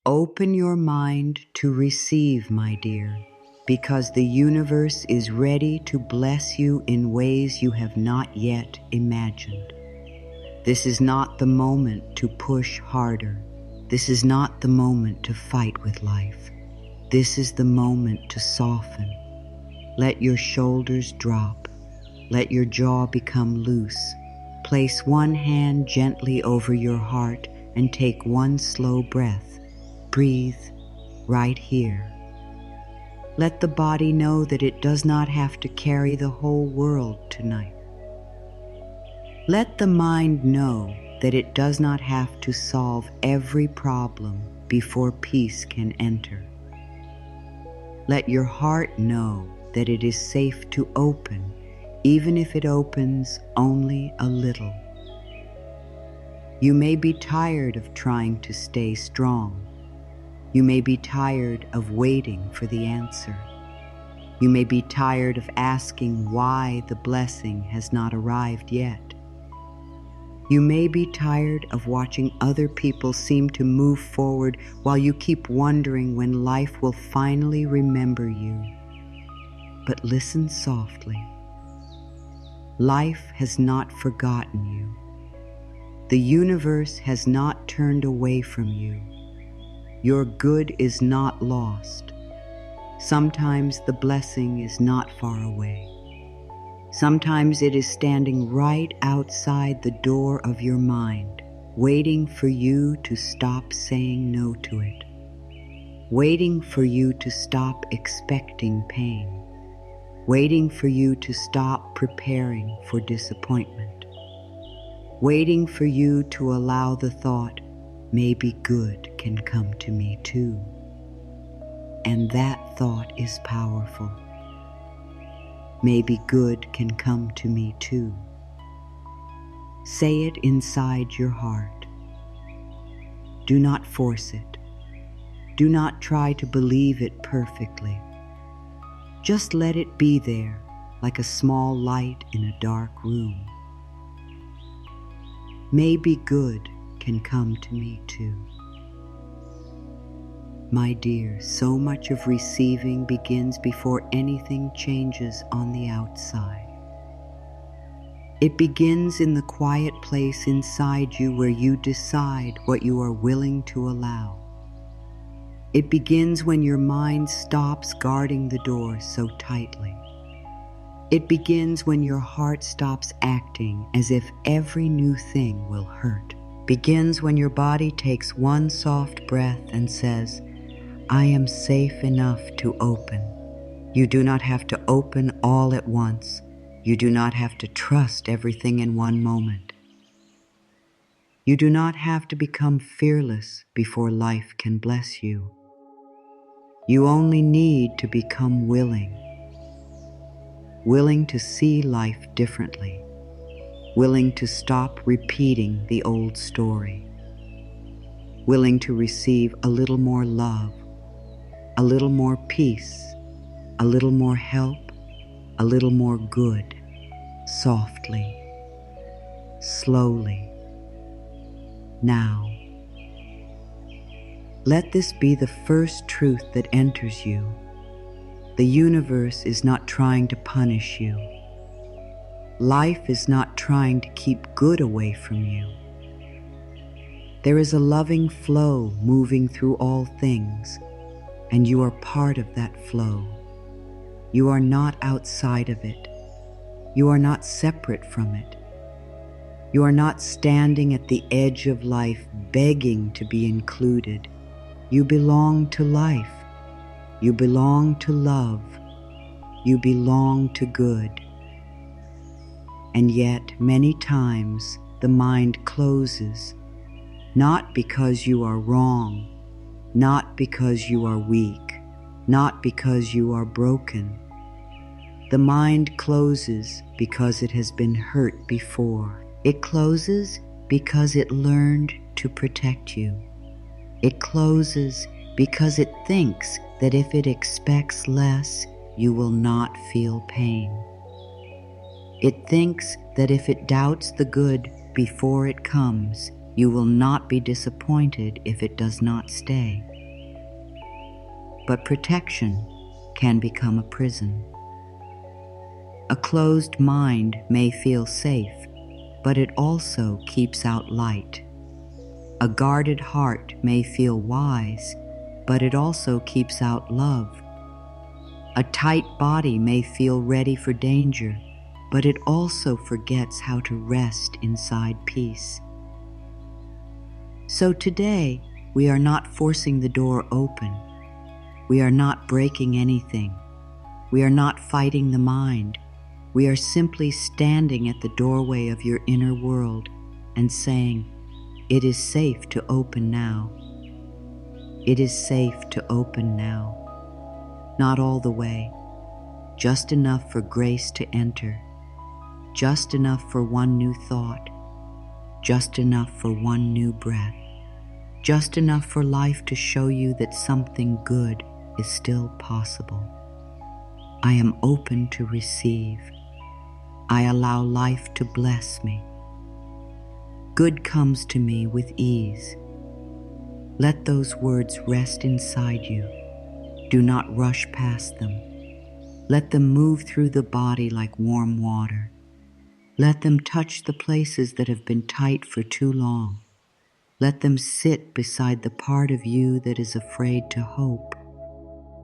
Open your mind to receive, my dear, because the universe is ready to bless you in ways you have not yet imagined. This is not the moment to push harder. This is not the moment to fight with life. This is the moment to soften. Let your shoulders drop. Let your jaw become loose. Place one hand gently over your heart and take one slow breath. Breathe right here. Let the body know that it does not have to carry the whole world tonight. Let the mind know that it does not have to solve every problem before peace can enter. Let your heart know that it is safe to open, even if it opens only a little. You may be tired of trying to stay strong. You may be tired of waiting for the answer. You may be tired of asking why the blessing has not arrived yet. You may be tired of watching other people seem to move forward while you keep wondering when life will finally remember you. But listen softly. Life has not forgotten you. The universe has not turned away from you. Your good is not lost. Sometimes the blessing is not far away. Sometimes it is standing right outside the door of your mind, waiting for you to stop saying no to it, waiting for you to stop expecting pain, waiting for you to stop preparing for disappointment, waiting for you to allow the thought, maybe good can come to me too. And that thought is powerful. Maybe good can come to me too. Say it inside your heart. Do not force it. Do not try to believe it perfectly. Just let it be there, like a small light in a dark room. Maybe good can come to me too. My dear, so much of receiving begins before anything changes on the outside. It begins in the quiet place inside you where you decide what you are willing to allow. It begins when your mind stops guarding the door so tightly. It begins when your heart stops acting as if every new thing will hurt. Begins when your body takes one soft breath and says, I am safe enough to open. You do not have to open all at once. You do not have to trust everything in one moment. You do not have to become fearless before life can bless you. You only need to become willing. Willing to see life differently. Willing to stop repeating the old story. Willing to receive a little more love, a little more peace, a little more help, a little more good, softly, slowly, now. Let this be the first truth that enters you. The universe is not trying to punish you. Life is not trying to keep good away from you. There is a loving flow moving through all things, and you are part of that flow. You are not outside of it. You are not separate from it. You are not standing at the edge of life begging to be included. You belong to life. You belong to love. You belong to good. And yet, many times, the mind closes, not because you are wrong, not because you are weak, not because you are broken. The mind closes because it has been hurt before. It closes because it learned to protect you. It closes because it thinks that if it expects less, you will not feel pain. It thinks that if it doubts the good before it comes, you will not be disappointed if it does not stay. but protection can become a prison. A closed mind may feel safe, but it also keeps out light. A guarded heart may feel wise, but it also keeps out love. A tight body may feel ready for danger, but it also forgets how to rest inside peace. So today, we are not forcing the door open. We are not breaking anything. We are not fighting the mind. We are simply standing at the doorway of your inner world and saying, "It is safe to open now. It is safe to open now." Not all the way, just enough for grace to enter, just enough for one new thought, just enough for one new breath, just enough for life to show you that something good is still possible. I am open to receive. I allow life to bless me. Good comes to me with ease. Let those words rest inside you. Do not rush past them. Let them move through the body like warm water. Let them touch the places that have been tight for too long. Let them sit beside the part of you that is afraid to hope.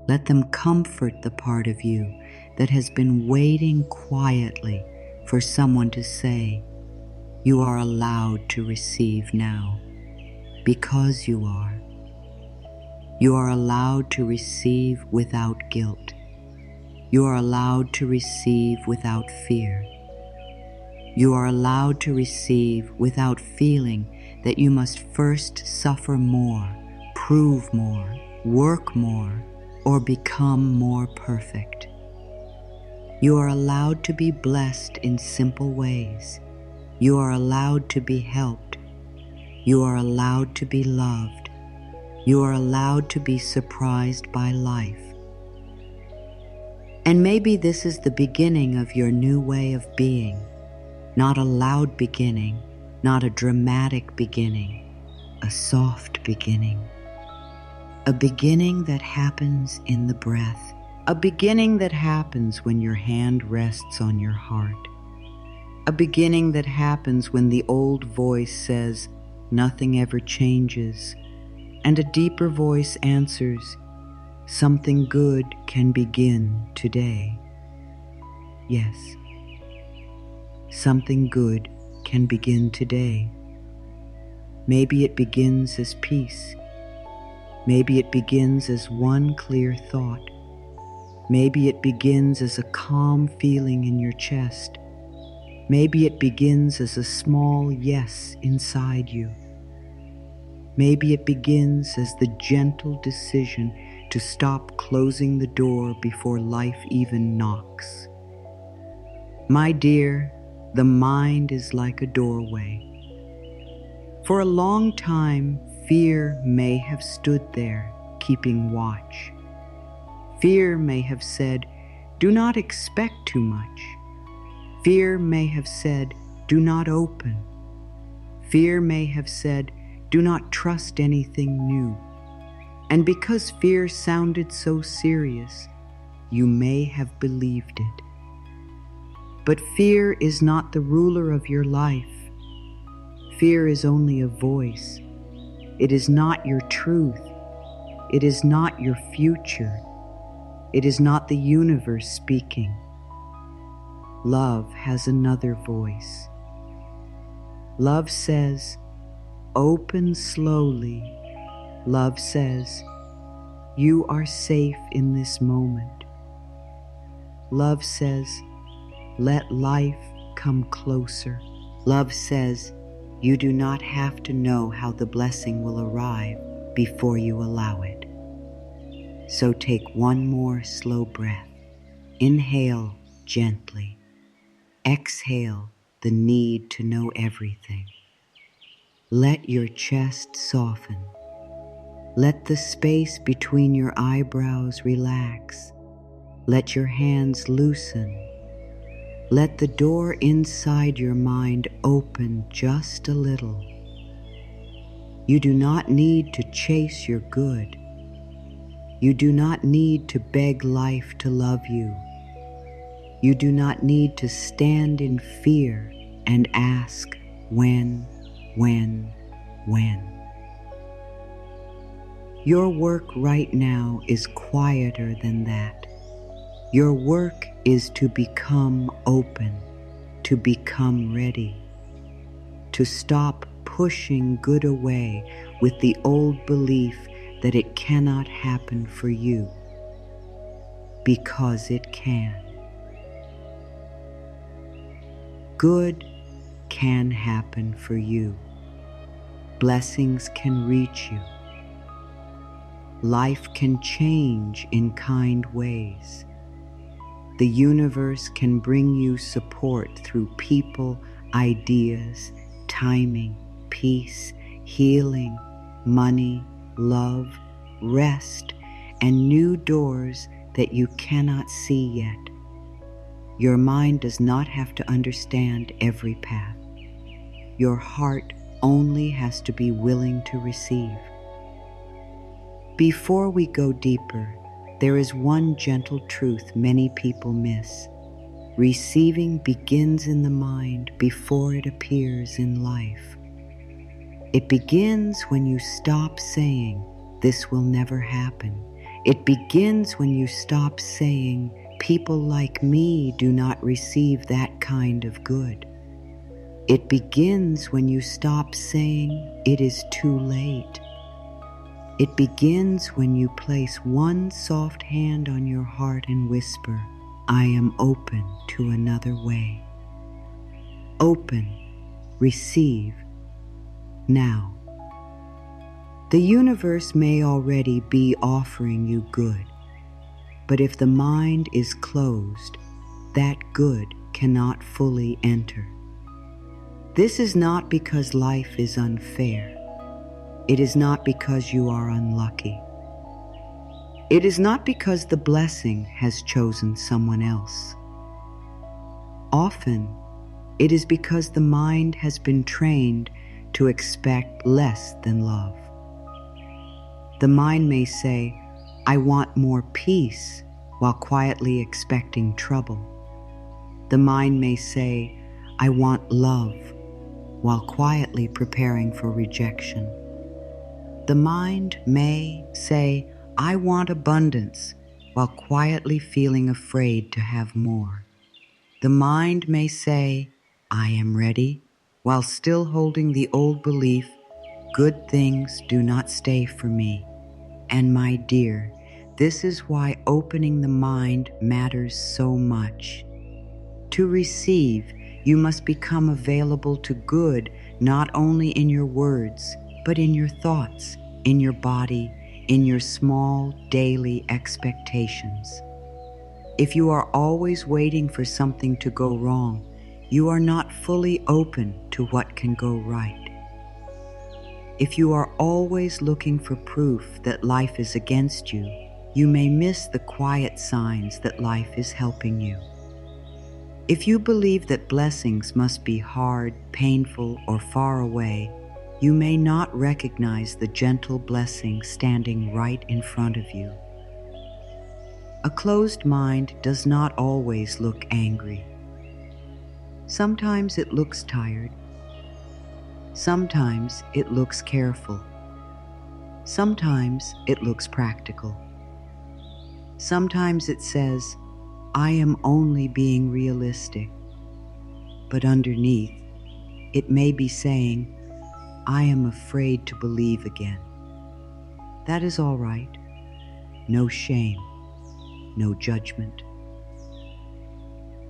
Let them comfort the part of you that has been waiting quietly for someone to say, "You are allowed to receive now," because you are. You are allowed to receive without guilt. You are allowed to receive without fear. You are allowed to receive without feeling that you must first suffer more, prove more, work more, or become more perfect. You are allowed to be blessed in simple ways. You are allowed to be helped. You are allowed to be loved. You are allowed to be surprised by life. And maybe this is the beginning of your new way of being. Not a loud beginning, not a dramatic beginning, a soft beginning. A beginning that happens in the breath. A beginning that happens when your hand rests on your heart. A beginning that happens when the old voice says, "Nothing ever changes," and a deeper voice answers, "Something good can begin today." Yes, something good can begin today. Maybe it begins as peace. Maybe it begins as one clear thought. Maybe it begins as a calm feeling in your chest. Maybe it begins as a small yes inside you. Maybe it begins as the gentle decision to stop closing the door before life even knocks. My dear, the mind is like a doorway. For a long time, fear may have stood there, keeping watch. Fear may have said, "Do not expect too much." Fear may have said, "Do not open." Fear may have said, "Do not trust anything new." And because fear sounded so serious, you may have believed it. But fear is not the ruler of your life. Fear is only a voice. It is not your truth. It is not your future. It is not the universe speaking. Love has another voice. Love says, "Open slowly." Love says, "You are safe in this moment." Love says, "Let life come closer." Love says, "You do not have to know how the blessing will arrive before you allow it." So take one more slow breath. Inhale gently. Exhale the need to know everything. Let your chest soften. Let the space between your eyebrows relax. Let your hands loosen. Let the door inside your mind open just a little. You do not need to chase your good. You do not need to beg life to love you. You do not need to stand in fear and ask, when. Your work right now is quieter than that. Your work is to become open, to become ready, to stop pushing good away with the old belief that it cannot happen for you, because it can. Good can happen for you. Blessings can reach you. Life can change in kind ways. The universe can bring you support through people, ideas, timing, peace, healing, money, love, rest, and new doors that you cannot see yet. Your mind does not have to understand every path. Your heart only has to be willing to receive. Before we go deeper, there is one gentle truth many people miss. Receiving begins in the mind before it appears in life. It begins when you stop saying, "This will never happen." It begins when you stop saying, "People like me do not receive that kind of good." It begins when you stop saying, "It is too late." It begins when you place one soft hand on your heart and whisper, "I am open to another way." Open, receive, now. The universe may already be offering you good, but if the mind is closed, that good cannot fully enter. This is not because life is unfair. It is not because you are unlucky. It is not because the blessing has chosen someone else. Often, it is because the mind has been trained to expect less than love. The mind may say, "I want more peace," while quietly expecting trouble. The mind may say, "I want love," while quietly preparing for rejection. The mind may say, "I want abundance," while quietly feeling afraid to have more. The mind may say, "I am ready," while still holding the old belief, "Good things do not stay for me." And my dear, this is why opening the mind matters so much. To receive, you must become available to good, not only in your words, but in your thoughts, in your body, in your small daily expectations. If you are always waiting for something to go wrong, you are not fully open to what can go right. If you are always looking for proof that life is against you, you may miss the quiet signs that life is helping you. If you believe that blessings must be hard, painful, or far away, you may not recognize the gentle blessing standing right in front of you. A closed mind does not always look angry. Sometimes it looks tired. Sometimes it looks careful. Sometimes it looks practical. Sometimes it says, "I am only being realistic." But underneath, it may be saying, "I am afraid to believe again." That is all right. No shame, no judgment.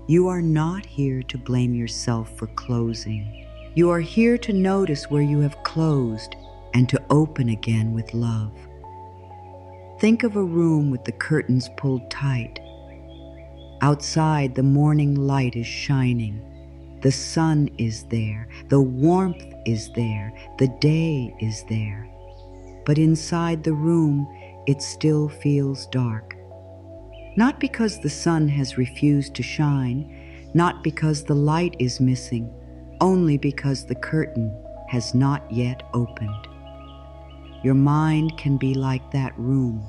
You are not here to blame yourself for closing. You are here to notice where you have closed and to open again with love. Think of a room with the curtains pulled tight. Outside, the morning light is shining. The sun is there. The warmth is there. The day is there. But inside the room, it still feels dark. Not because the sun has refused to shine, not because the light is missing, only because the curtain has not yet opened. Your mind can be like that room.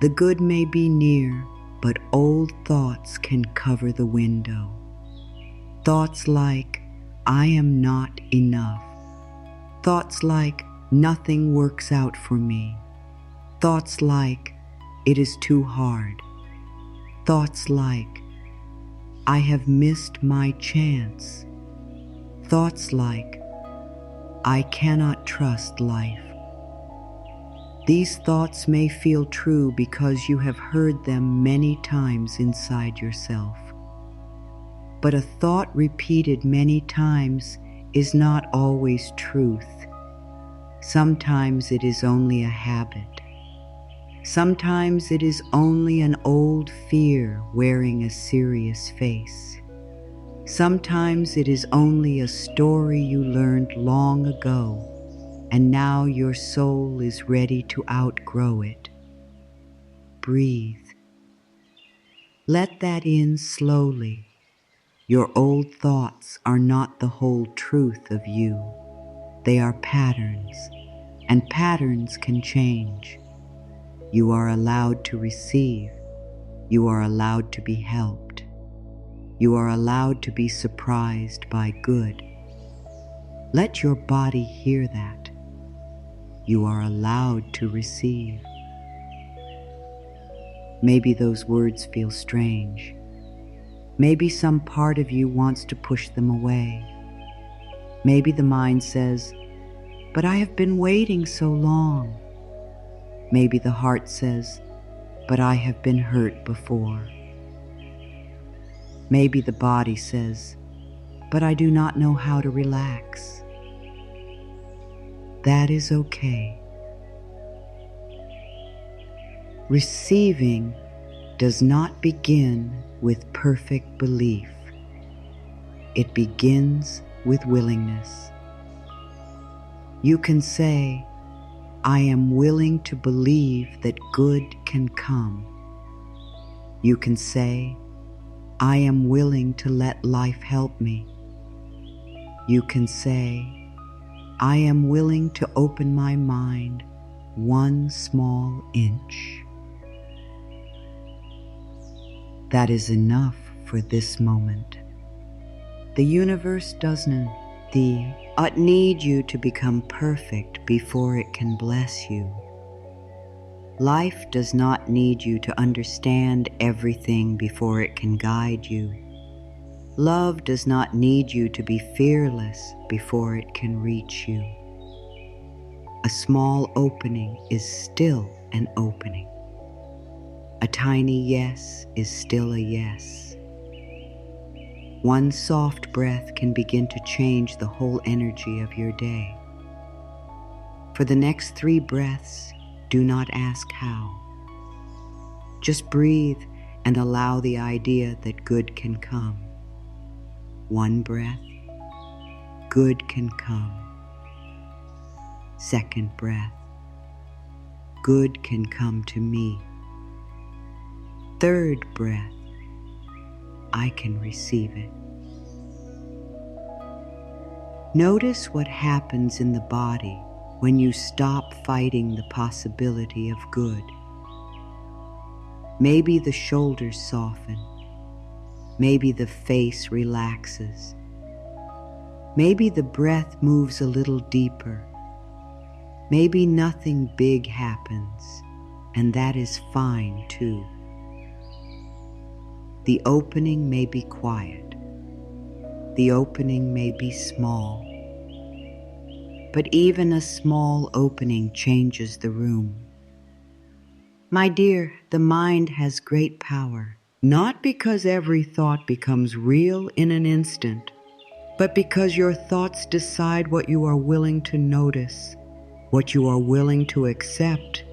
The good may be near, but old thoughts can cover the window. Thoughts like, I am not enough. Thoughts like, nothing works out for me. Thoughts like, it is too hard. Thoughts like, I have missed my chance. Thoughts like, I cannot trust life. These thoughts may feel true because you have heard them many times inside yourself. But a thought repeated many times is not always truth. Sometimes it is only a habit. Sometimes it is only an old fear wearing a serious face. Sometimes it is only a story you learned long ago, and now your soul is ready to outgrow it. Breathe. Let that in slowly. Your old thoughts are not the whole truth of you. They are patterns, and patterns can change. You are allowed to receive. You are allowed to be helped. You are allowed to be surprised by good. Let your body hear that. You are allowed to receive. Maybe those words feel strange. Maybe some part of you wants to push them away. Maybe the mind says, but I have been waiting so long. Maybe the heart says, but I have been hurt before. Maybe the body says, but I do not know how to relax. That is okay. Receiving does not begin with perfect belief. It begins with willingness. You can say, I am willing to believe that good can come. You can say, I am willing to let life help me. You can say, I am willing to open my mind one small inch. That is enough for this moment. The universe doesn't need you to become perfect before it can bless you. Life does not need you to understand everything before it can guide you. Love does not need you to be fearless before it can reach you. A small opening is still an opening. A tiny yes is still a yes. One soft breath can begin to change the whole energy of your day. For the next 3 breaths, do not ask how. Just breathe and allow the idea that good can come. 1 breath, good can come. 2nd breath, good can come to me. 3rd breath, I can receive it. Notice what happens in the body when you stop fighting the possibility of good. Maybe the shoulders soften. Maybe the face relaxes. Maybe the breath moves a little deeper. Maybe nothing big happens, and that is fine too. The opening may be quiet. The opening may be small. But even a small opening changes the room. My dear, the mind has great power, not because every thought becomes real in an instant, but because your thoughts decide what you are willing to notice, what you are willing to accept,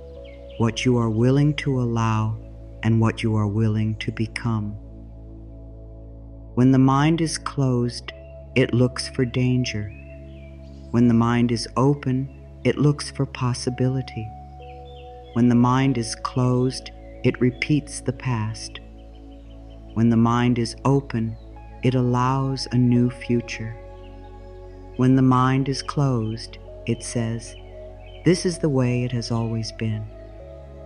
what you are willing to allow, and what you are willing to become. When the mind is closed, it looks for danger. When the mind is open, it looks for possibility. When the mind is closed, it repeats the past. When the mind is open, it allows a new future. When the mind is closed, it says, this is the way it has always been.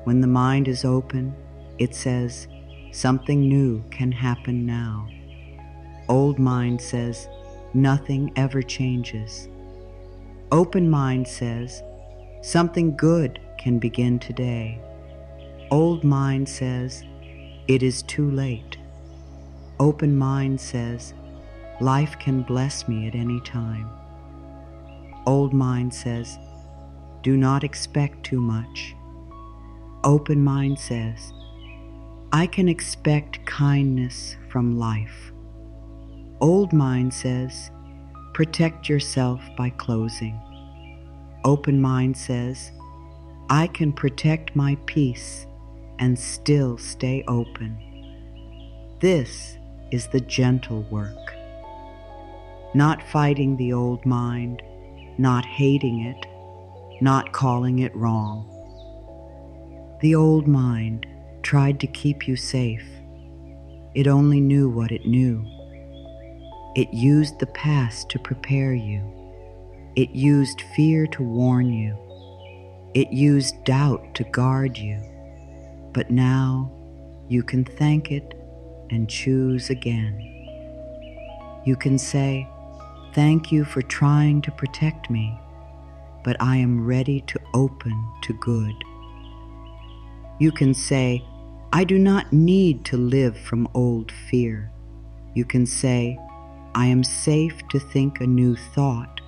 When the mind is open, it says, something new can happen now. Old mind says, nothing ever changes. Open mind says, something good can begin today. Old mind says, it is too late. Open mind says, life can bless me at any time. Old mind says, do not expect too much. Open mind says, I can expect kindness from life. Old mind says, protect yourself by closing. Open mind says, I can protect my peace and still stay open. This is the gentle work. Not fighting the old mind, not hating it, not calling it wrong. The old mind tried to keep you safe. It only knew what it knew. It used the past to prepare you. It used fear to warn you. It used doubt to guard you. But now you can thank it and choose again. You can say, thank you for trying to protect me, but I am ready to open to good. You can say, I do not need to live from old fear. You can say, I am safe to think a new thought,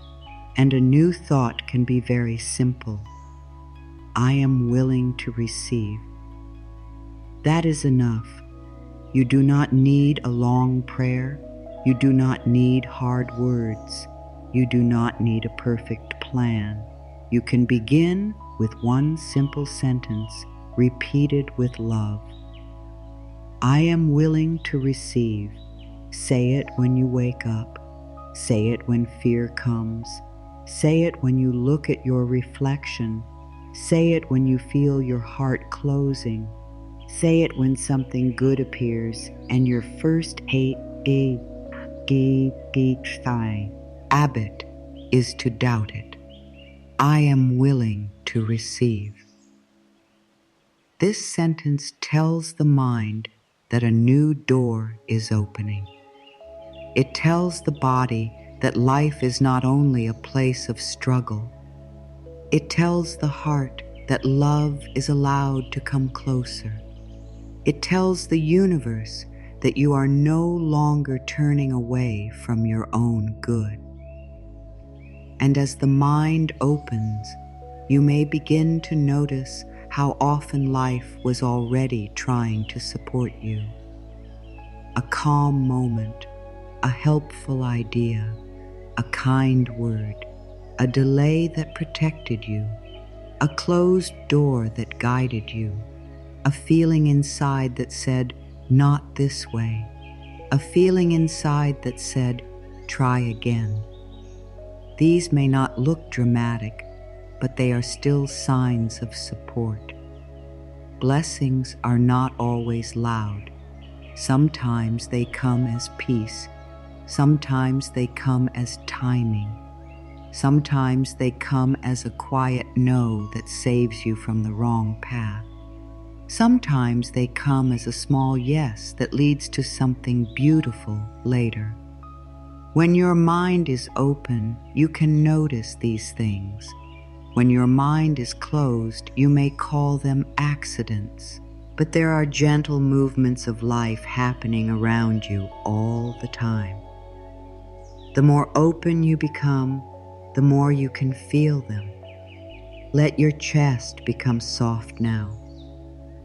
and a new thought can be very simple. I am willing to receive. That is enough. You do not need a long prayer. You do not need hard words. You do not need a perfect plan. You can begin with one simple sentence, repeated with love. I am willing to receive. Say it when you wake up. Say it when fear comes. Say it when you look at your reflection. Say it when you feel your heart closing. Say it when something good appears and your first habit is to doubt it. I am willing to receive. This sentence tells the mind that a new door is opening. It tells the body that life is not only a place of struggle. It tells the heart that love is allowed to come closer. It tells the universe that you are no longer turning away from your own good. And as the mind opens, you may begin to notice how often life was already trying to support you. A calm moment, a helpful idea, a kind word, a delay that protected you, a closed door that guided you, a feeling inside that said, not this way, a feeling inside that said, try again. These may not look dramatic, but they are still signs of support. Blessings are not always loud. Sometimes they come as peace. Sometimes they come as timing. Sometimes they come as a quiet no that saves you from the wrong path. Sometimes they come as a small yes that leads to something beautiful later. When your mind is open, you can notice these things. When your mind is closed, you may call them accidents, but there are gentle movements of life happening around you all the time. The more open you become, the more you can feel them. Let your chest become soft now.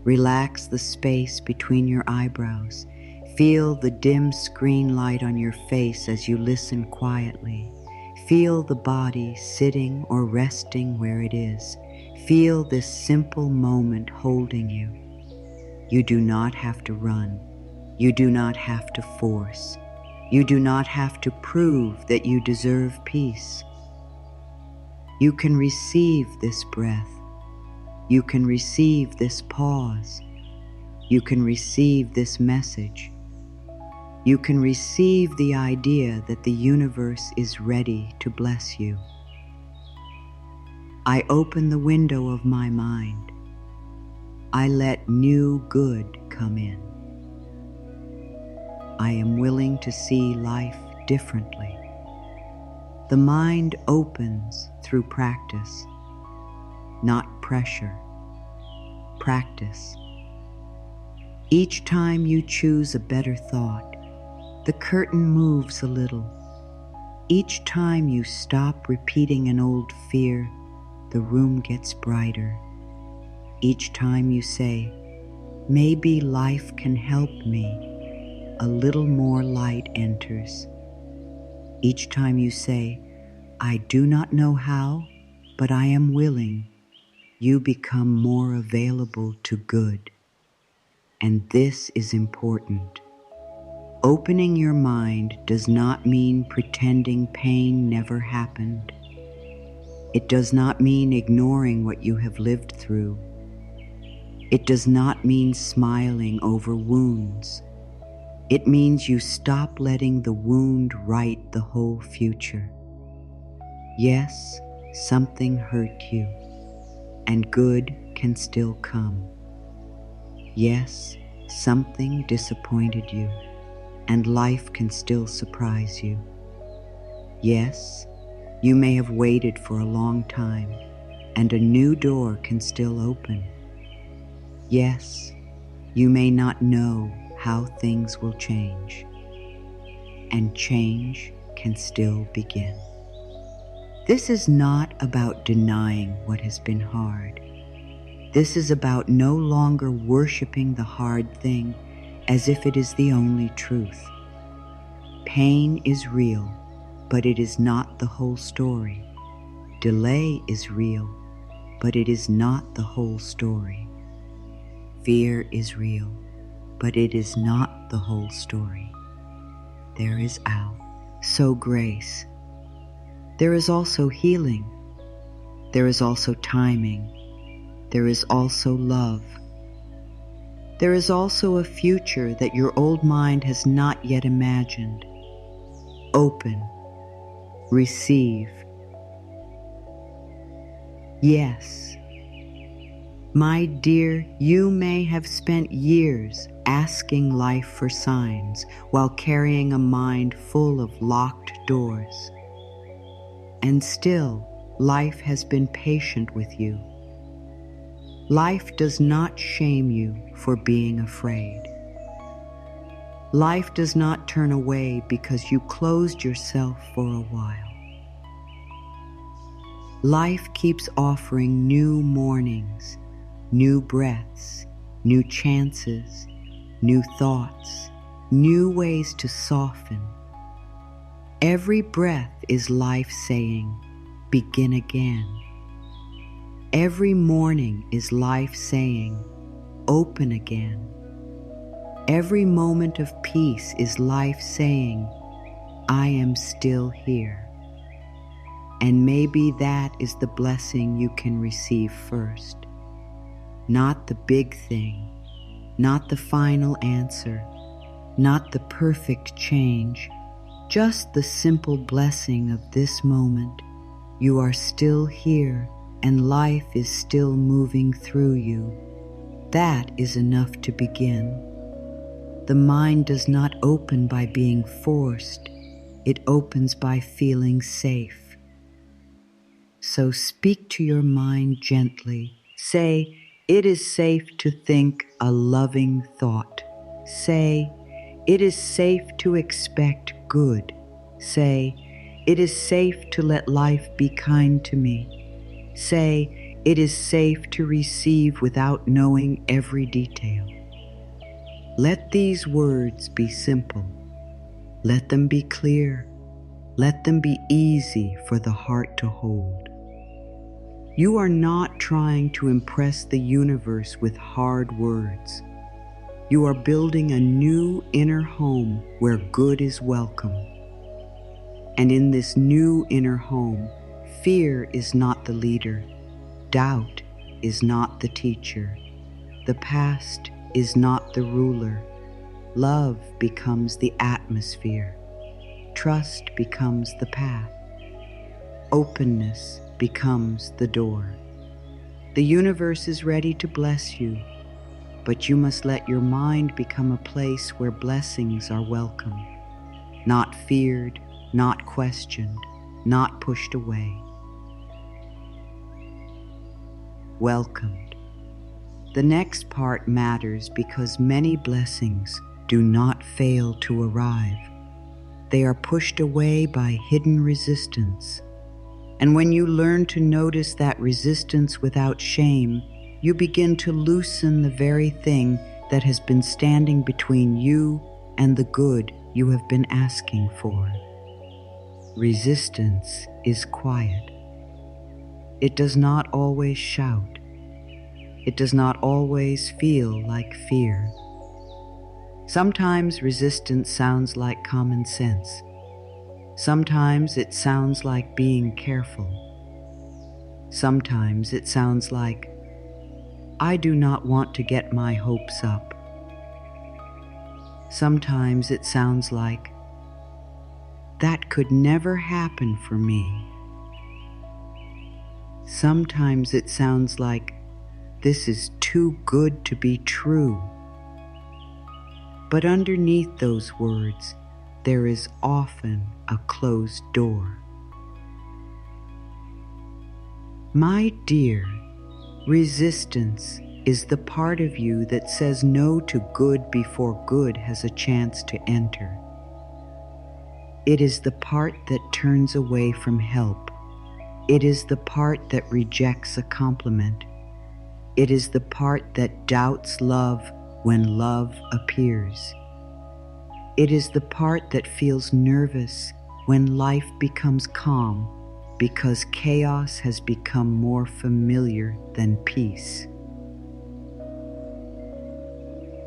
Relax the space between your eyebrows. Feel the dim screen light on your face as you listen quietly. Feel the body sitting or resting where it is. Feel this simple moment holding you. You do not have to run. You do not have to force. You do not have to prove that you deserve peace. You can receive this breath. You can receive this pause. You can receive this message. You can receive the idea that the universe is ready to bless you. I open the window of my mind. I let new good come in. I am willing to see life differently. The mind opens through practice, not pressure. Practice. Each time you choose a better thought, the curtain moves a little. Each time you stop repeating an old fear, the room gets brighter. Each time you say, maybe life can help me, a little more light enters. Each time you say, I do not know how, but I am willing, you become more available to good. And this is important. Opening your mind does not mean pretending pain never happened. It does not mean ignoring what you have lived through. It does not mean smiling over wounds. It means you stop letting the wound write the whole future. Yes, something hurt you, and good can still come. Yes, something disappointed you, and life can still surprise you. Yes, you may have waited for a long time, and a new door can still open. Yes, you may not know how things will change, and change can still begin. This is not about denying what has been hard. This is about no longer worshiping the hard thing as if it is the only truth. Pain is real, but it is not the whole story. Delay is real, but it is not the whole story. Fear is real, but it is not the whole story. There is also grace. There is also healing. There is also timing. There is also love. There is also a future that your old mind has not yet imagined. Open. Receive. Yes. My dear, you may have spent years asking life for signs while carrying a mind full of locked doors. And still, life has been patient with you. Life does not shame you for being afraid. Life does not turn away because you closed yourself for a while. Life keeps offering new mornings, new breaths, new chances, new thoughts, new ways to soften. Every breath is life saying, begin again. Every morning is life saying, open again. Every moment of peace is life saying, I am still here. And maybe that is the blessing you can receive first. Not the big thing, not the final answer, not the perfect change, just the simple blessing of this moment. You are still here, and life is still moving through you. That is enough to begin. The mind does not open by being forced. It opens by feeling safe. So speak to your mind gently. Say, it is safe to think a loving thought. Say, it is safe to expect good. Say, it is safe to let life be kind to me. Say, it is safe to receive without knowing every detail. Let these words be simple. Let them be clear. Let them be easy for the heart to hold. You are not trying to impress the universe with hard words. You are building a new inner home where good is welcome. And in this new inner home, fear is not the leader. Doubt is not the teacher. The past is not the ruler. Love becomes the atmosphere. Trust becomes the path. Openness becomes the door. The universe is ready to bless you. but you must let your mind become a place where blessings are welcome, not feared, not questioned, not pushed away. Welcomed. The next part matters because many blessings do not fail to arrive. They are pushed away by hidden resistance. And when you learn to notice that resistance without shame, you begin to loosen the very thing that has been standing between you and the good you have been asking for. Resistance is quiet. It does not always shout. It does not always feel like fear. Sometimes resistance sounds like common sense. Sometimes it sounds like being careful. Sometimes it sounds like, I do not want to get my hopes up. Sometimes it sounds like, that could never happen for me. Sometimes it sounds like, this is too good to be true. But underneath those words, there is often a closed door. My dear, resistance is the part of you that says no to good before good has a chance to enter. It is the part that turns away from help. It is the part that rejects a compliment. It is the part that doubts love when love appears. It is the part that feels nervous when life becomes calm because chaos has become more familiar than peace.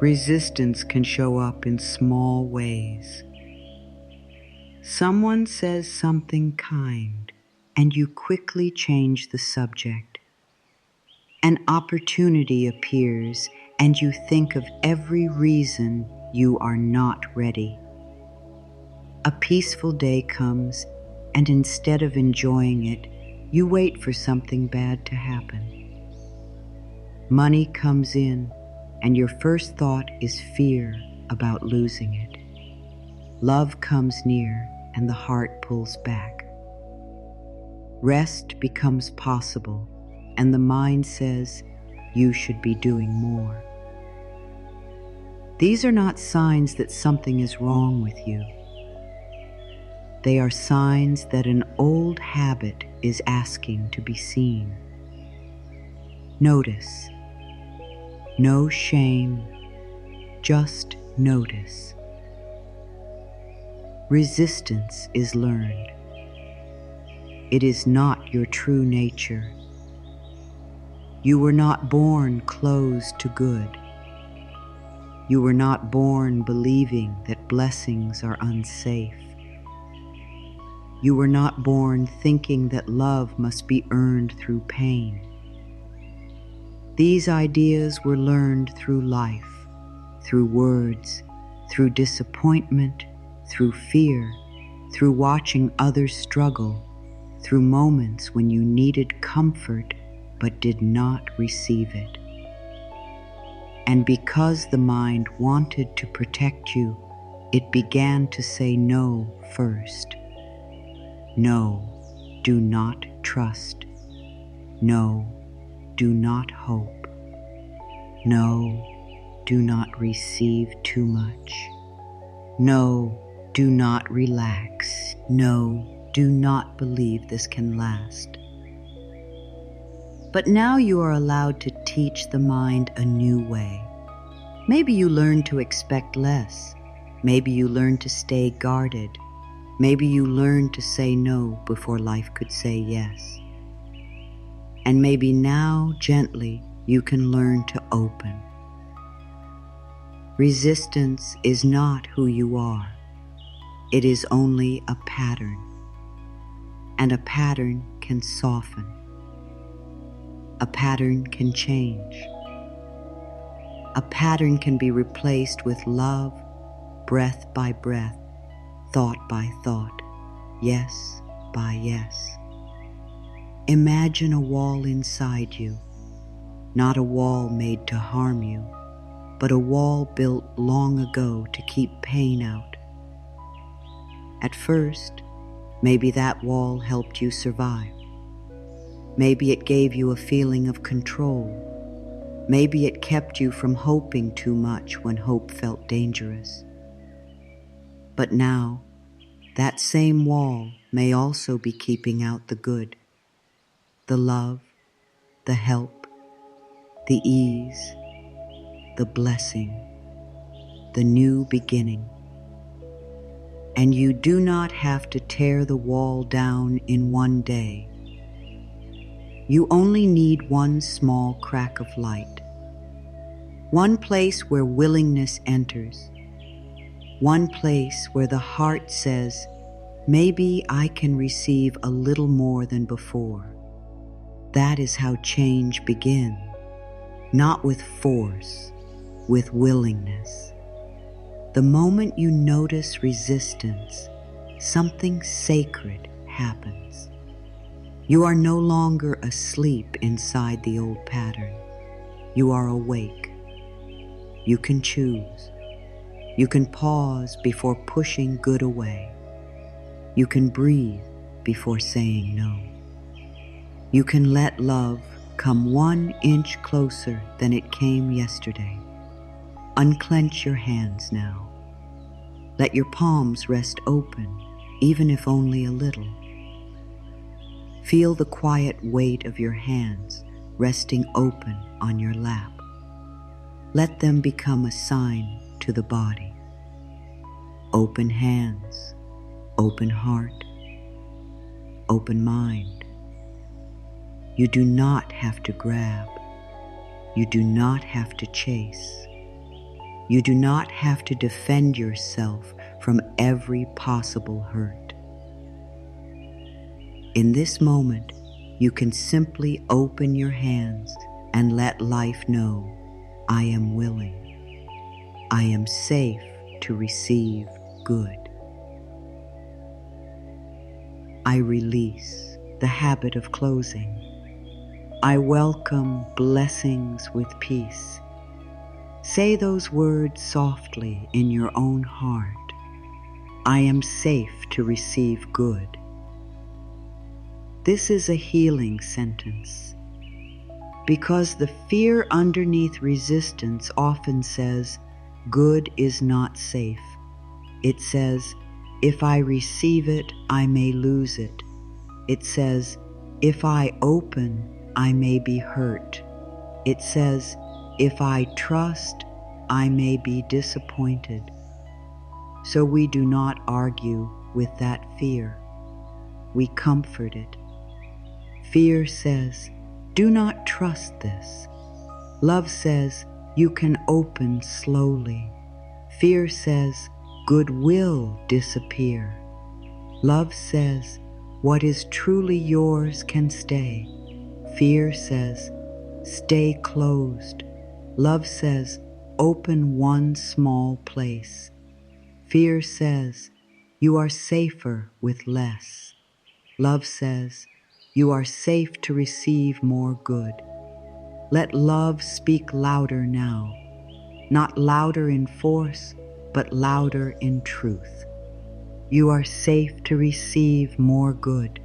Resistance can show up in small ways. Someone says something kind, and you quickly change the subject. An opportunity appears, and you think of every reason you are not ready. A peaceful day comes, and instead of enjoying it, you wait for something bad to happen. Money comes in, and your first thought is fear about losing it. Love comes near, and the heart pulls back. Rest becomes possible, and the mind says, you should be doing more. These are not signs that something is wrong with you. They are signs that an old habit is asking to be seen. Notice. No shame, just notice. Resistance is learned. It is not your true nature. You were not born closed to good. You were not born believing that blessings are unsafe. You were not born thinking that love must be earned through pain. These ideas were learned through life, through words, through disappointment, through fear, through watching others struggle, through moments when you needed comfort but did not receive it. And because the mind wanted to protect you, it began to say no first. No, do not trust. No, do not hope. No, do not receive too much. No, do not relax. No, do not believe this can last. But now you are allowed to teach the mind a new way. Maybe you learn to expect less. Maybe you learn to stay guarded. Maybe you learn to say no before life could say yes. And maybe now, gently, you can learn to open. Resistance is not who you are. It is only a pattern. And a pattern can soften. A pattern can change. A pattern can be replaced with love, breath by breath, thought by thought, yes by yes. Imagine a wall inside you, not a wall made to harm you, but a wall built long ago to keep pain out. At first, maybe that wall helped you survive. Maybe it gave you a feeling of control. Maybe it kept you from hoping too much when hope felt dangerous. But now, that same wall may also be keeping out the good, the love, the help, the ease, the blessing, the new beginning. And you do not have to tear the wall down in one day. You only need one small crack of light, one place where willingness enters, one place where the heart says, maybe I can receive a little more than before. That is how change begins, not with force, with willingness. The moment you notice resistance, something sacred happens. You are no longer asleep inside the old pattern. You are awake. You can choose. You can pause before pushing good away. You can breathe before saying no. You can let love come 1 inch closer than it came yesterday. Unclench your hands now. Let your palms rest open, even if only a little. Feel the quiet weight of your hands resting open on your lap. Let them become a sign to the body. Open hands, open heart, open mind. You do not have to grab. You do not have to chase. You do not have to defend yourself from every possible hurt. In this moment, you can simply open your hands and let life know, I am willing. I am safe to receive good. I release the habit of closing. I welcome blessings with peace. Say those words softly in your own heart. I am safe to receive good. This is a healing sentence because the fear underneath resistance often says, good is not safe. It says, if I receive it, I may lose it. It says, if I open, I may be hurt. It says, if I trust, I may be disappointed. So we do not argue with that fear. We comfort it. Fear says, do not trust this. Love says, you can open slowly. Fear says, good will disappear. Love says, what is truly yours can stay. Fear says, stay closed. Love says, open one small place. Fear says, you are safer with less. Love says, you are safe to receive more good. Let love speak louder now, not louder in force, but louder in truth. You are safe to receive more good.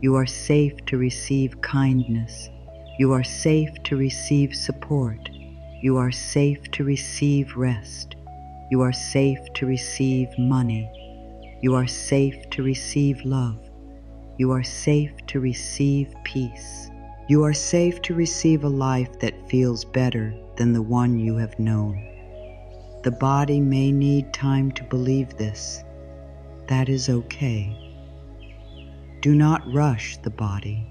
You are safe to receive kindness. You are safe to receive support. You are safe to receive rest. You are safe to receive money. You are safe to receive love. You are safe to receive peace. You are safe to receive a life that feels better than the one you have known. The body may need time to believe this. That is okay. Do not rush the body.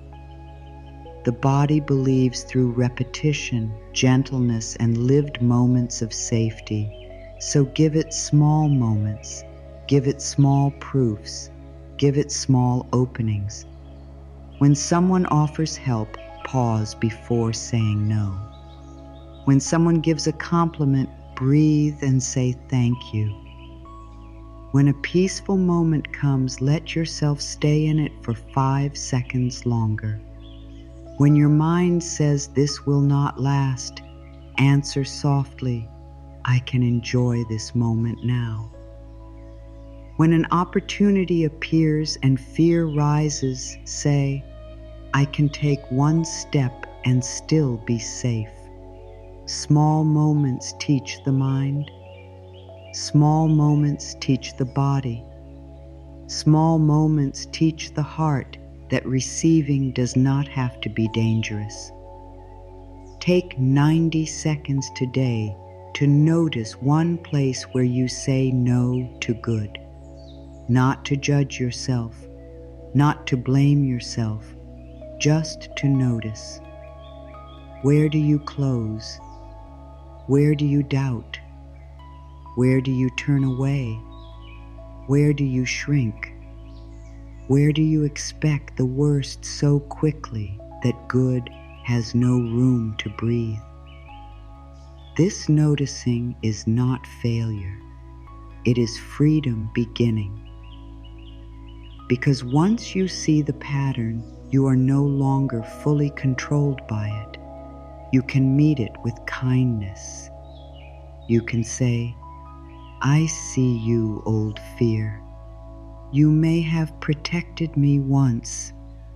The body believes through repetition, gentleness, and lived moments of safety. So give it small moments. Give it small proofs. Give it small openings. When someone offers help, pause before saying no. When someone gives a compliment, breathe and say thank you. When a peaceful moment comes, let yourself stay in it for 5 seconds longer. When your mind says this will not last, answer softly, I can enjoy this moment now. When an opportunity appears and fear rises, say, I can take one step and still be safe. Small moments teach the mind. Small moments teach the body. Small moments teach the heart that receiving does not have to be dangerous. Take 90 seconds today to notice one place where you say no to good. Not to judge yourself, not to blame yourself, just to notice. Where do you close? Where do you doubt? Where do you turn away? Where do you shrink? Where do you expect the worst so quickly that good has no room to breathe? This noticing is not failure. It is freedom beginning. Because once you see the pattern, you are no longer fully controlled by it. You can meet it with kindness. You can say, I see you, old fear. You may have protected me once,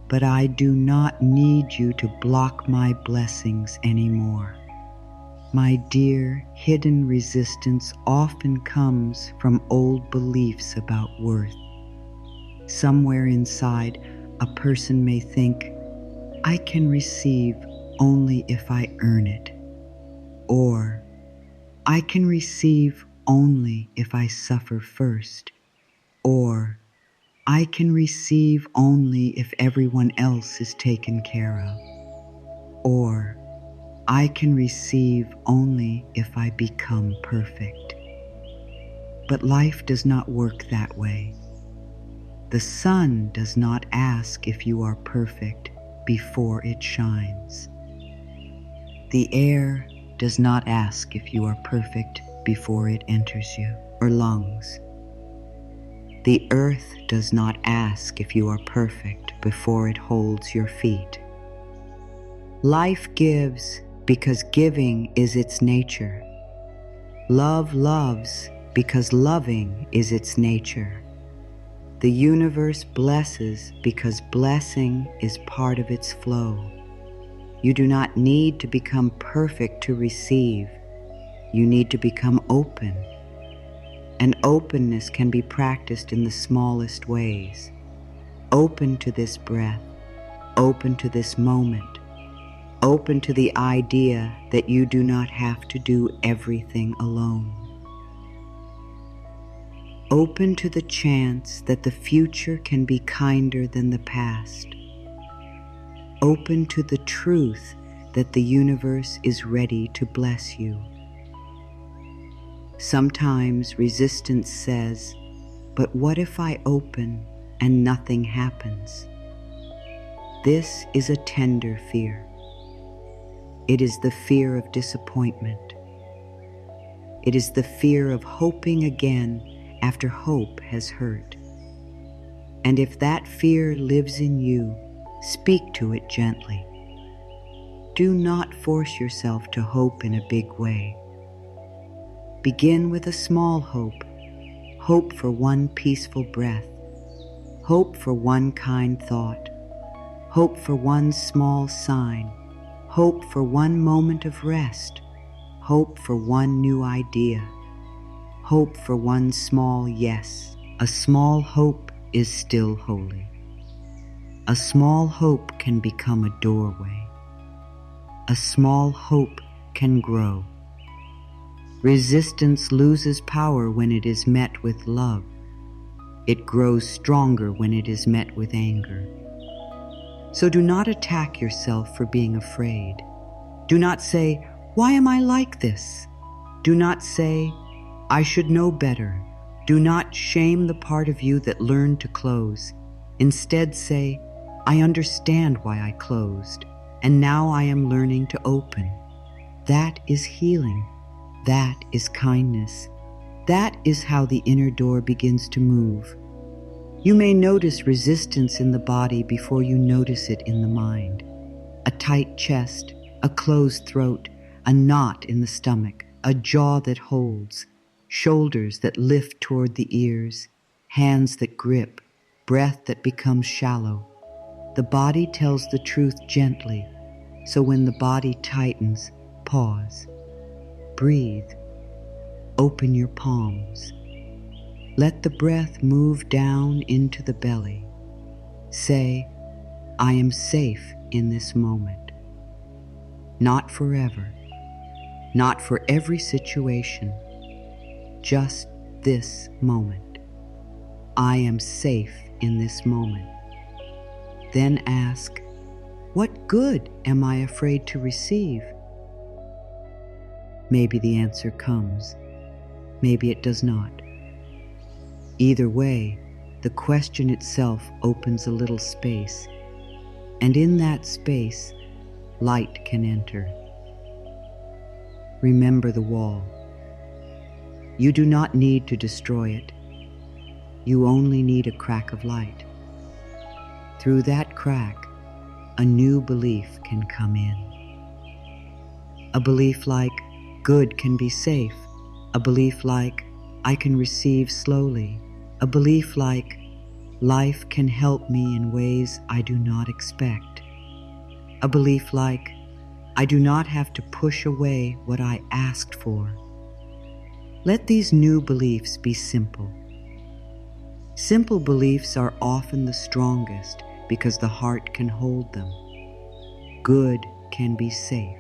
but I do not need you to block my blessings anymore. My dear, hidden resistance often comes from old beliefs about worth. Somewhere inside, a person may think, I can receive only if I earn it. Or, I can receive only if I suffer first. Or, I can receive only if everyone else is taken care of. Or, I can receive only if I become perfect. But life does not work that way. The sun does not ask if you are perfect before it shines. The air does not ask if you are perfect before it enters you or lungs. The earth does not ask if you are perfect before it holds your feet. Life gives because giving is its nature. Love loves because loving is its nature. The universe blesses because blessing is part of its flow. You do not need to become perfect to receive. You need to become open. And openness can be practiced in the smallest ways. Open to this breath, open to this moment, open to the idea that you do not have to do everything alone. Open to the chance that the future can be kinder than the past. Open to the truth that the universe is ready to bless you. Sometimes resistance says, but what if I open and nothing happens? This is a tender fear. It is the fear of disappointment. It is the fear of hoping again after hope has hurt. And if that fear lives in you, speak to it gently. Do not force yourself to hope in a big way. Begin with a small hope. Hope for one peaceful breath. Hope for one kind thought. Hope for one small sign. Hope for one moment of rest. Hope for one new idea. Hope for one small yes. A small hope is still holy. A small hope can become a doorway. A small hope can grow. Resistance loses power when it is met with love. It grows stronger when it is met with anger. So do not attack yourself for being afraid. Do not say, why am I like this? Do not say, I should know better. Do not shame the part of you that learned to close. Instead say, I understand why I closed, and now I am learning to open. That is healing. That is kindness. That is how the inner door begins to move. You may notice resistance in the body before you notice it in the mind. A tight chest, a closed throat, a knot in the stomach. a jaw that holds, shoulders that lift toward the ears, hands that grip, breath that becomes shallow. The body tells the truth gently, so when the body tightens, pause. Breathe. Open your palms. Let the breath move down into the belly. Say, I am safe in this moment. Not forever, not for every situation, just this moment. I am safe in this moment. Then ask, what good am I afraid to receive? Maybe the answer comes, maybe it does not. Either way, the question itself opens a little space, and in that space, light can enter. Remember the wall. You do not need to destroy it. You only need a crack of light. Through that crack, a new belief can come in. A belief like, good can be safe. A belief like, I can receive slowly. A belief like, life can help me in ways I do not expect. A belief like, I do not have to push away what I asked for. Let these new beliefs be simple. Simple beliefs are often the strongest because the heart can hold them. Good can be safe.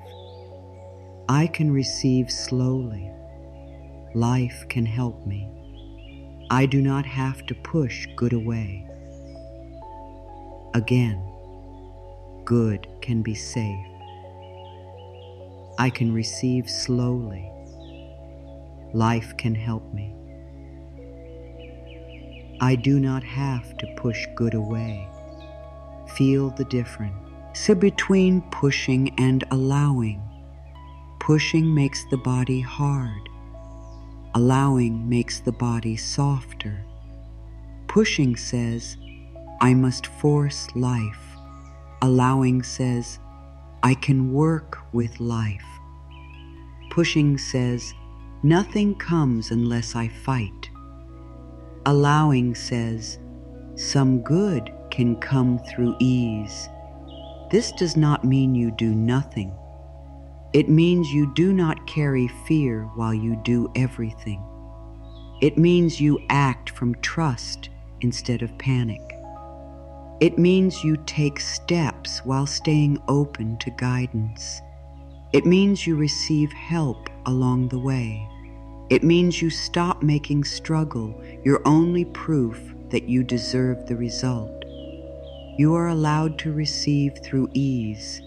I can receive slowly. Life can help me. I do not have to push good away. Again, good can be safe. I can receive slowly. Life can help me. I do not have to push good away. Feel the difference. So between pushing and allowing, pushing makes the body hard. Allowing makes the body softer. Pushing says, I must force life. Allowing says, I can work with life. Pushing says, nothing comes unless I fight. Allowing says, some good can come through ease. This does not mean you do nothing. It means you do not carry fear while you do everything. It means you act from trust instead of panic. It means you take steps while staying open to guidance. It means you receive help along the way. It means you stop making struggle your only proof that you deserve the result. You are allowed to receive through ease.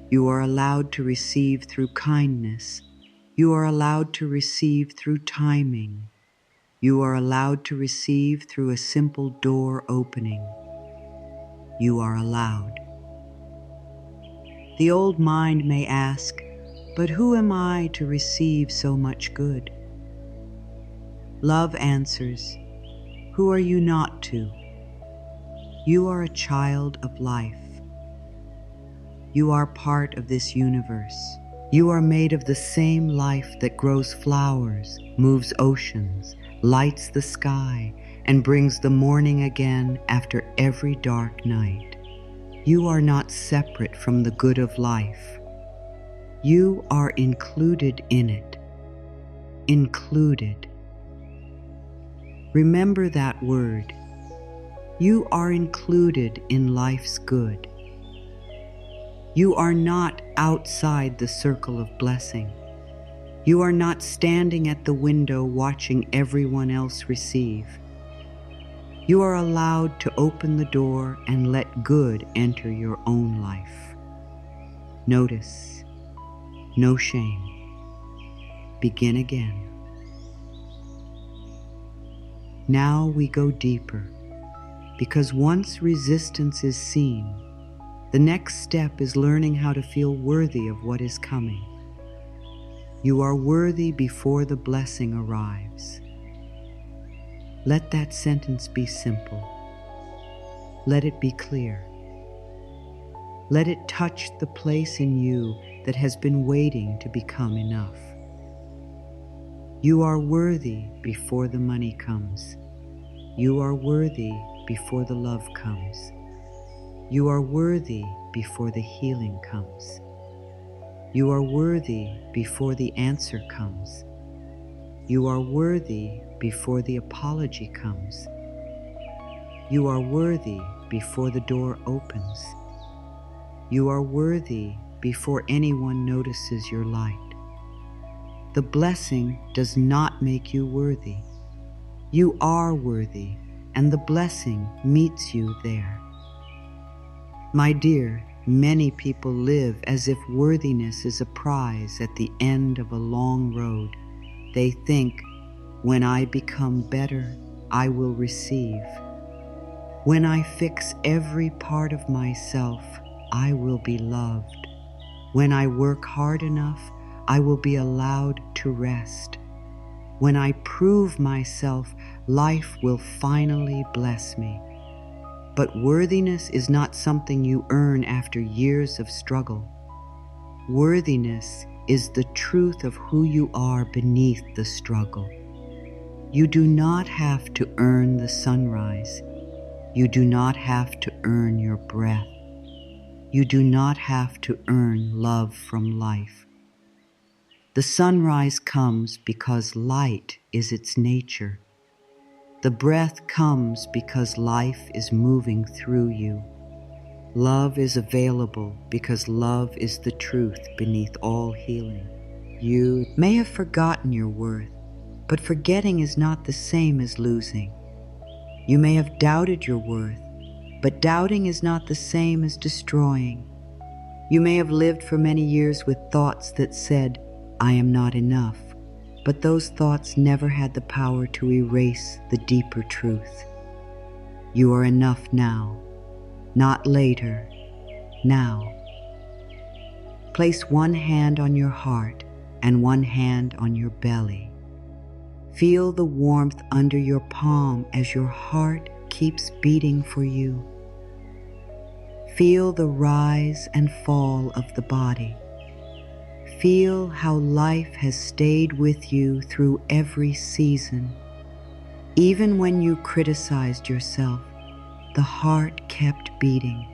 You are allowed to receive through kindness. You are allowed to receive through timing. You are allowed to receive through a simple door opening. You are allowed. The old mind may ask, but who am I to receive so much good? Love answers, who are you not to? You are a child of life. You are part of this universe. You are made of the same life that grows flowers, moves oceans, lights the sky, and brings the morning again after every dark night. You are not separate from the good of life. You are included in it. Included. Remember that word. You are included in life's good. You are not outside the circle of blessing. You are not standing at the window watching everyone else receive. You are allowed to open the door and let good enter your own life. Notice, no shame. Begin again. Now we go deeper, because once resistance is seen, the next step is learning how to feel worthy of what is coming. You are worthy before the blessing arrives. Let that sentence be simple. Let it be clear. Let it touch the place in you that has been waiting to become enough. You are worthy before the money comes. You are worthy before the love comes. You are worthy before the healing comes. You are worthy before the answer comes. You are worthy before the apology comes. You are worthy before the door opens. You are worthy before anyone notices your light. The blessing does not make you worthy. You are worthy, and the blessing meets you there. My dear, many people live as if worthiness is a prize at the end of a long road. They think, when I become better, I will receive. When I fix every part of myself, I will be loved. When I work hard enough, I will be allowed to rest. When I prove myself, life will finally bless me. But worthiness is not something you earn after years of struggle. Worthiness is the truth of who you are beneath the struggle. You do not have to earn the sunrise. You do not have to earn your breath. You do not have to earn love from life. The sunrise comes because light is its nature. The breath comes because life is moving through you. Love is available because love is the truth beneath all healing. You may have forgotten your worth, but forgetting is not the same as losing. You may have doubted your worth, but doubting is not the same as destroying. You may have lived for many years with thoughts that said, I am not enough, but those thoughts never had the power to erase the deeper truth. You are enough now, not later, now. Place one hand on your heart and one hand on your belly. Feel the warmth under your palm as your heart keeps beating for you. Feel the rise and fall of the body. Feel how life has stayed with you through every season. Even when you criticized yourself, the heart kept beating.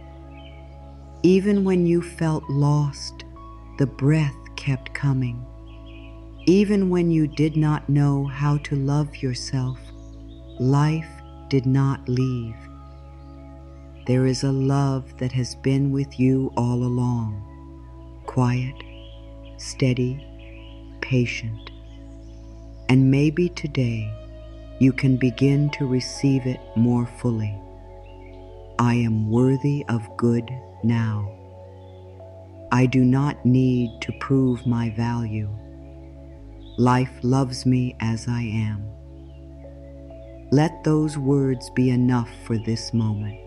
Even when you felt lost, the breath kept coming. Even when you did not know how to love yourself, life did not leave. There is a love that has been with you all along, quiet, steady, patient. And maybe today you can begin to receive it more fully. I am worthy of good now. I do not need to prove my value. Life loves me as I am. Let those words be enough for this moment.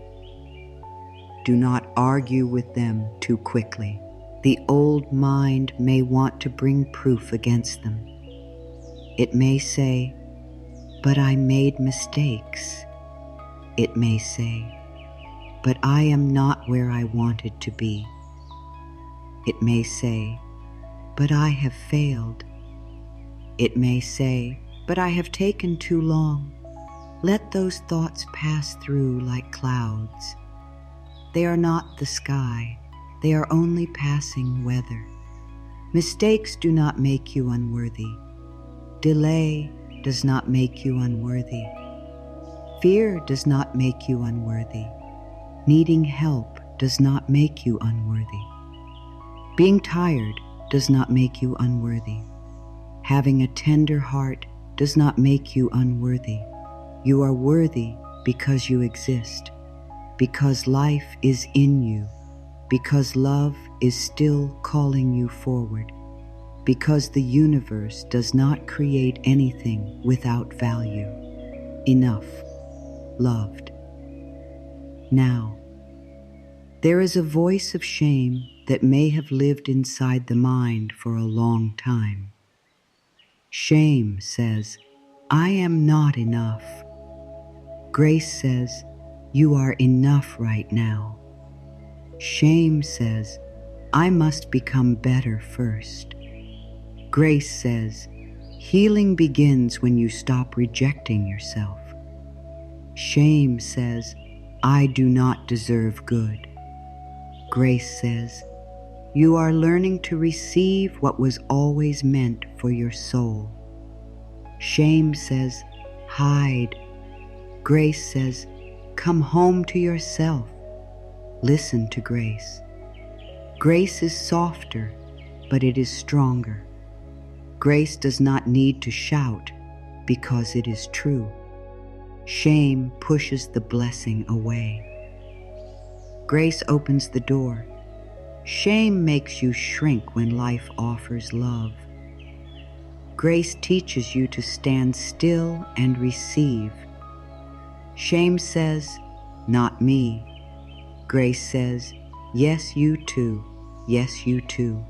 Do not argue with them too quickly. The old mind may want to bring proof against them. It may say, but I made mistakes. It may say, but I am not where I wanted to be. It may say, but I have failed. It may say, but I have taken too long. Let those thoughts pass through like clouds. They are not the sky. They are only passing weather. Mistakes do not make you unworthy. Delay does not make you unworthy. Fear does not make you unworthy. Needing help does not make you unworthy. Being tired does not make you unworthy. Having a tender heart does not make you unworthy. You are worthy because you exist, because life is in you, because love is still calling you forward, because the universe does not create anything without value. Enough. Loved. Now, there is a voice of shame that may have lived inside the mind for a long time. Shame says, I am not enough. Grace says, you are enough right now. Shame says, I must become better first. Grace says, Healing begins when you stop rejecting yourself. Shame says, I do not deserve good. Grace says, you are learning to receive what was always meant for your soul. Shame says, hide. Grace says, come home to yourself. Listen to grace. Grace is softer, but it is stronger. Grace does not need to shout because it is true. Shame pushes the blessing away. Grace opens the door. Shame makes you shrink when life offers love. Grace teaches you to stand still and receive. Shame says, not me. Grace says, yes, you too. Yes, you too.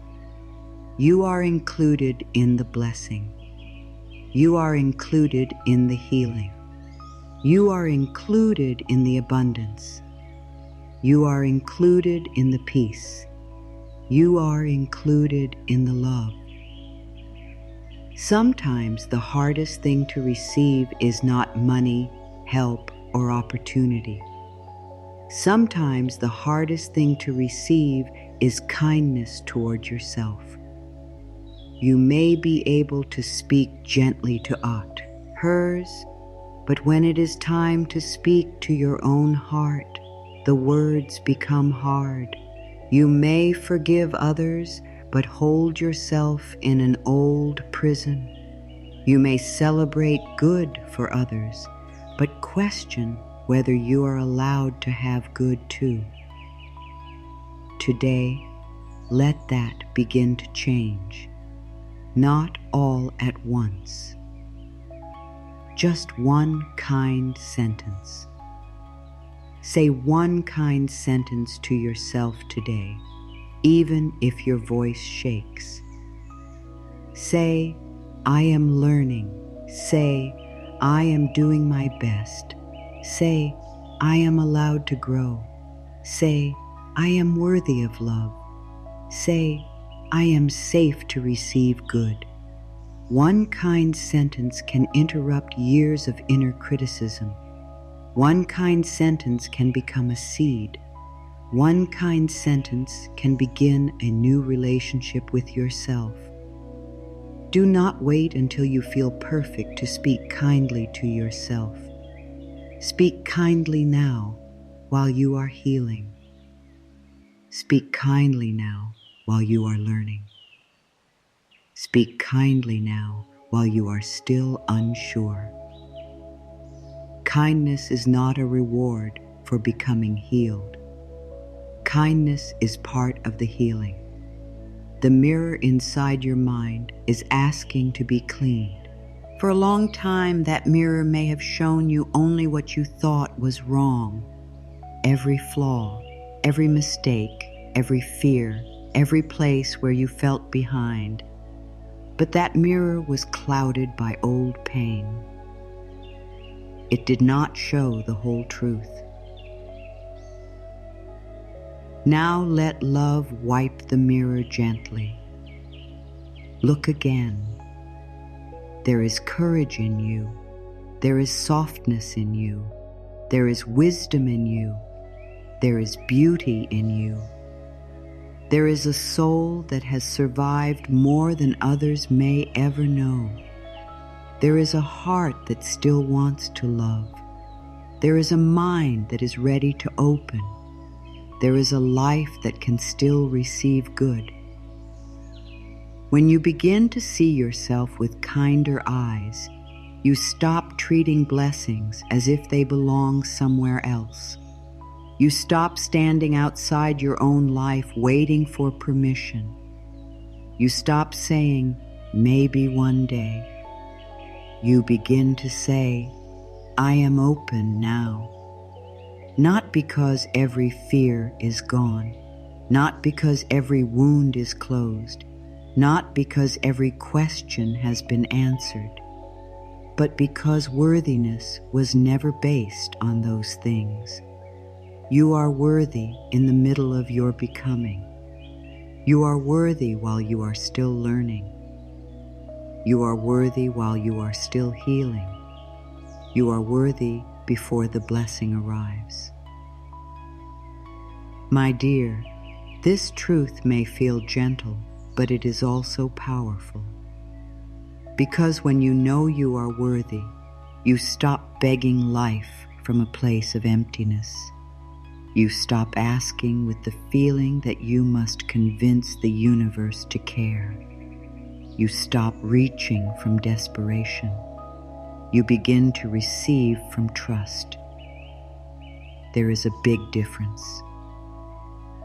You are included in the blessing. You are included in the healing. You are included in the abundance. You are included in the peace. You are included in the love. Sometimes the hardest thing to receive is not money, help, or opportunity. Sometimes the hardest thing to receive is kindness toward yourself. You may be able to speak gently to hers, but when it is time to speak to your own heart, the words become hard. You may forgive others, but hold yourself in an old prison. You may celebrate good for others, but question whether you are allowed to have good too. Today, let that begin to change. Not all at once. Just one kind sentence. Say one kind sentence to yourself today, even if your voice shakes. Say, I am learning. Say, I am doing my best. Say, I am allowed to grow. Say, I am worthy of love. Say, I am safe to receive good. One kind sentence can interrupt years of inner criticism. One kind sentence can become a seed. One kind sentence can begin a new relationship with yourself. Do not wait until you feel perfect to speak kindly to yourself. Speak kindly now while you are healing. Speak kindly now while you are learning. Speak kindly now while you are still unsure. Kindness is not a reward for becoming healed. Kindness is part of the healing. The mirror inside your mind is asking to be cleaned. For a long time, that mirror may have shown you only what you thought was wrong. Every flaw, every mistake, every fear, every place where you felt behind. But that mirror was clouded by old pain. It did not show the whole truth. Now let love wipe the mirror gently. Look again. There is courage in you. There is softness in you. There is wisdom in you. There is beauty in you. There is a soul that has survived more than others may ever know. There is a heart that still wants to love. There is a mind that is ready to open. There is a life that can still receive good. When you begin to see yourself with kinder eyes, you stop treating blessings as if they belong somewhere else. You stop standing outside your own life waiting for permission. You stop saying, maybe one day. You begin to say, I am open now. Not because every fear is gone, not because every wound is closed, not because every question has been answered, but because worthiness was never based on those things. You are worthy in the middle of your becoming. You are worthy while you are still learning. You are worthy while you are still healing. You are worthy before the blessing arrives. My dear, this truth may feel gentle, but it is also powerful. Because when you know you are worthy, you stop begging life from a place of emptiness. You stop asking with the feeling that you must convince the universe to care. You stop reaching from desperation. You begin to receive from trust. There is a big difference.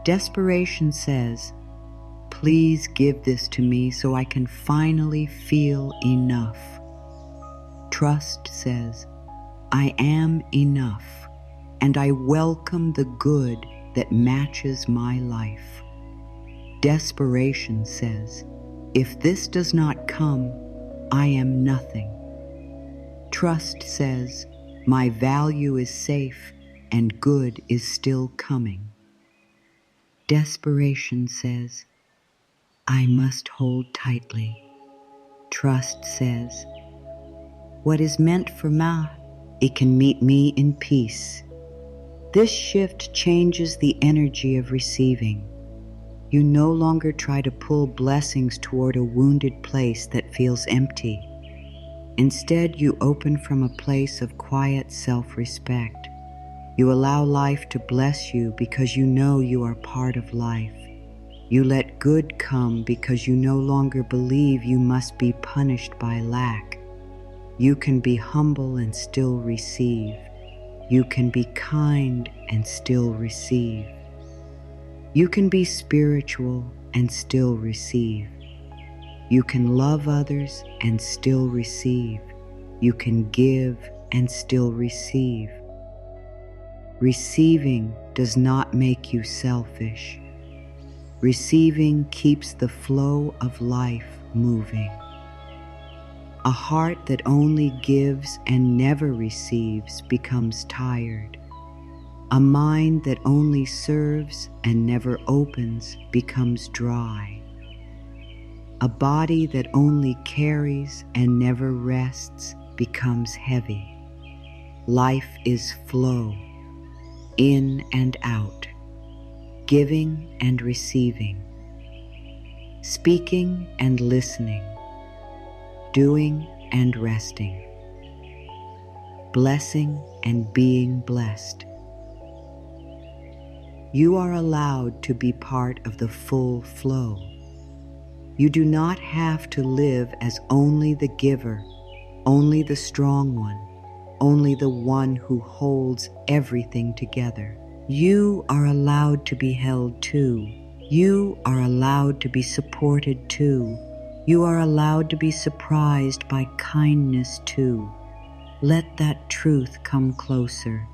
Desperation says, "Please give this to me so I can finally feel enough." Trust says, "I am enough, and I welcome the good that matches my life." Desperation says, "If this does not come, I am nothing." Trust says, "My value is safe and good is still coming." Desperation says, "I must hold tightly." Trust says, "What is meant for Ma, it can meet me in peace." This shift changes the energy of receiving. You no longer try to pull blessings toward a wounded place that feels empty. Instead, you open from a place of quiet self-respect. You allow life to bless you because you know you are part of life. You let good come because you no longer believe you must be punished by lack. You can be humble and still receive. You can be kind and still receive. You can be spiritual and still receive. You can love others and still receive. You can give and still receive. Receiving does not make you selfish. Receiving keeps the flow of life moving. A heart that only gives and never receives becomes tired. A mind that only serves and never opens becomes dry. A body that only carries and never rests becomes heavy. Life is flow, in and out, giving and receiving, speaking and listening, doing and resting, blessing and being blessed. You are allowed to be part of the full flow. You do not have to live as only the giver, only the strong one, only the one who holds everything together. You are allowed to be held too. You are allowed to be supported too. You are allowed to be surprised by kindness too. Let that truth come closer.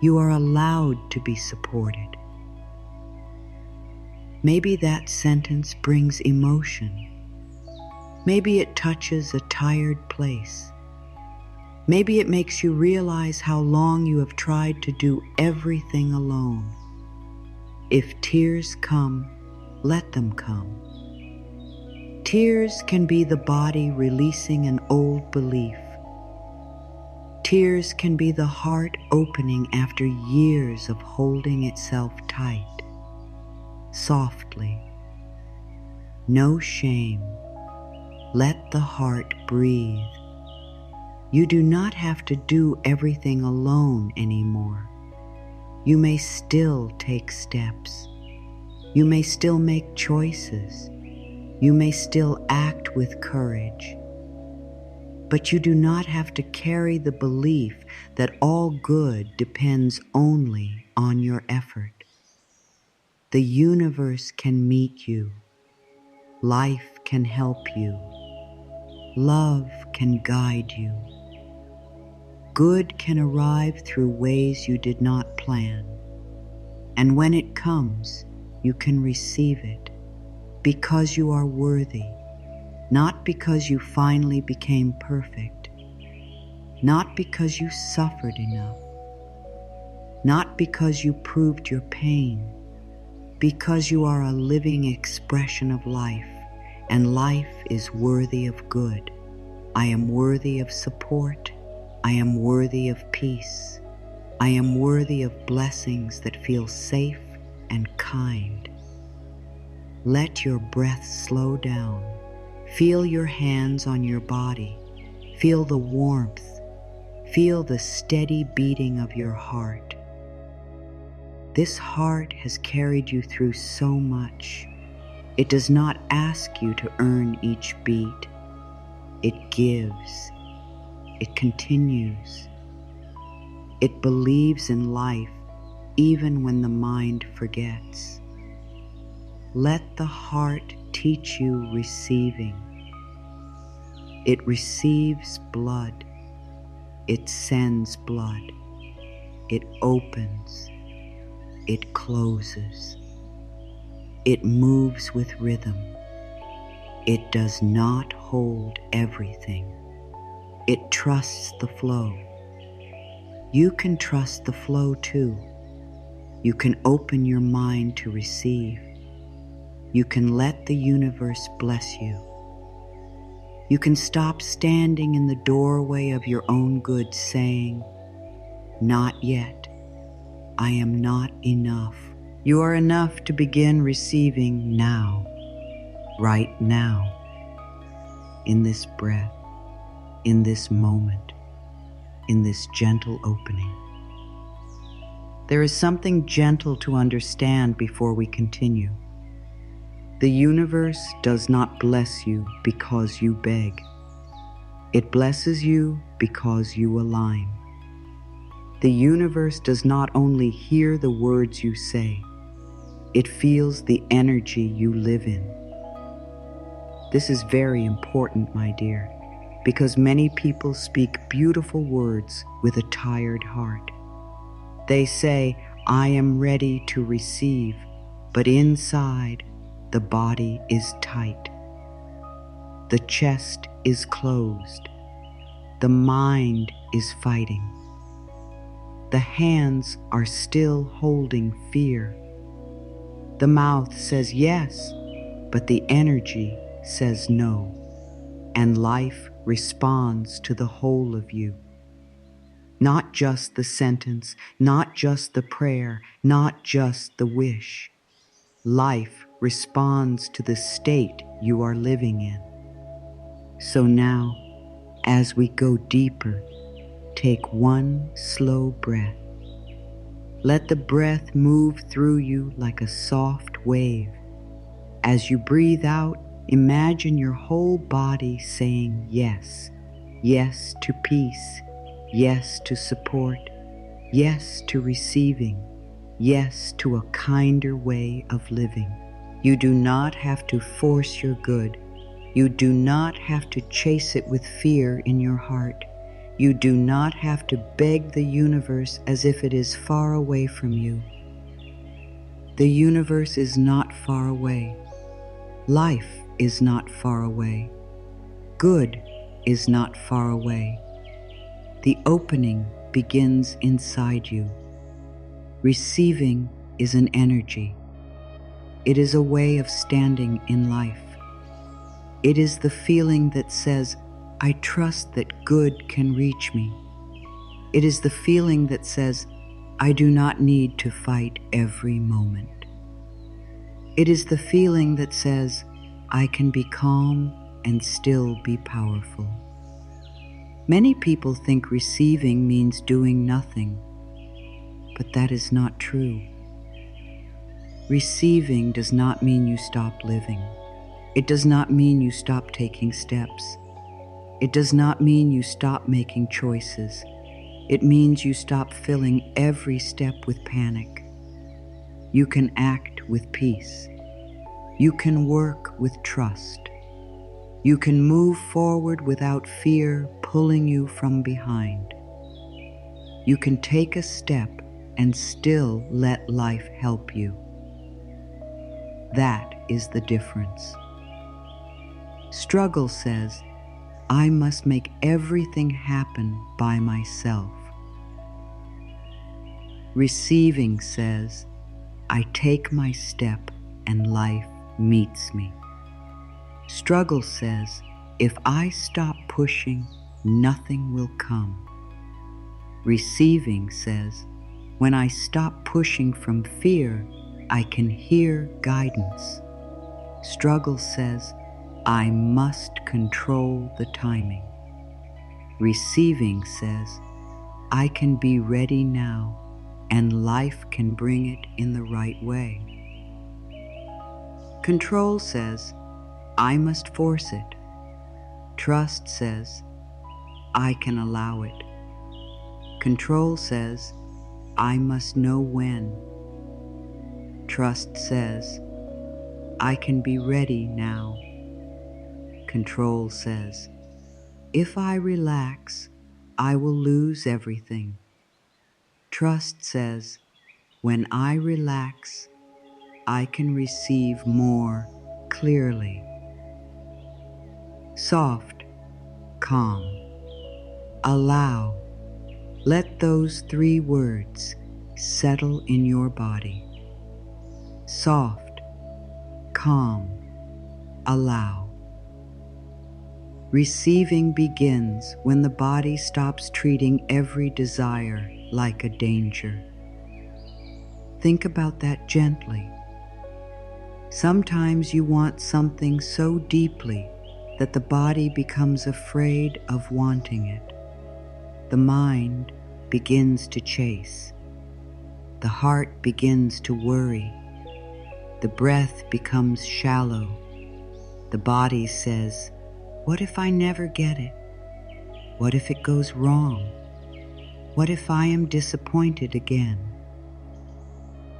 You are allowed to be supported. Maybe that sentence brings emotion. Maybe it touches a tired place. Maybe it makes you realize how long you have tried to do everything alone. If tears come, let them come. Tears can be the body releasing an old belief. Tears can be the heart opening after years of holding itself tight. Softly. No shame. Let the heart breathe. You do not have to do everything alone anymore. You may still take steps. You may still make choices. You may still act with courage. But you do not have to carry the belief that all good depends only on your effort. The universe can meet you. Life can help you. Love can guide you. Good can arrive through ways you did not plan. And when it comes, you can receive it because you are worthy, not because you finally became perfect, not because you suffered enough, not because you proved your pain, because you are a living expression of life, and life is worthy of good. I am worthy of support. I am worthy of peace. I am worthy of blessings that feel safe and kind. Let your breath slow down. Feel your hands on your body. Feel the warmth. Feel the steady beating of your heart. This heart has carried you through so much. It does not ask you to earn each beat. It gives. It continues. It believes in life even when the mind forgets. Let the heart teach you receiving. It receives blood. It sends blood. It opens. It closes. It moves with rhythm. It does not hold everything. It trusts the flow. You can trust the flow too. You can open your mind to receive. You can let the universe bless you. You can stop standing in the doorway of your own good saying, "Not yet. I am not enough." You are enough to begin receiving now, right now, in this breath, in this moment, in this gentle opening. There is something gentle to understand before we continue. The universe does not bless you because you beg. It blesses you because you align. The universe does not only hear the words you say, it feels the energy you live in. This is very important, my dear, because many people speak beautiful words with a tired heart. They say, "I am ready to receive," but inside, the body is tight. The chest is closed. The mind is fighting. The hands are still holding fear. The mouth says yes, but the energy says no, and life responds to the whole of you. Not just the sentence, not just the prayer, not just the wish. Life responds to the state you are living in. So now, as we go deeper, take one slow breath. Let the breath move through you like a soft wave. As you breathe out, imagine your whole body saying yes. Yes to peace. Yes to support. Yes to receiving. Yes to a kinder way of living. You do not have to force your good. You do not have to chase it with fear in your heart. You do not have to beg the universe as if it is far away from you. The universe is not far away. Life is not far away. Good is not far away. The opening begins inside you. Receiving is an energy. It is a way of standing in life. It is the feeling that says, "I trust that good can reach me." It is the feeling that says, "I do not need to fight every moment." It is the feeling that says, "I can be calm and still be powerful." Many people think receiving means doing nothing, but that is not true. Receiving does not mean you stop living. It does not mean you stop taking steps. It does not mean you stop making choices. It means you stop filling every step with panic. You can act with peace. You can work with trust. You can move forward without fear pulling you from behind. You can take a step and still let life help you. That is the difference. Struggle says, "I must make everything happen by myself." Receiving says, "I take my step and life meets me." Struggle says, if I stop pushing, nothing will come. Receiving says, when I stop pushing from fear, I can hear guidance. Struggle says, I must control the timing. Receiving says, I can be ready now, and life can bring it in the right way. Control says, I must force it. Trust says, I can allow it. Control says, I must know when. Trust says, I can be ready now. Control says, if I relax, I will lose everything. Trust says, when I relax, I can receive more clearly. Soft, calm, allow. Let those 3 words settle in your body. Soft, calm, allow. Receiving begins when the body stops treating every desire like a danger. Think about that gently. Sometimes you want something so deeply that the body becomes afraid of wanting it. The mind begins to chase. The heart begins to worry. The breath becomes shallow. The body says, what if I never get it? What if it goes wrong? What if I am disappointed again?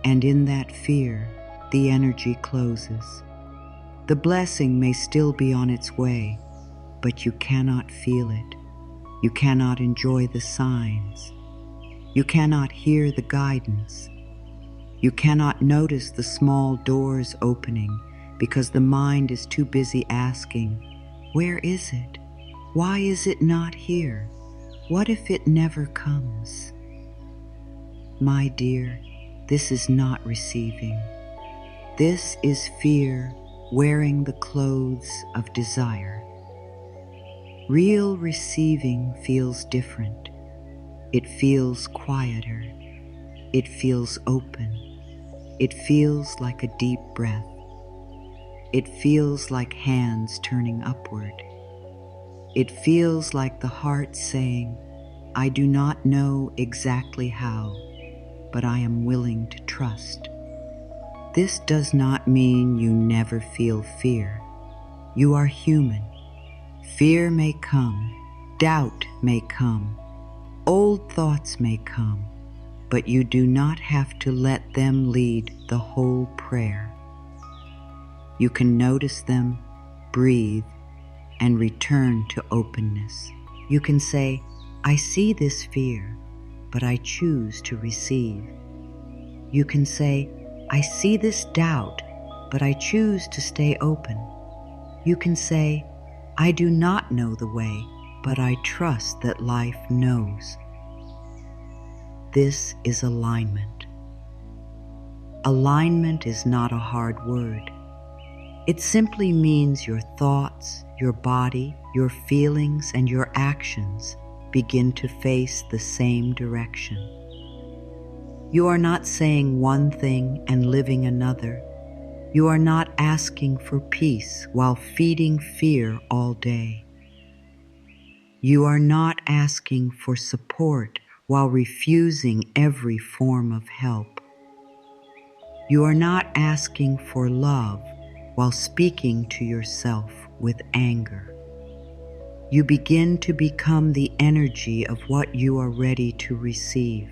And in that fear, the energy closes. The blessing may still be on its way, but you cannot feel it. You cannot enjoy the signs. You cannot hear the guidance. You cannot notice the small doors opening because the mind is too busy asking, where is it? Why is it not here? What if it never comes? My dear, this is not receiving. This is fear wearing the clothes of desire. Real receiving feels different. It feels quieter. It feels open. It feels like a deep breath. It feels like hands turning upward. It feels like the heart saying, I do not know exactly how, but I am willing to trust. This does not mean you never feel fear. You are human. Fear may come, doubt may come, old thoughts may come, but you do not have to let them lead the whole prayer. You can notice them, breathe, and return to openness. You can say, I see this fear, but I choose to receive. You can say, I see this doubt, but I choose to stay open. You can say, I do not know the way, but I trust that life knows. This is alignment. Alignment is not a hard word. It simply means your thoughts, your body, your feelings, and your actions begin to face the same direction. You are not saying one thing and living another. You are not asking for peace while feeding fear all day. You are not asking for support while refusing every form of help. You are not asking for love while speaking to yourself with anger. You begin to become the energy of what you are ready to receive.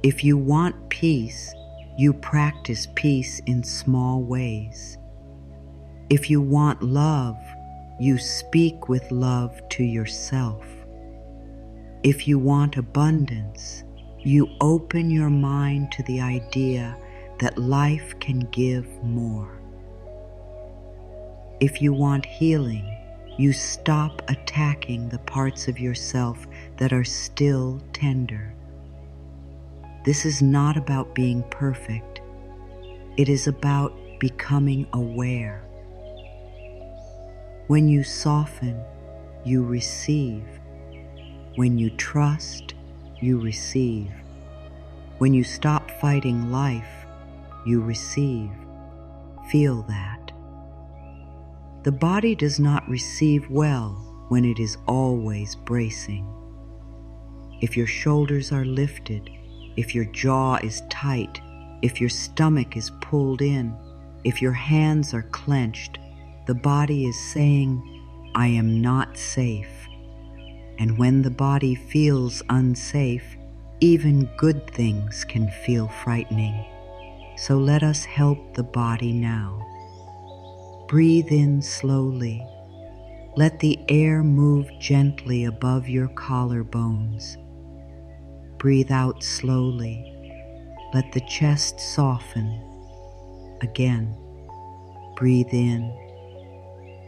If you want peace, you practice peace in small ways. If you want love, you speak with love to yourself. If you want abundance, you open your mind to the idea that life can give more. If you want healing, you stop attacking the parts of yourself that are still tender. This is not about being perfect. It is about becoming aware. When you soften, you receive. When you trust, you receive. When you stop fighting life, you receive. Feel that. The body does not receive well when it is always bracing. If your shoulders are lifted, if your jaw is tight, if your stomach is pulled in, if your hands are clenched, the body is saying, I am not safe. And when the body feels unsafe, even good things can feel frightening. So let us help the body now. Breathe in slowly. Let the air move gently above your collarbones. Breathe out slowly. Let the chest soften. Again, breathe in.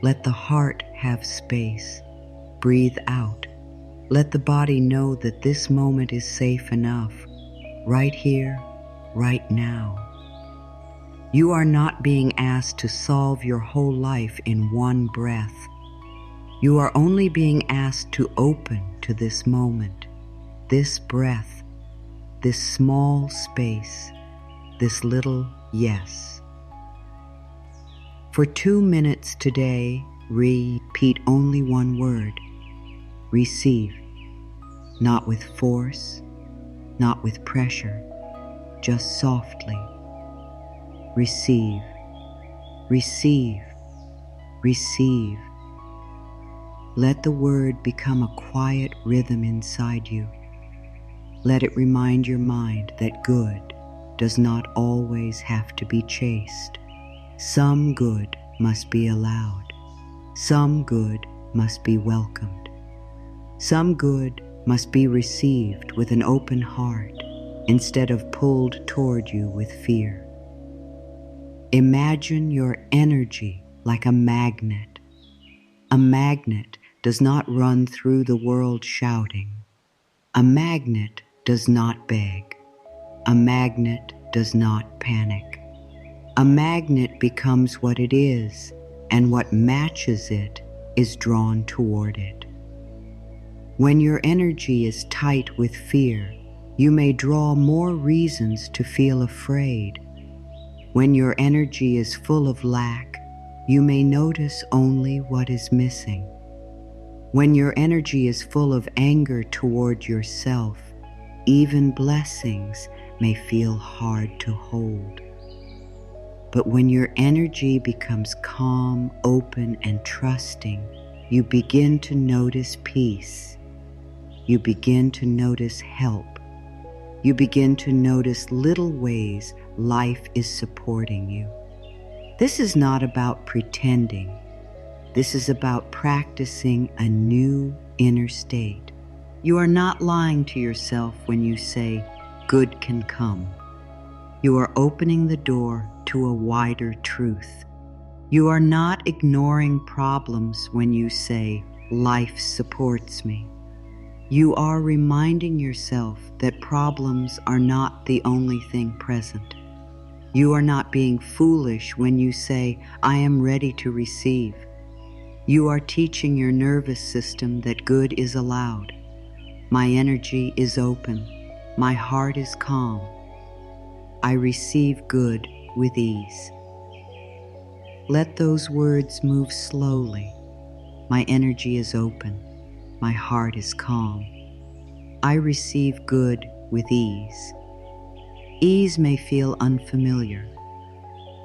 Let the heart have space. Breathe out. Let the body know that this moment is safe enough, right here, right now. You are not being asked to solve your whole life in one breath. You are only being asked to open to this moment, this breath, this small space, this little yes. For 2 minutes today, repeat only one word. Receive. Not with force, not with pressure, just softly. Receive. Receive. Receive. Let the word become a quiet rhythm inside you. Let it remind your mind that good does not always have to be chased. Some good must be allowed. Some good must be welcomed. Some good must be received with an open heart instead of pulled toward you with fear. Imagine your energy like a magnet. A magnet does not run through the world shouting. A magnet does not beg. A magnet does not panic. A magnet becomes what it is, and what matches it is drawn toward it. When your energy is tight with fear, you may draw more reasons to feel afraid. When your energy is full of lack, you may notice only what is missing. When your energy is full of anger toward yourself, even blessings may feel hard to hold. But when your energy becomes calm, open, and trusting, you begin to notice peace. You begin to notice help. You begin to notice little ways life is supporting you. This is not about pretending. This is about practicing a new inner state. You are not lying to yourself when you say, good can come. You are opening the door to a wider truth. You are not ignoring problems when you say, life supports me. You are reminding yourself that problems are not the only thing present. You are not being foolish when you say, I am ready to receive. You are teaching your nervous system that good is allowed. My energy is open. My heart is calm. I receive good with ease. Let those words move slowly. My energy is open. My heart is calm. I receive good with ease. Ease may feel unfamiliar.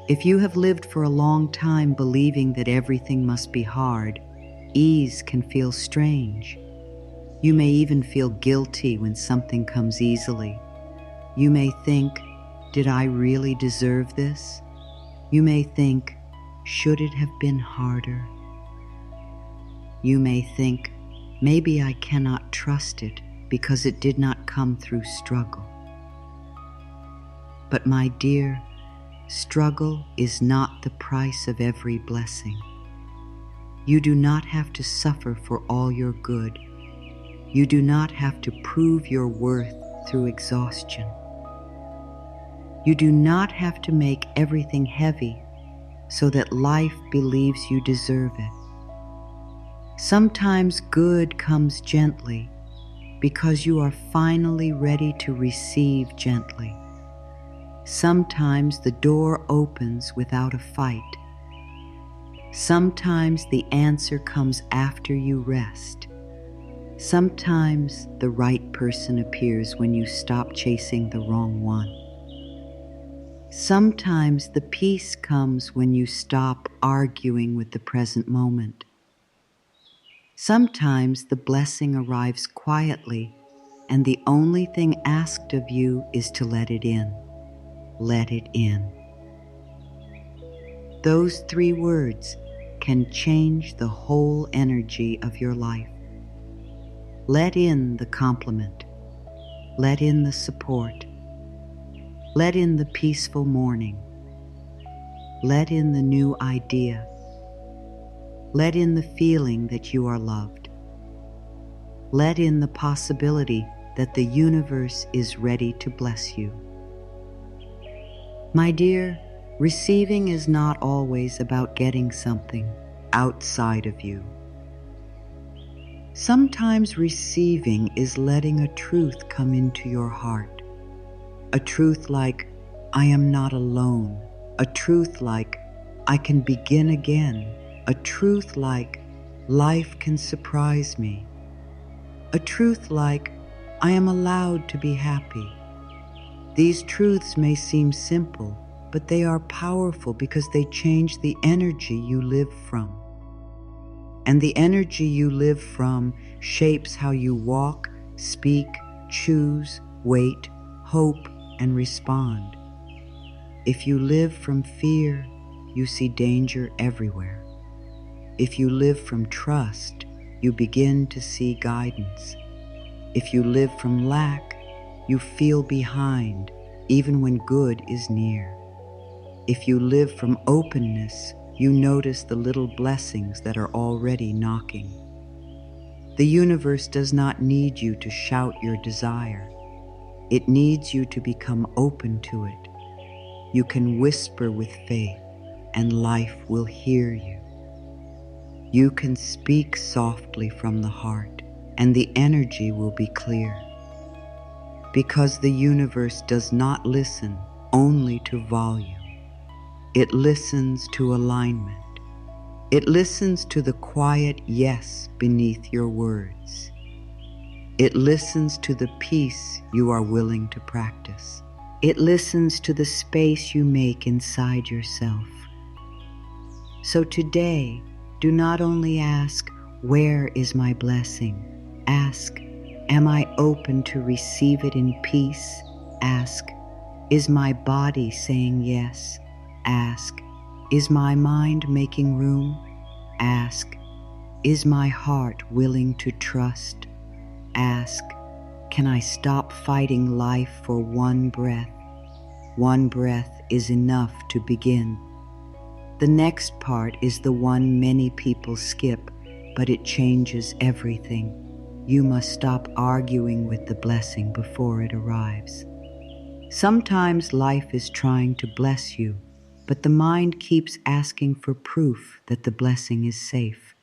If you have lived for a long time believing that everything must be hard, ease can feel strange. You may even feel guilty when something comes easily. You may think, did I really deserve this? You may think, should it have been harder? You may think, maybe I cannot trust it because it did not come through struggle. But my dear, struggle is not the price of every blessing. You do not have to suffer for all your good. You do not have to prove your worth through exhaustion. You do not have to make everything heavy so that life believes you deserve it. Sometimes good comes gently because you are finally ready to receive gently. Sometimes the door opens without a fight. Sometimes the answer comes after you rest. Sometimes the right person appears when you stop chasing the wrong one. Sometimes the peace comes when you stop arguing with the present moment. Sometimes the blessing arrives quietly, and the only thing asked of you is to let it in. Let it in. Those 3 words can change the whole energy of your life. Let in the compliment. Let in the support. Let in the peaceful morning. Let in the new idea. Let in the feeling that you are loved. Let in the possibility that the universe is ready to bless you. My dear, receiving is not always about getting something outside of you. Sometimes receiving is letting a truth come into your heart. A truth like, I am not alone. A truth like, I can begin again. A truth like, life can surprise me. A truth like, I am allowed to be happy. These truths may seem simple, but they are powerful because they change the energy you live from. And the energy you live from shapes how you walk, speak, choose, wait, hope, and respond. If you live from fear, you see danger everywhere. If you live from trust, you begin to see guidance. If you live from lack, you feel behind, even when good is near. If you live from openness, you notice the little blessings that are already knocking. The universe does not need you to shout your desire. It needs you to become open to it. You can whisper with faith, and life will hear you. You can speak softly from the heart, and the energy will be clear. Because the universe does not listen only to volume. It listens to alignment. It listens to the quiet yes beneath your words. It listens to the peace you are willing to practice. It listens to the space you make inside yourself. So today, do not only ask, where is my blessing? Ask, am I open to receive it in peace? Ask, is my body saying yes? Ask, is my mind making room? Ask, is my heart willing to trust? Ask, can I stop fighting life for one breath? One breath is enough to begin. The next part is the one many people skip, but it changes everything. You must stop arguing with the blessing before it arrives. Sometimes life is trying to bless you, but the mind keeps asking for proof that the blessing is safe.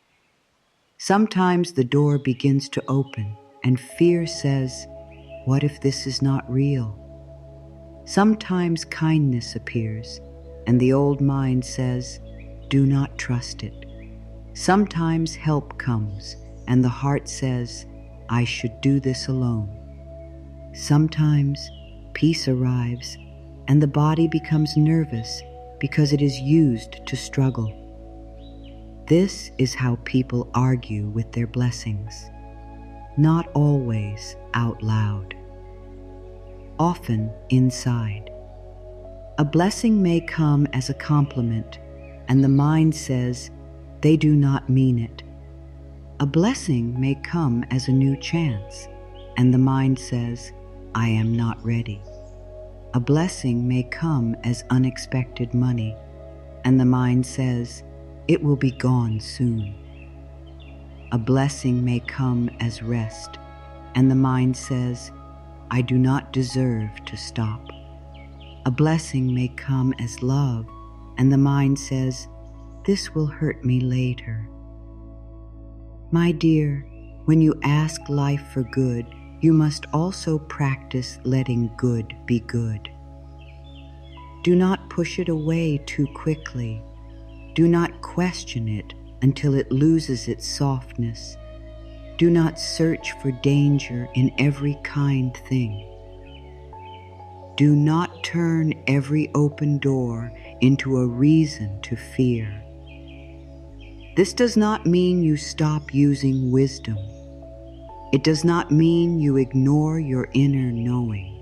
Sometimes the door begins to open, and fear says, what if this is not real? Sometimes kindness appears, and the old mind says, do not trust it. Sometimes help comes, and the heart says, I should do this alone. Sometimes peace arrives, and the body becomes nervous because it is used to struggle. This is how people argue with their blessings. Not always out loud. Often inside. A blessing may come as a compliment, and the mind says, they do not mean it. A blessing may come as a new chance, and the mind says, I am not ready. A blessing may come as unexpected money, and the mind says, it will be gone soon. A blessing may come as rest, and the mind says, I do not deserve to stop. A blessing may come as love, and the mind says, this will hurt me later. My dear, when you ask life for good, you must also practice letting good be good. Do not push it away too quickly. Do not question it until it loses its softness. Do not search for danger in every kind thing. Do not turn every open door into a reason to fear. This does not mean you stop using wisdom. It does not mean you ignore your inner knowing.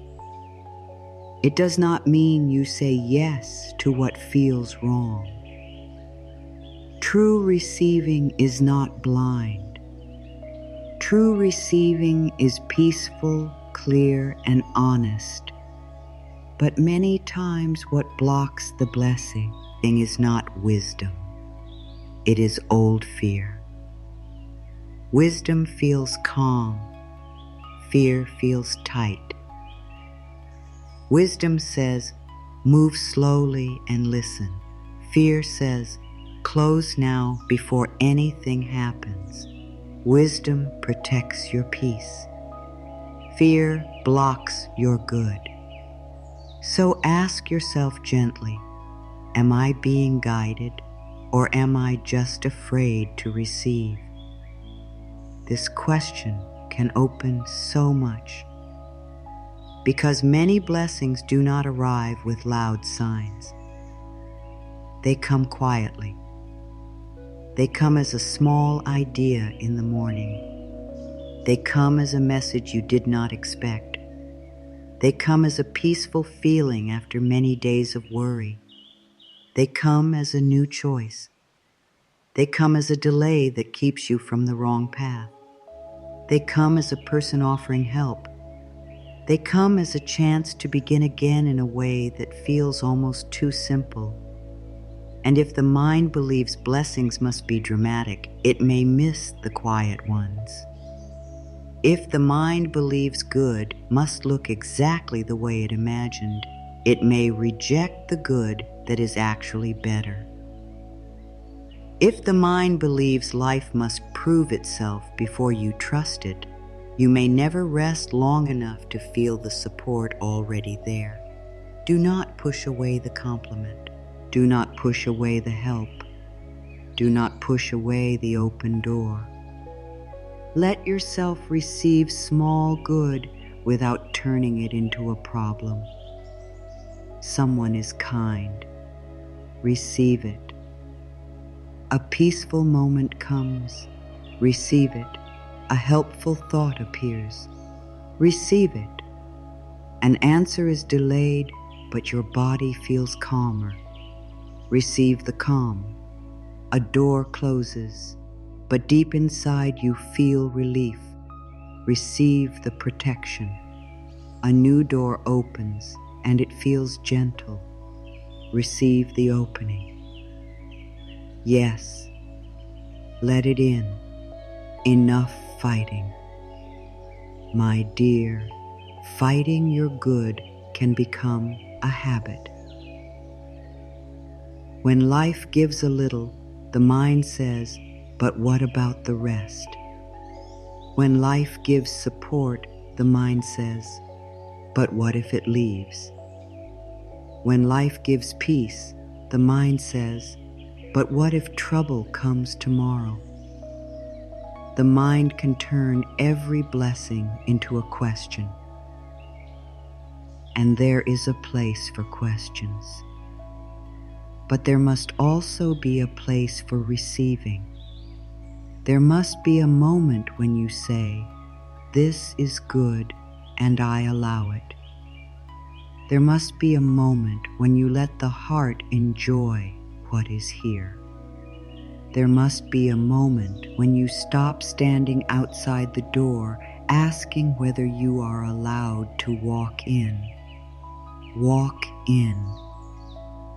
It does not mean you say yes to what feels wrong. True receiving is not blind. True receiving is peaceful, clear, and honest. But many times what blocks the blessing is not wisdom. It is old fear. Wisdom feels calm. Fear feels tight. Wisdom says, move slowly and listen. Fear says, close now before anything happens. Wisdom protects your peace. Fear blocks your good. So ask yourself gently, am I being guided, or am I just afraid to receive? This question can open so much, because many blessings do not arrive with loud signs. They come quietly. They come as a small idea in the morning. They come as a message you did not expect. They come as a peaceful feeling after many days of worry. They come as a new choice. They come as a delay that keeps you from the wrong path. They come as a person offering help. They come as a chance to begin again in a way that feels almost too simple. And if the mind believes blessings must be dramatic, it may miss the quiet ones. If the mind believes good must look exactly the way it imagined, it may reject the good that is actually better. If the mind believes life must prove itself before you trust it, you may never rest long enough to feel the support already there. Do not push away the compliment. Do not push away the help. Do not push away the open door. Let yourself receive small good without turning it into a problem. Someone is kind. Receive it. A peaceful moment comes. Receive it. A helpful thought appears. Receive it. An answer is delayed, but your body feels calmer. Receive the calm. A door closes, but deep inside you feel relief. Receive the protection. A new door opens, and it feels gentle. Receive the opening. Yes, let it in. Enough fighting. My dear, fighting your good can become a habit. When life gives a little, the mind says, but what about the rest? When life gives support, the mind says, but what if it leaves? When life gives peace, the mind says, but what if trouble comes tomorrow? The mind can turn every blessing into a question. And there is a place for questions. But there must also be a place for receiving. There must be a moment when you say, this is good and I allow it. There must be a moment when you let the heart enjoy what is here. There must be a moment when you stop standing outside the door asking whether you are allowed to walk in. Walk in.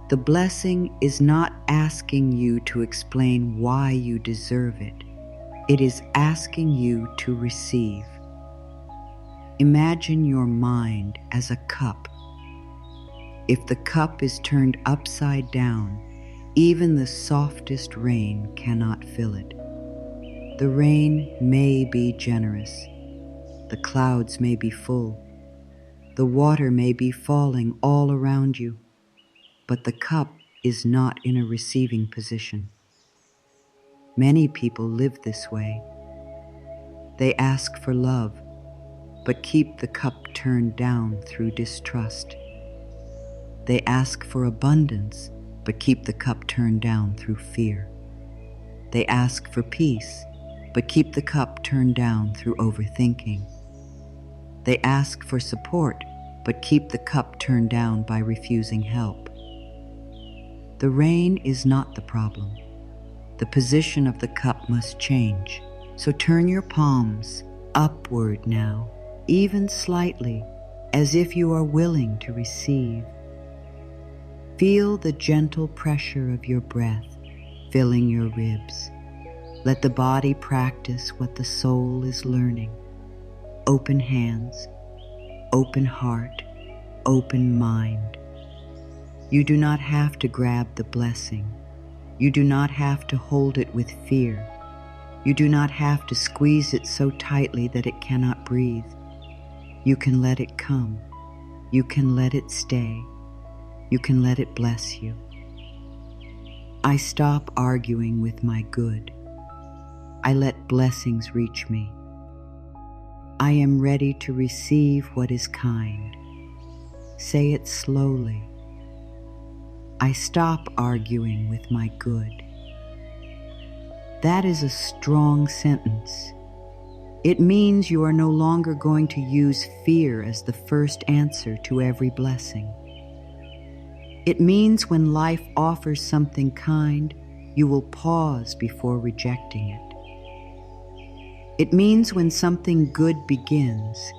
The blessing is not asking you to explain why you deserve it. It is asking you to receive. Imagine your mind as a cup. If the cup is turned upside down, even the softest rain cannot fill it. The rain may be generous. The clouds may be full. The water may be falling all around you, but the cup is not in a receiving position. Many people live this way. They ask for love, but keep the cup turned down through distrust. They ask for abundance, but keep the cup turned down through fear. They ask for peace, but keep the cup turned down through overthinking. They ask for support, but keep the cup turned down by refusing help. The rain is not the problem. The position of the cup must change. So turn your palms upward now, even slightly, as if you are willing to receive. Feel the gentle pressure of your breath filling your ribs. Let the body practice what the soul is learning. Open hands, open heart, open mind. You do not have to grab the blessing. You do not have to hold it with fear. You do not have to squeeze it so tightly that it cannot breathe. You can let it come. You can let it stay. You can let it bless you. I stop arguing with my good. I let blessings reach me. I am ready to receive what is kind. Say it slowly. I stop arguing with my good. That is a strong sentence. It means you are no longer going to use fear as the first answer to every blessing. It means when life offers something kind, you will pause before rejecting it. It means when something good begins,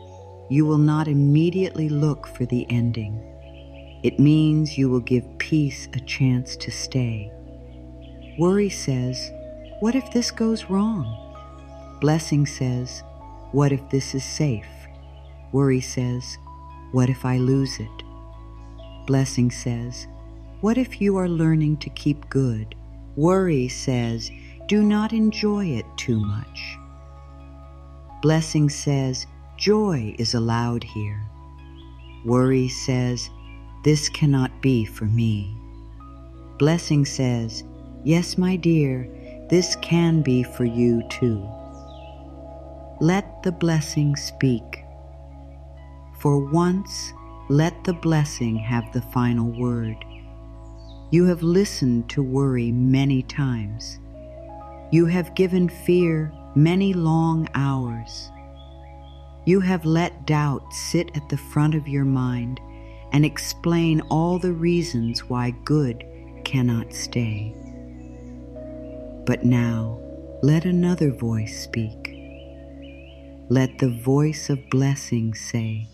you will not immediately look for the ending. It means you will give peace a chance to stay. Worry says, what if this goes wrong? Blessing says, what if this is safe? Worry says, what if I lose it? Blessing says, what if you are learning to keep good? Worry says, do not enjoy it too much. Blessing says, joy is allowed here. Worry says, this cannot be for me. Blessing says, yes, my dear, this can be for you too. Let the blessing speak. For once, let the blessing have the final word. You have listened to worry many times. You have given fear many long hours. You have let doubt sit at the front of your mind and explain all the reasons why good cannot stay. But now, let another voice speak. Let the voice of blessing say,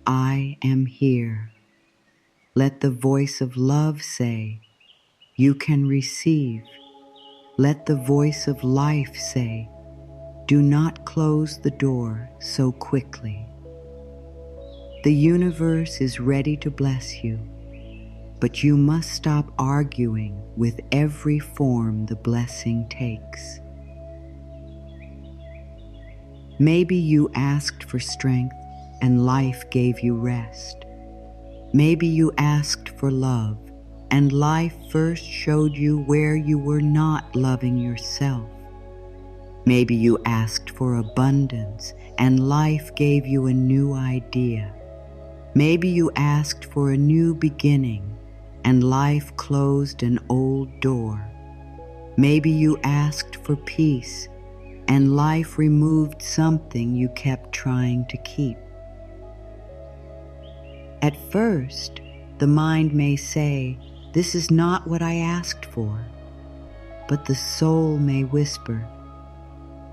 I am here. Let the voice of love say, you can receive. Let the voice of life say, do not close the door so quickly. The universe is ready to bless you, but you must stop arguing with every form the blessing takes. Maybe you asked for strength and life gave you rest. Maybe you asked for love and life first showed you where you were not loving yourself. Maybe you asked for abundance and life gave you a new idea. Maybe you asked for a new beginning and life closed an old door. Maybe you asked for peace and life removed something you kept trying to keep. At first, the mind may say, this is not what I asked for. But the soul may whisper,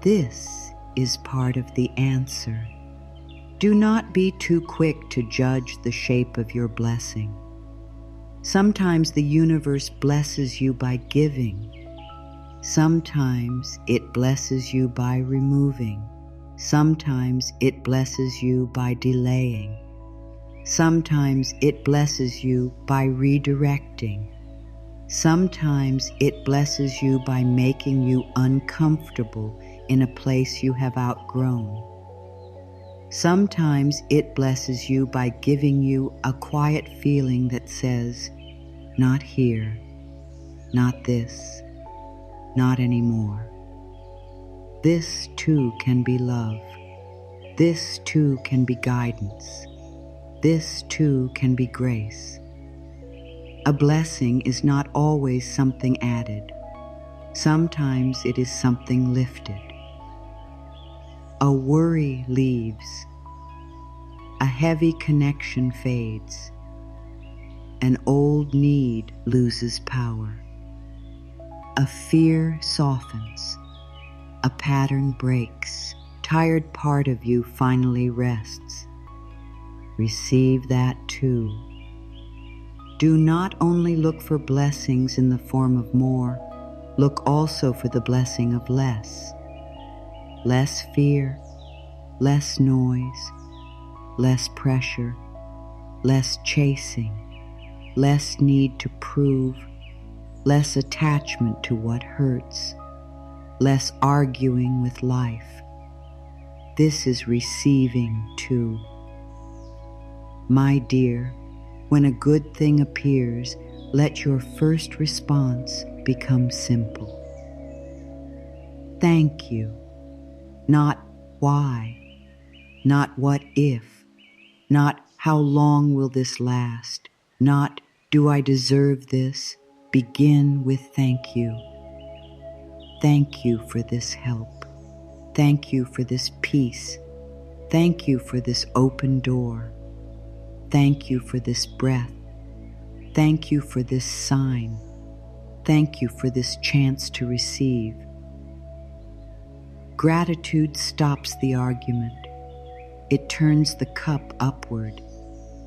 this is part of the answer. Do not be too quick to judge the shape of your blessing. Sometimes the universe blesses you by giving. Sometimes it blesses you by removing. Sometimes it blesses you by delaying. Sometimes it blesses you by redirecting. Sometimes it blesses you by making you uncomfortable in a place you have outgrown. Sometimes it blesses you by giving you a quiet feeling that says, not here, not this, not anymore. This too can be love. This too can be guidance. This too can be grace. A blessing is not always something added. Sometimes it is something lifted. A worry leaves. A heavy connection fades. An old need loses power. A fear softens. A pattern breaks. Tired part of you finally rests. Receive that too. Do not only look for blessings in the form of more, look also for the blessing of less. Less fear, less noise, less pressure, less chasing, less need to prove, less attachment to what hurts, less arguing with life. This is receiving too. My dear, when a good thing appears, let your first response become simple. Thank you. Not why, not what if, not how long will this last, not do I deserve this. Begin with thank you. Thank you for this help. Thank you for this peace. Thank you for this open door. Thank you for this breath. Thank you for this sign. Thank you for this chance to receive. Gratitude stops the argument. It turns the cup upward.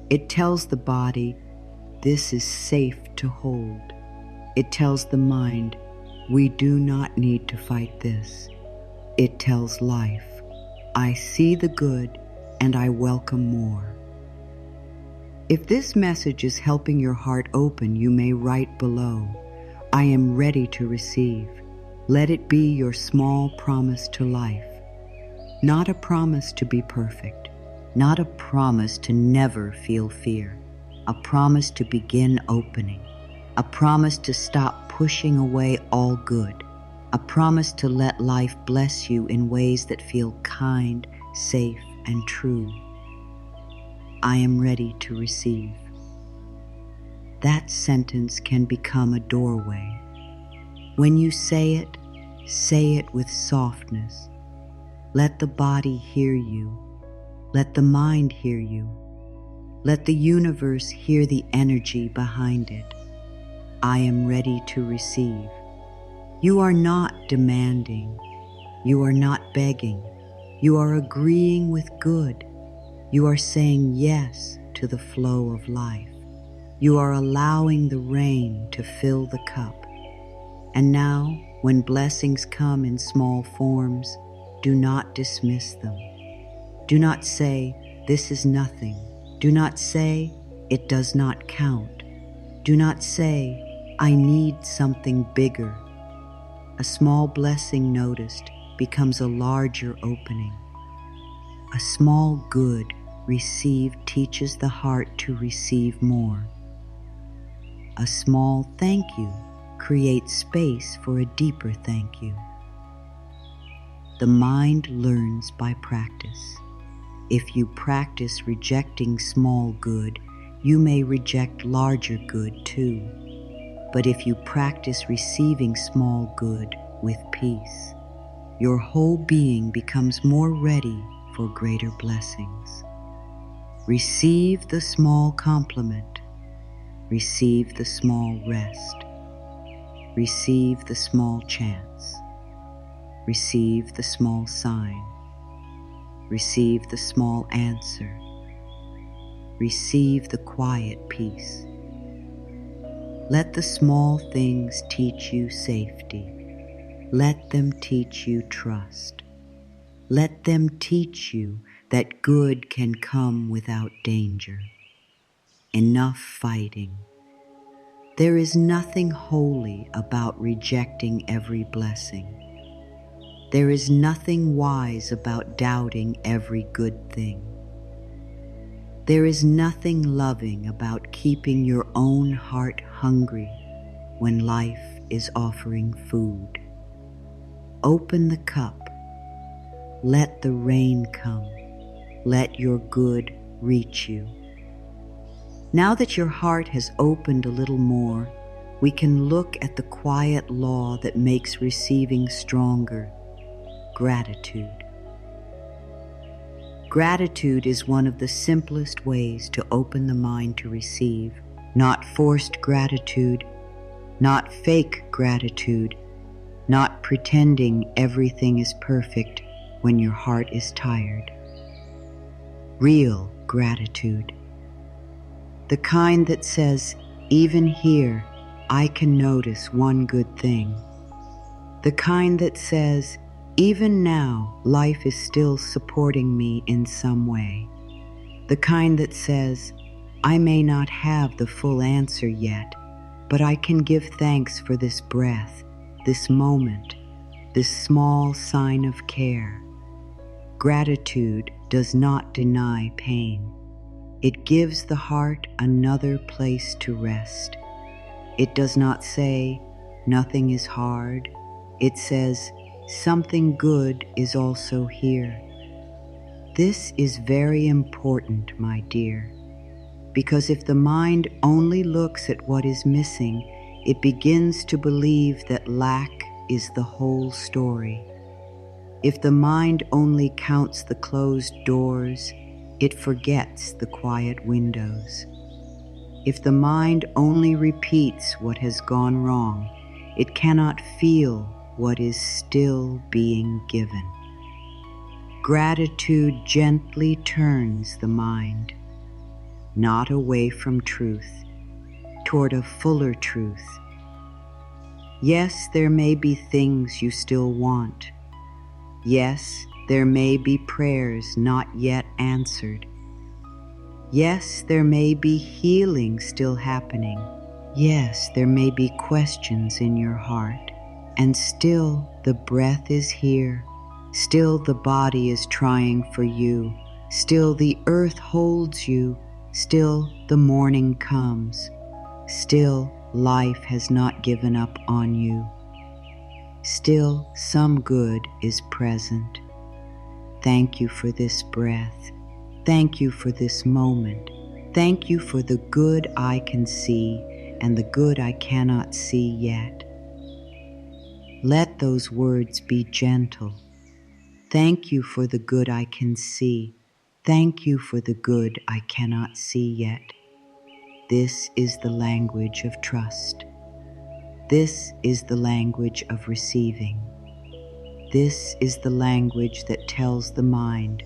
It tells the body, this is safe to hold. It tells the mind, we do not need to fight this. It tells life, I see the good and I welcome more. If this message is helping your heart open, you may write below, I am ready to receive. Let it be your small promise to life. Not a promise to be perfect. Not a promise to never feel fear. A promise to begin opening. A promise to stop pushing away all good. A promise to let life bless you in ways that feel kind, safe, and true. I am ready to receive. That sentence can become a doorway. When you say it with softness. Let the body hear you. Let the mind hear you. Let the universe hear the energy behind it. I am ready to receive. You are not demanding. You are not begging. You are agreeing with good. You are saying yes to the flow of life. You are allowing the rain to fill the cup. And now, when blessings come in small forms, do not dismiss them. Do not say, this is nothing. Do not say, it does not count. Do not say, I need something bigger. A small blessing noticed becomes a larger opening. A small good received teaches the heart to receive more. A small thank you creates space for a deeper thank you. The mind learns by practice. If you practice rejecting small good, you may reject larger good too. But if you practice receiving small good with peace, your whole being becomes more ready for greater blessings. Receive the small compliment. Receive the small rest. Receive the small chance. Receive the small sign. Receive the small answer. Receive the quiet peace. Let the small things teach you safety. Let them teach you trust. Let them teach you that good can come without danger. Enough fighting. There is nothing holy about rejecting every blessing. There is nothing wise about doubting every good thing. There is nothing loving about keeping your own heart hungry when life is offering food. Open the cup. Let the rain come. Let your good reach you. Now that your heart has opened a little more, we can look at the quiet law that makes receiving stronger: gratitude. Gratitude is one of the simplest ways to open the mind to receive. Not forced gratitude, not fake gratitude, not pretending everything is perfect when your heart is tired. Real gratitude. The kind that says, even here, I can notice one good thing. The kind that says, even now, life is still supporting me in some way. The kind that says, I may not have the full answer yet, but I can give thanks for this breath, this moment, this small sign of care. Gratitude does not deny pain. It gives the heart another place to rest. It does not say, nothing is hard. It says, something good is also here. This is very important, my dear, because if the mind only looks at what is missing, it begins to believe that lack is the whole story. If the mind only counts the closed doors, it forgets the quiet windows. If the mind only repeats what has gone wrong, it cannot feel what is still being given. Gratitude gently turns the mind, not away from truth, toward a fuller truth. Yes, there may be things you still want. Yes, there may be prayers not yet answered. Yes, there may be healing still happening. Yes, there may be questions in your heart. And still the breath is here. Still the body is trying for you. Still the earth holds you. Still the morning comes. Still life has not given up on you. Still some good is present. Thank you for this breath. Thank you for this moment. Thank you for the good I can see and the good I cannot see yet. Let those words be gentle. Thank you for the good I can see. Thank you for the good I cannot see yet. This is the language of trust. This is the language of receiving. This is the language that tells the mind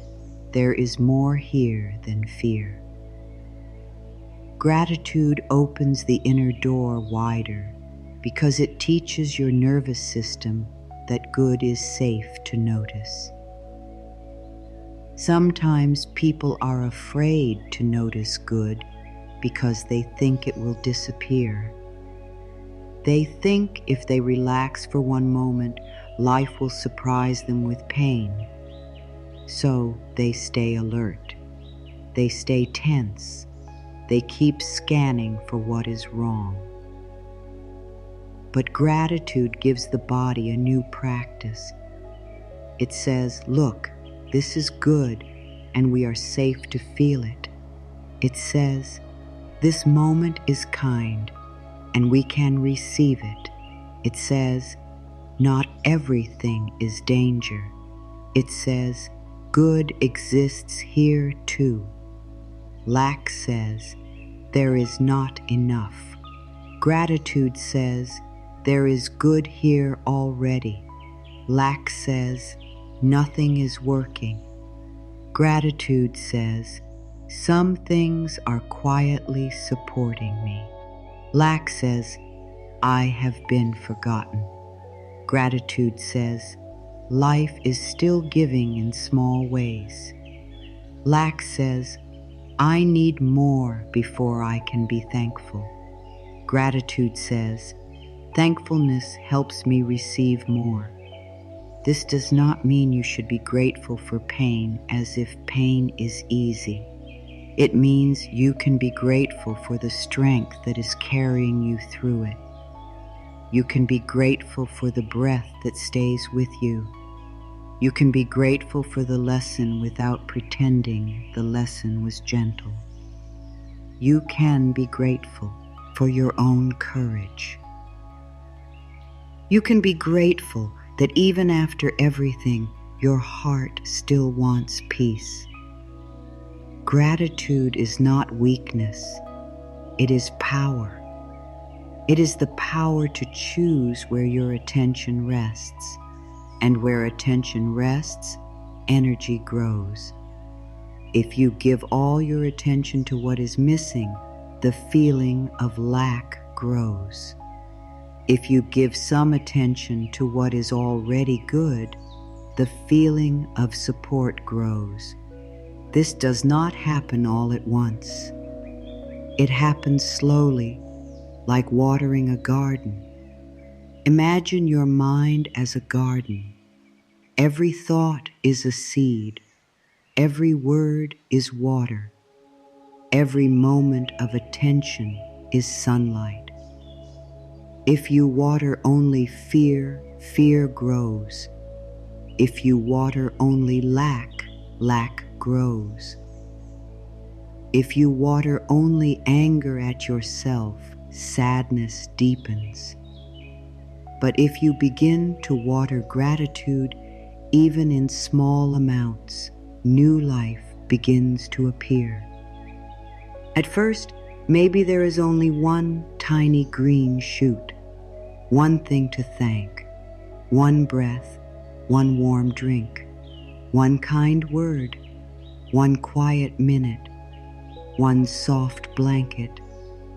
there is more here than fear. Gratitude opens the inner door wider because it teaches your nervous system that good is safe to notice. Sometimes people are afraid to notice good because they think it will disappear. They think if they relax for one moment, life will surprise them with pain. So they stay alert. They stay tense. They keep scanning for what is wrong. But gratitude gives the body a new practice. It says, look, this is good, and we are safe to feel it. It says, this moment is kind, and we can receive it. It says, not everything is danger. It says, good exists here too. Lack says, there is not enough. Gratitude says, there is good here already. Lack says, nothing is working. Gratitude says, some things are quietly supporting me. Lack says, I have been forgotten. Gratitude says, life is still giving in small ways. Lack says, I need more before I can be thankful. Gratitude says, thankfulness helps me receive more. This does not mean you should be grateful for pain as if pain is easy. It means you can be grateful for the strength that is carrying you through it. You can be grateful for the breath that stays with you. You can be grateful for the lesson without pretending the lesson was gentle. You can be grateful for your own courage. You can be grateful that even after everything, your heart still wants peace. Gratitude is not weakness, it is power. It is the power to choose where your attention rests, and where attention rests, energy grows. If you give all your attention to what is missing, the feeling of lack grows. If you give some attention to what is already good, the feeling of support grows. This does not happen all at once. It happens slowly, like watering a garden. Imagine your mind as a garden. Every thought is a seed. Every word is water. Every moment of attention is sunlight. If you water only fear, fear grows. If you water only lack, lack grows. If you water only anger at yourself, sadness deepens. But if you begin to water gratitude, even in small amounts, new life begins to appear. At first, maybe there is only one tiny green shoot, one thing to thank, one breath, one warm drink, one kind word, one quiet minute, one soft blanket,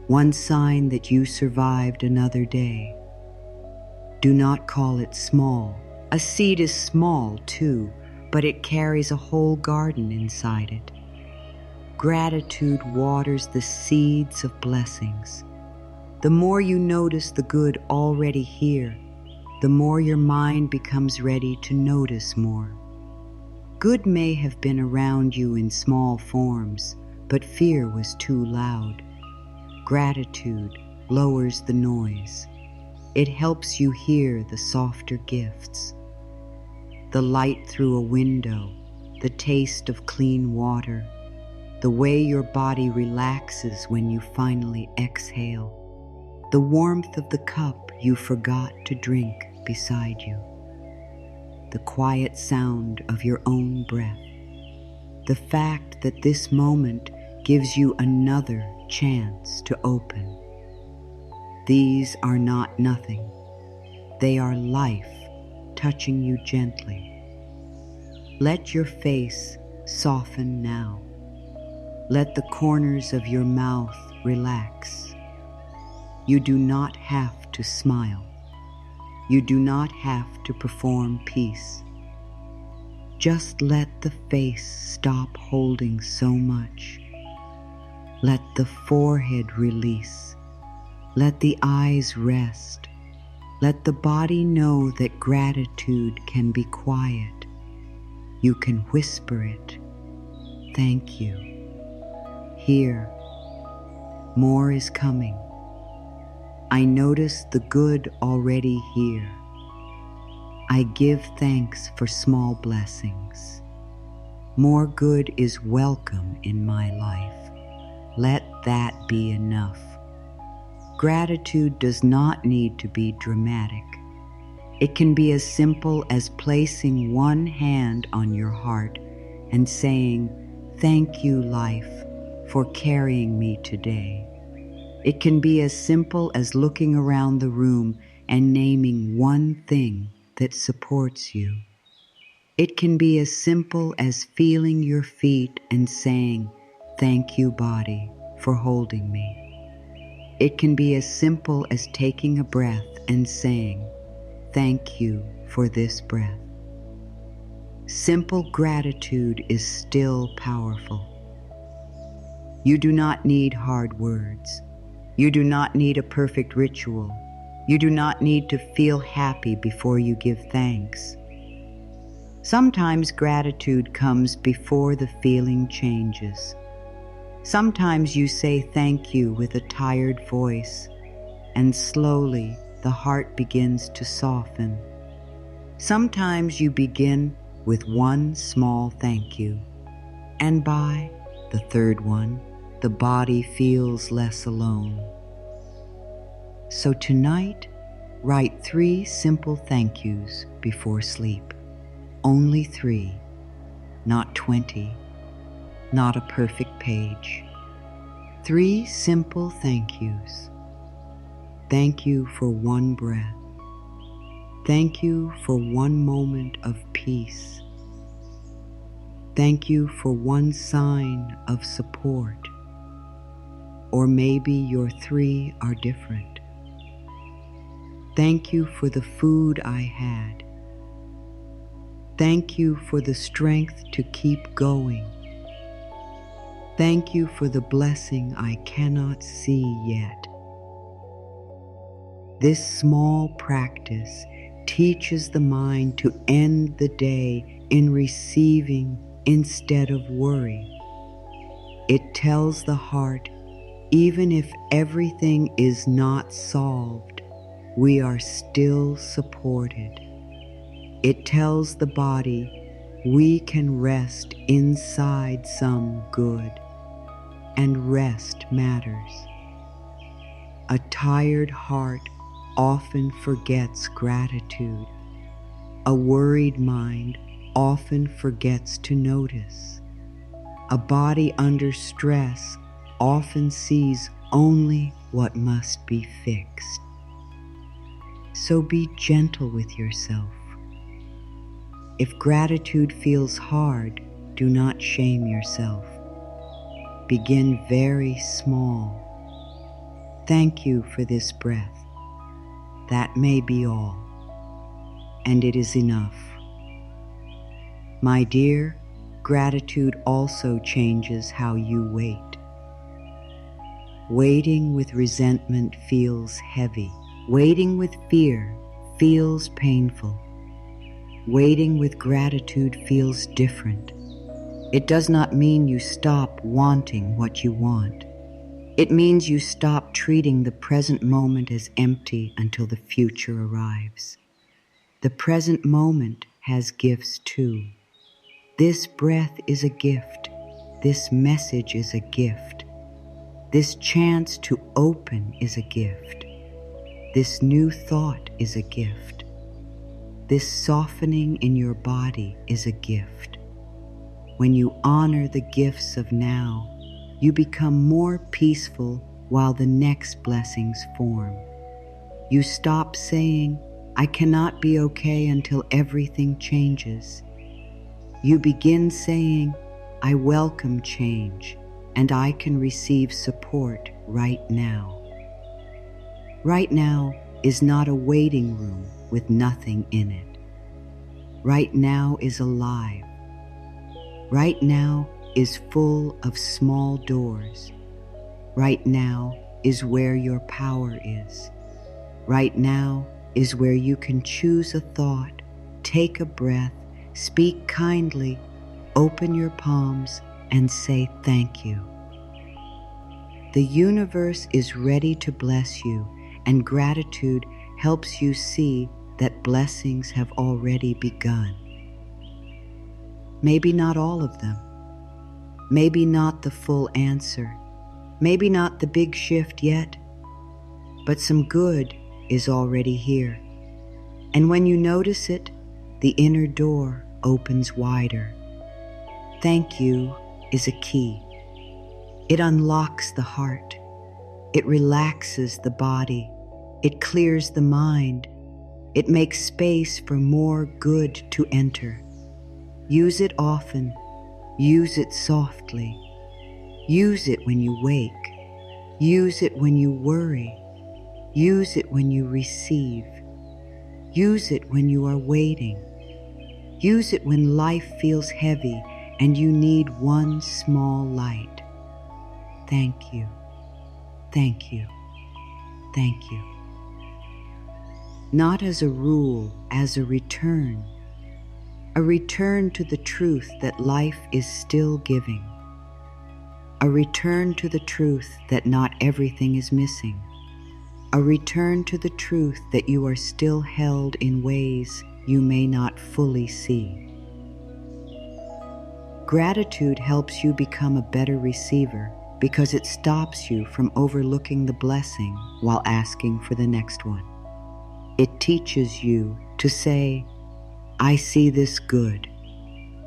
one sign that you survived another day. Do not call it small. A seed is small too, but it carries a whole garden inside it. Gratitude waters the seeds of blessings. The more you notice the good already here, the more your mind becomes ready to notice more. Good may have been around you in small forms, but fear was too loud. Gratitude lowers the noise. It helps you hear the softer gifts. The light through a window, the taste of clean water, the way your body relaxes when you finally exhale, the warmth of the cup you forgot to drink beside you, the quiet sound of your own breath, the fact that this moment gives you another chance to open. These are not nothing. They are life touching you gently. Let your face soften now. Let the corners of your mouth relax. You do not have to smile. You do not have to perform peace. Just let the face stop holding so much. Let the forehead release. Let the eyes rest. Let the body know that gratitude can be quiet. You can whisper it. Thank you. Here, more is coming. I notice the good already here. I give thanks for small blessings. More good is welcome in my life. Let that be enough. Gratitude does not need to be dramatic. It can be as simple as placing one hand on your heart and saying, "Thank you, life, for carrying me today." It can be as simple as looking around the room and naming one thing that supports you. It can be as simple as feeling your feet and saying, "Thank you, body, for holding me." It can be as simple as taking a breath and saying, "Thank you for this breath." Simple gratitude is still powerful. You do not need hard words. You do not need a perfect ritual. You do not need to feel happy before you give thanks. Sometimes gratitude comes before the feeling changes. Sometimes you say thank you with a tired voice, and slowly the heart begins to soften. Sometimes you begin with one small thank you, and by the third one, the body feels less alone. So tonight, write 3 simple thank yous before sleep. Only 3, not 20, not a perfect page. 3 simple thank yous. Thank you for one breath. Thank you for one moment of peace. Thank you for one sign of support. Or maybe your 3 are different. Thank you for the food I had. Thank you for the strength to keep going. Thank you for the blessing I cannot see yet. This small practice teaches the mind to end the day in receiving instead of worry. It tells the heart, even if everything is not solved, we are still supported. It tells the body, we can rest inside some good, and rest matters. A tired heart often forgets gratitude. A worried mind often forgets to notice. A body under stress often sees only what must be fixed. So be gentle with yourself. If gratitude feels hard, do not shame yourself. Begin very small. Thank you for this breath. That may be all, and it is enough. My dear, gratitude also changes how you wait. Waiting with resentment feels heavy. Waiting with fear feels painful. Waiting with gratitude feels different. It does not mean you stop wanting what you want. It means you stop treating the present moment as empty until the future arrives. The present moment has gifts too. This breath is a gift. This message is a gift. This chance to open is a gift. This new thought is a gift. This softening in your body is a gift. When you honor the gifts of now, you become more peaceful while the next blessings form. You stop saying, I cannot be okay until everything changes. You begin saying, I welcome change, and I can receive support right now. Right now is not a waiting room with nothing in it. Right now is alive. Right now is full of small doors. Right now is where your power is. Right now is where you can choose a thought, take a breath, speak kindly, open your palms, and say thank you. The universe is ready to bless you, and gratitude helps you see that blessings have already begun. Maybe not all of them. Maybe not the full answer. Maybe not the big shift yet. But some good is already here. And when you notice it, the inner door opens wider. Thank you is a key. It unlocks the heart. It relaxes the body. It clears the mind. It makes space for more good to enter. Use it often. Use it softly. Use it when you wake. Use it when you worry. Use it when you receive. Use it when you are waiting. Use it when life feels heavy and you need one small light. Thank you. Thank you. Thank you. Not as a rule, as a return. a return to the truth that life is still giving, a return to the truth that not everything is missing, a return to the truth that you are still held in ways you may not fully see. Gratitude helps you become a better receiver because it stops you from overlooking the blessing while asking for the next one. It teaches you to say, I see this good.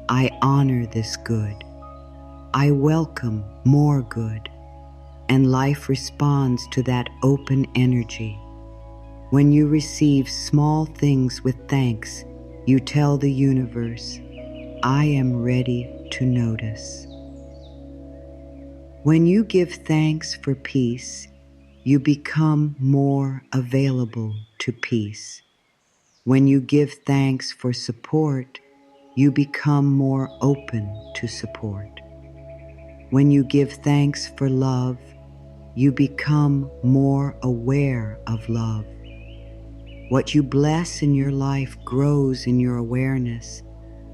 I honor this good. I welcome more good. And life responds to that open energy. When you receive small things with thanks, you tell the universe, I am ready to notice. When you give thanks for peace, you become more available to peace. When you give thanks for support, you become more open to support. When you give thanks for love, you become more aware of love. What you bless in your life grows in your awareness,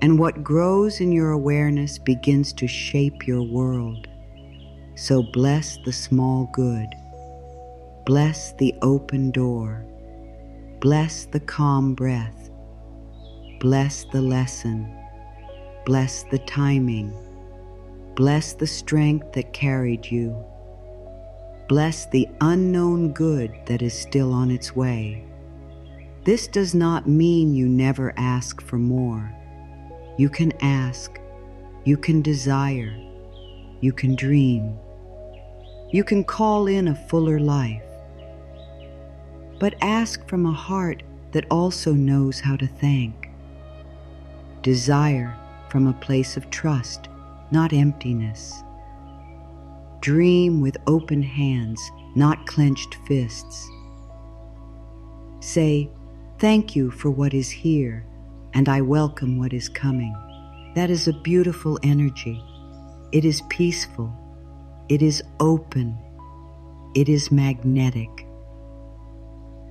and what grows in your awareness begins to shape your world. So bless the small good. Bless the open door. Bless the calm breath. Bless the lesson. Bless the timing. Bless the strength that carried you. Bless the unknown good that is still on its way. This does not mean you never ask for more. You can ask, you can desire, you can dream. You can call in a fuller life. But ask from a heart that also knows how to thank. Desire from a place of trust, not emptiness. Dream with open hands, not clenched fists. Say, thank you for what is here, and I welcome what is coming. That is a beautiful energy. It is peaceful. It is open. It is magnetic.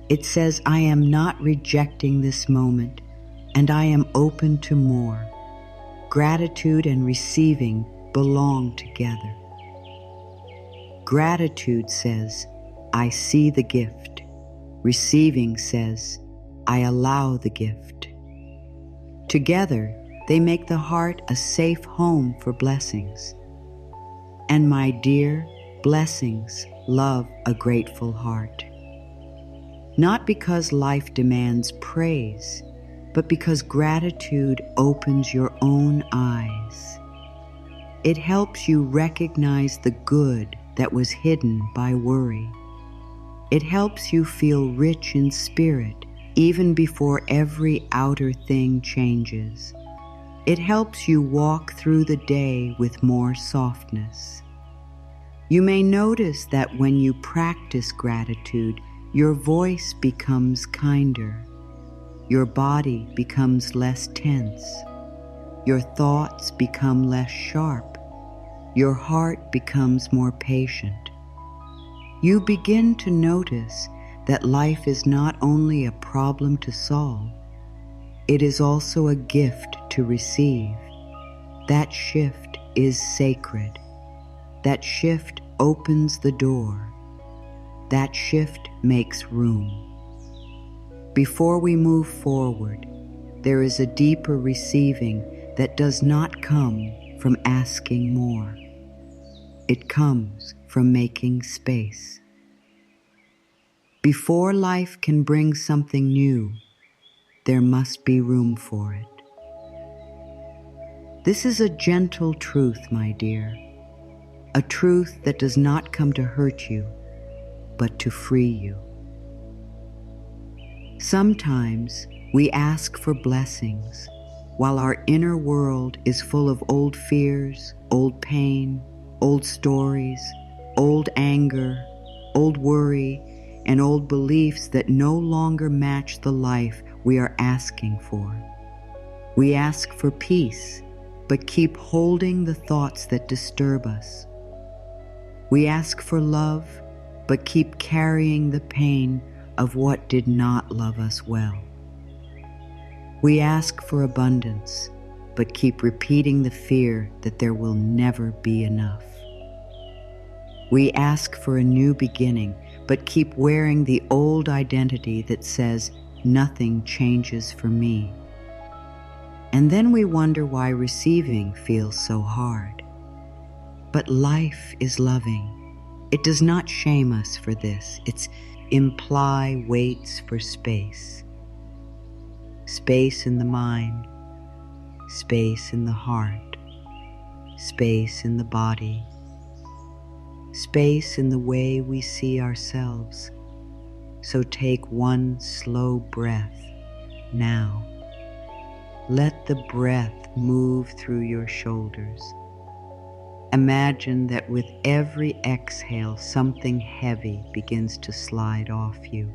It says, I am not rejecting this moment, and I am open to more. Gratitude and receiving belong together. Gratitude says, I see the gift. Receiving says, I allow the gift. Together, they make the heart a safe home for blessings. And my dear, blessings love a grateful heart. Not because life demands praise, but because gratitude opens your own eyes. It helps you recognize the good that was hidden by worry. It helps you feel rich in spirit even before every outer thing changes. It helps you walk through the day with more softness. You may notice that when you practice gratitude, your voice becomes kinder. Your body becomes less tense. Your thoughts become less sharp. Your heart becomes more patient. You begin to notice that life is not only a problem to solve, it is also a gift to receive. That shift is sacred. That shift opens the door. That shift makes room. Before we move forward, there is a deeper receiving that does not come from asking more. It comes from making space. Before life can bring something new, there must be room for it. This is a gentle truth, my dear, a truth that does not come to hurt you, but to free you. Sometimes we ask for blessings while our inner world is full of old fears, old pain, old stories, old anger, old worry, and old beliefs that no longer match the life we are asking for. We ask for peace, but keep holding the thoughts that disturb us. We ask for love, but keep carrying the pain of what did not love us well. We ask for abundance, but keep repeating the fear that there will never be enough. We ask for a new beginning, but keep wearing the old identity that says, nothing changes for me. And then we wonder why receiving feels so hard. But life is loving. It does not shame us for this. Its imply waits for space. Space in the mind, space in the heart, space in the body, space in the way we see ourselves. So take one slow breath now. Let the breath move through your shoulders. Imagine that with every exhale, something heavy begins to slide off you.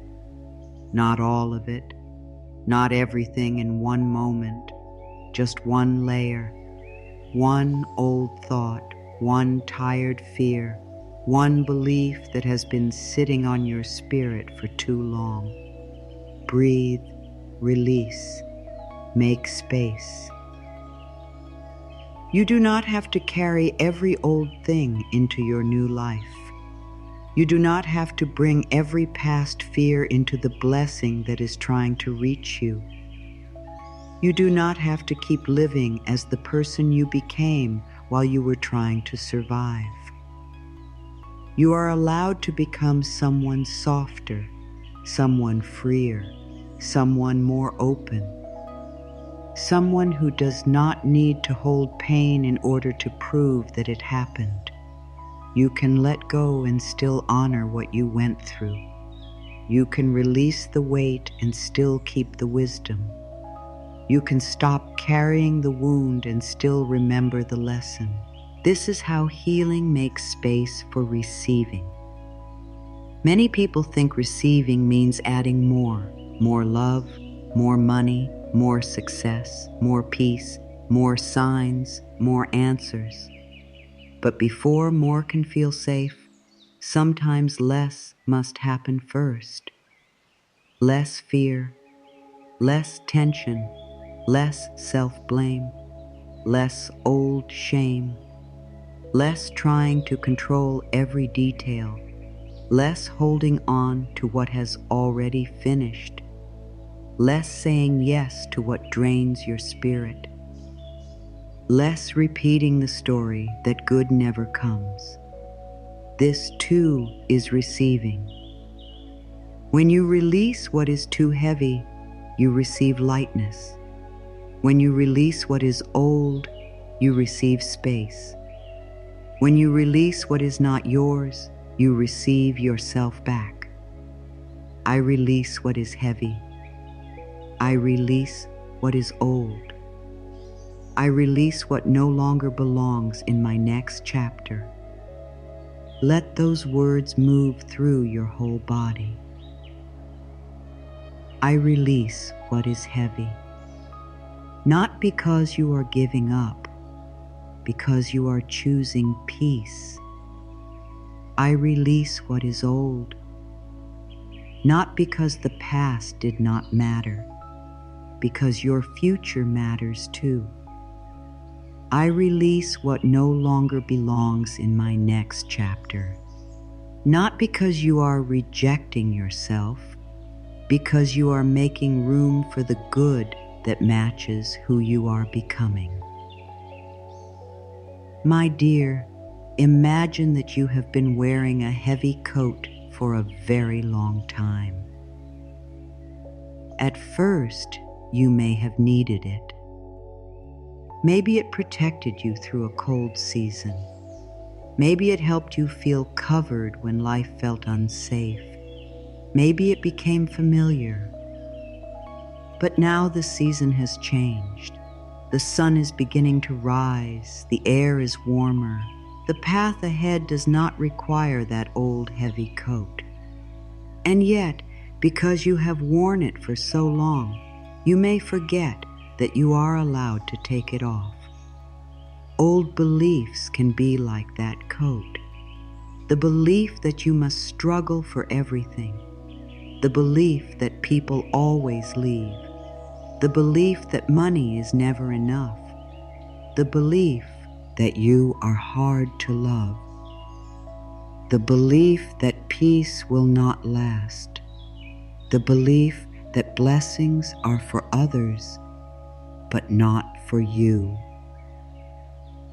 Not all of it, not everything in one moment, just one layer, one old thought, one tired fear, one belief that has been sitting on your spirit for too long. Breathe, release, make space. You do not have to carry every old thing into your new life. You do not have to bring every past fear into the blessing that is trying to reach you. You do not have to keep living as the person you became while you were trying to survive. You are allowed to become someone softer, someone freer, someone more open. Someone who does not need to hold pain in order to prove that it happened. You can let go and still honor what you went through. You can release the weight and still keep the wisdom. You can stop carrying the wound and still remember the lesson. This is how healing makes space for receiving. Many people think receiving means adding more love, more money, more success, more peace, more signs, more answers. But before more can feel safe, sometimes less must happen first. Less fear, less tension, less self-blame, less old shame, less trying to control every detail, less holding on to what has already finished, less saying yes to what drains your spirit, less repeating the story that good never comes. This too is receiving. When you release what is too heavy, you receive lightness. When you release what is old, you receive space. When you release what is not yours, you receive yourself back. I release what is heavy. I release what is old. I release what no longer belongs in my next chapter. Let those words move through your whole body. I release what is heavy. Not because you are giving up, because you are choosing peace. I release what is old. Not because the past did not matter, because your future matters too. I release what no longer belongs in my next chapter. Not because you are rejecting yourself, because you are making room for the good that matches who you are becoming. My dear, imagine that you have been wearing a heavy coat for a very long time. At first, you may have needed it. Maybe it protected you through a cold season. Maybe it helped you feel covered when life felt unsafe. Maybe it became familiar. But now the season has changed. The sun is beginning to rise. The air is warmer. The path ahead does not require that old heavy coat. And yet, because you have worn it for so long, you may forget that you are allowed to take it off. Old beliefs can be like that coat. The belief that you must struggle for everything. The belief that people always leave. the belief that money is never enough, the belief that you are hard to love, the belief that peace will not last, the belief that blessings are for others but not for you.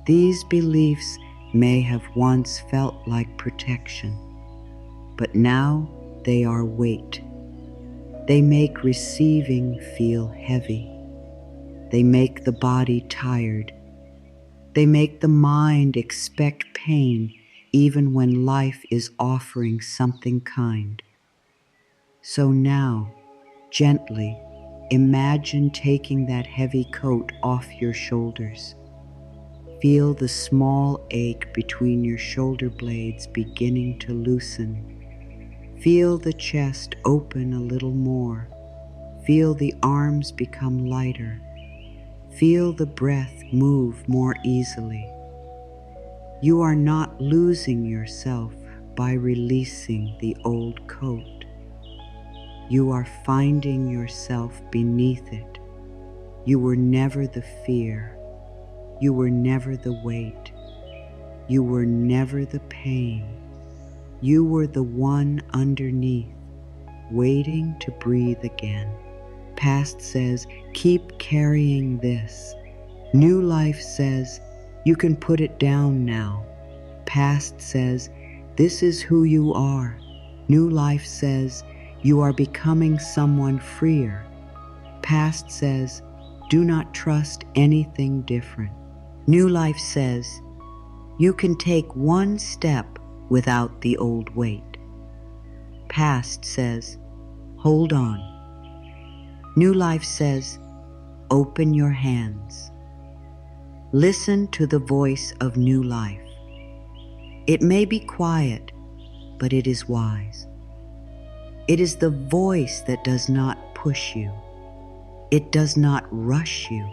These beliefs may have once felt like protection, but now they are weight. They make receiving feel heavy. They make the body tired. They make the mind expect pain even when life is offering something kind. So now, gently, imagine taking that heavy coat off your shoulders. Feel the small ache between your shoulder blades beginning to loosen. Feel the chest open a little more. Feel the arms become lighter. Feel the breath move more easily. You are not losing yourself by releasing the old coat. You are finding yourself beneath it. You were never the fear. You were never the weight. You were never the pain. You were the one underneath, waiting to breathe again. Past says, keep carrying this. New life says, you can put it down now. Past says, this is who you are. New life says, you are becoming someone freer. Past says, do not trust anything different. New life says, you can take one step without the old weight. Past says, hold on. New life says, open your hands. Listen to the voice of new life. It may be quiet, but it is wise. It is the voice that does not push you. It does not rush you.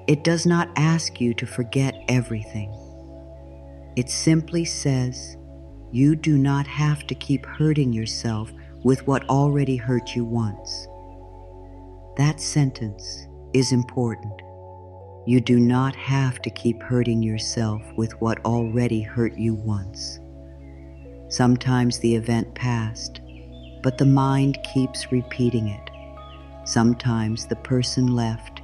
It does not ask you to forget everything. It simply says, you do not have to keep hurting yourself with what already hurt you once. That sentence is important. You do not have to keep hurting yourself with what already hurt you once. Sometimes the event passed, but the mind keeps repeating it. Sometimes the person left,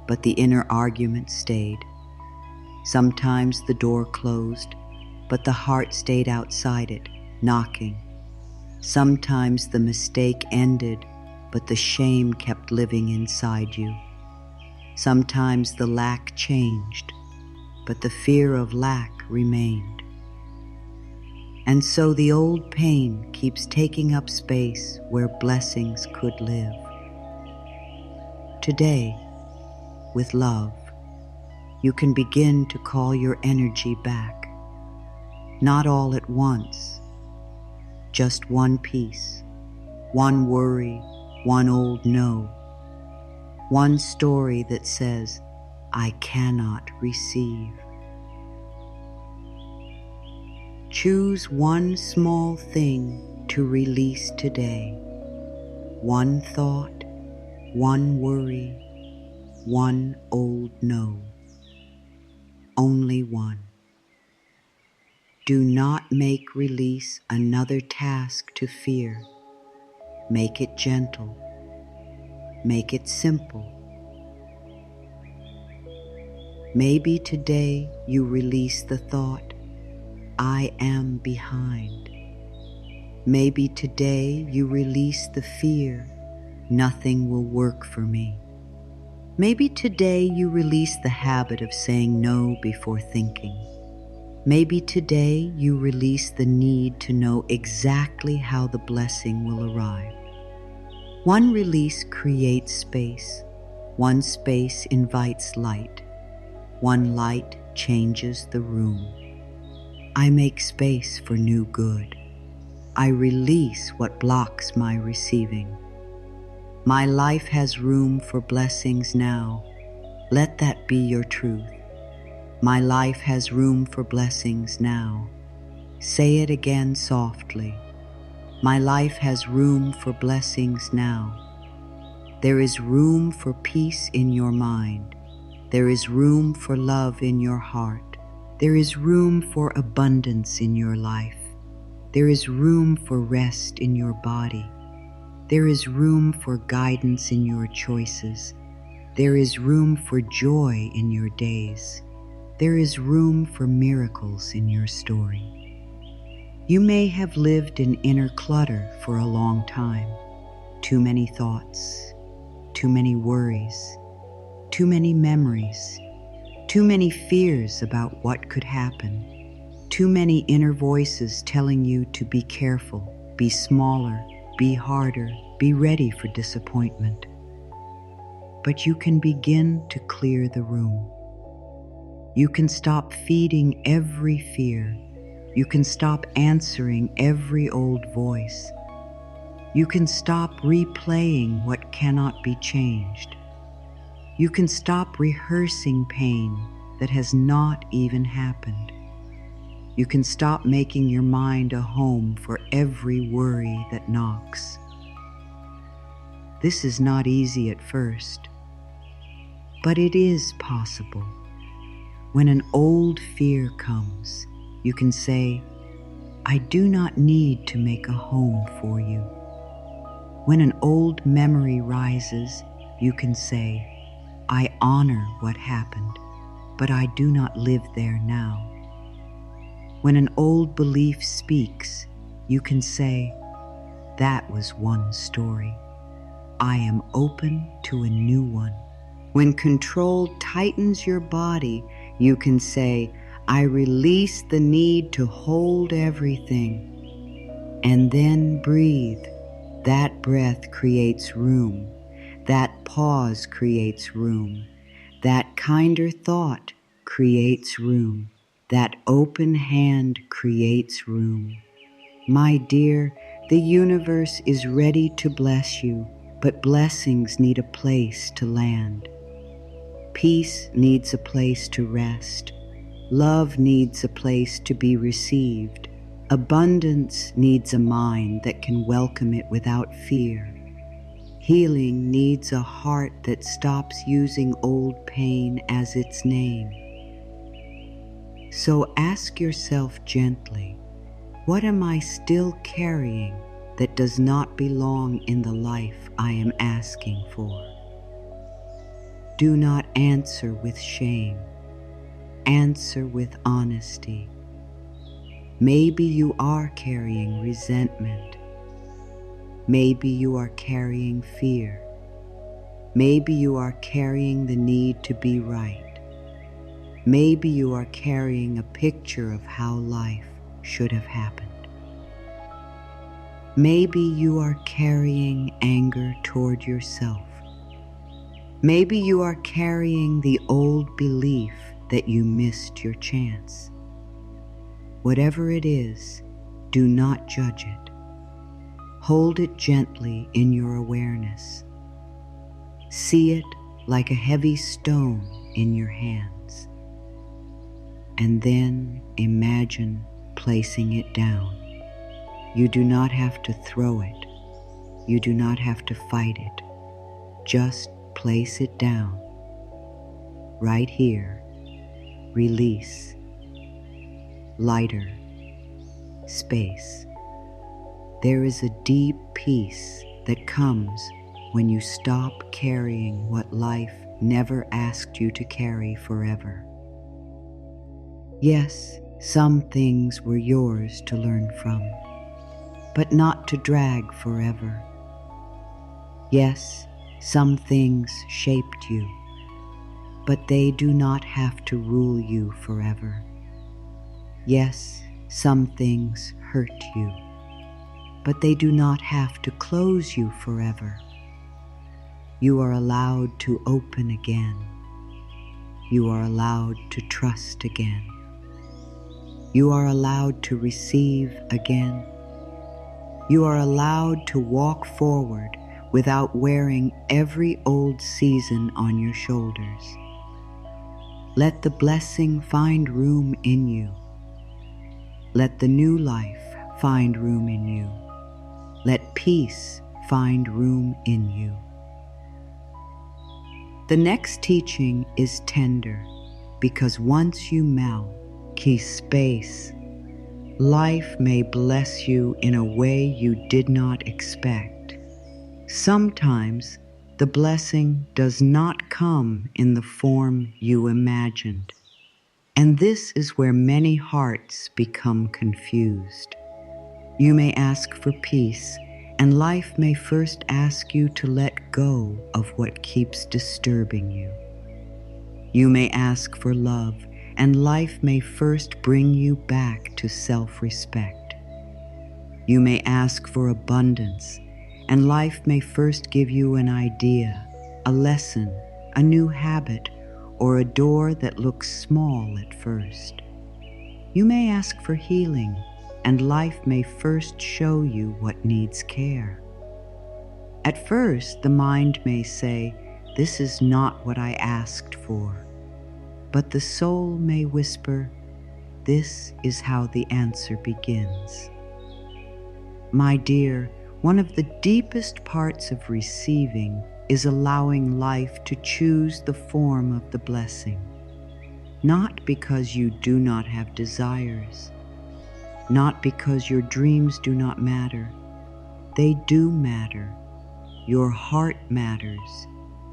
but the inner argument stayed. Sometimes the door closed, but the heart stayed outside it, knocking. Sometimes the mistake ended, but the shame kept living inside you. Sometimes the lack changed, but the fear of lack remained. And so the old pain keeps taking up space where blessings could live. Today, with love, you can begin to call your energy back. Not all at once, just one piece, one worry, one old no, one story that says, I cannot receive. Choose one small thing to release today. One thought, one worry, one old no. Only one. Do not make release another task to fear. Make it gentle. Make it simple. Maybe today you release the thought, I am behind. Maybe today you release the fear, nothing will work for me. Maybe today you release the habit of saying no before thinking. Maybe today you release the need to know exactly how the blessing will arrive. One release creates space. One space invites light. One light changes the room. I make space for new good. I release what blocks my receiving. My life has room for blessings now. Let that be your truth. My life has room for blessings now. Say it again softly. My life has room for blessings now. There is room for peace in your mind. There is room for love in your heart. There is room for abundance in your life. There is room for rest in your body. There is room for guidance in your choices. There is room for joy in your days. There is room for miracles in your story. You may have lived in inner clutter for a long time. Too many thoughts, too many worries, too many memories, too many fears about what could happen, too many inner voices telling you to be careful, be smaller, be harder, be ready for disappointment. But you can begin to clear the room. You can stop feeding every fear. You can stop answering every old voice. You can stop replaying what cannot be changed. You can stop rehearsing pain that has not even happened. You can stop making your mind a home for every worry that knocks. This is not easy at first, but it is possible. When an old fear comes, you can say, I do not need to make a home for you. When an old memory rises, you can say, I honor what happened, but I do not live there now. When an old belief speaks, you can say, that was one story. I am open to a new one. When control tightens your body, you can say, I release the need to hold everything. And then breathe. That breath creates room. That pause creates room. That kinder thought creates room. That open hand creates room. My dear, the universe is ready to bless you, but blessings need a place to land. Peace needs a place to rest. Love needs a place to be received. Abundance needs a mind that can welcome it without fear. Healing needs a heart that stops using old pain as its name. So ask yourself gently, what am I still carrying that does not belong in the life I am asking for? Do not answer with shame. Answer with honesty. Maybe you are carrying resentment. Maybe you are carrying fear. Maybe you are carrying the need to be right. Maybe you are carrying a picture of how life should have happened. Maybe you are carrying anger toward yourself. Maybe you are carrying the old belief that you missed your chance. Whatever it is, do not judge it. Hold it gently in your awareness. See it like a heavy stone in your hands. And then imagine placing it down. You do not have to throw it. You do not have to fight it. Just place it down. Right here. Release. Lighter. Space. There is a deep peace that comes when you stop carrying what life never asked you to carry forever. Yes, some things were yours to learn from, but not to drag forever. Yes, some things shaped you, but they do not have to rule you forever. Yes, some things hurt you, but they do not have to close you forever. You are allowed to open again. You are allowed to trust again. You are allowed to receive again. You are allowed to walk forward without wearing every old season on your shoulders. Let the blessing find room in you. Let the new life find room in you. Let peace find room in you. The next teaching is tender, because once you melt, key space, life may bless you in a way you did not expect. Sometimes the blessing does not come in the form you imagined. And this is where many hearts become confused. You may ask for peace, and life may first ask you to let go of what keeps disturbing you. You may ask for love, and life may first bring you back to self-respect. You may ask for abundance, and life may first give you an idea, a lesson, a new habit, or a door that looks small at first. You may ask for healing, and life may first show you what needs care. At first, the mind may say, "This is not what I asked for." But the soul may whisper, "This is how the answer begins." My dear, one of the deepest parts of receiving is allowing life to choose the form of the blessing. Not because you do not have desires, not because your dreams do not matter. They do matter. Your heart matters.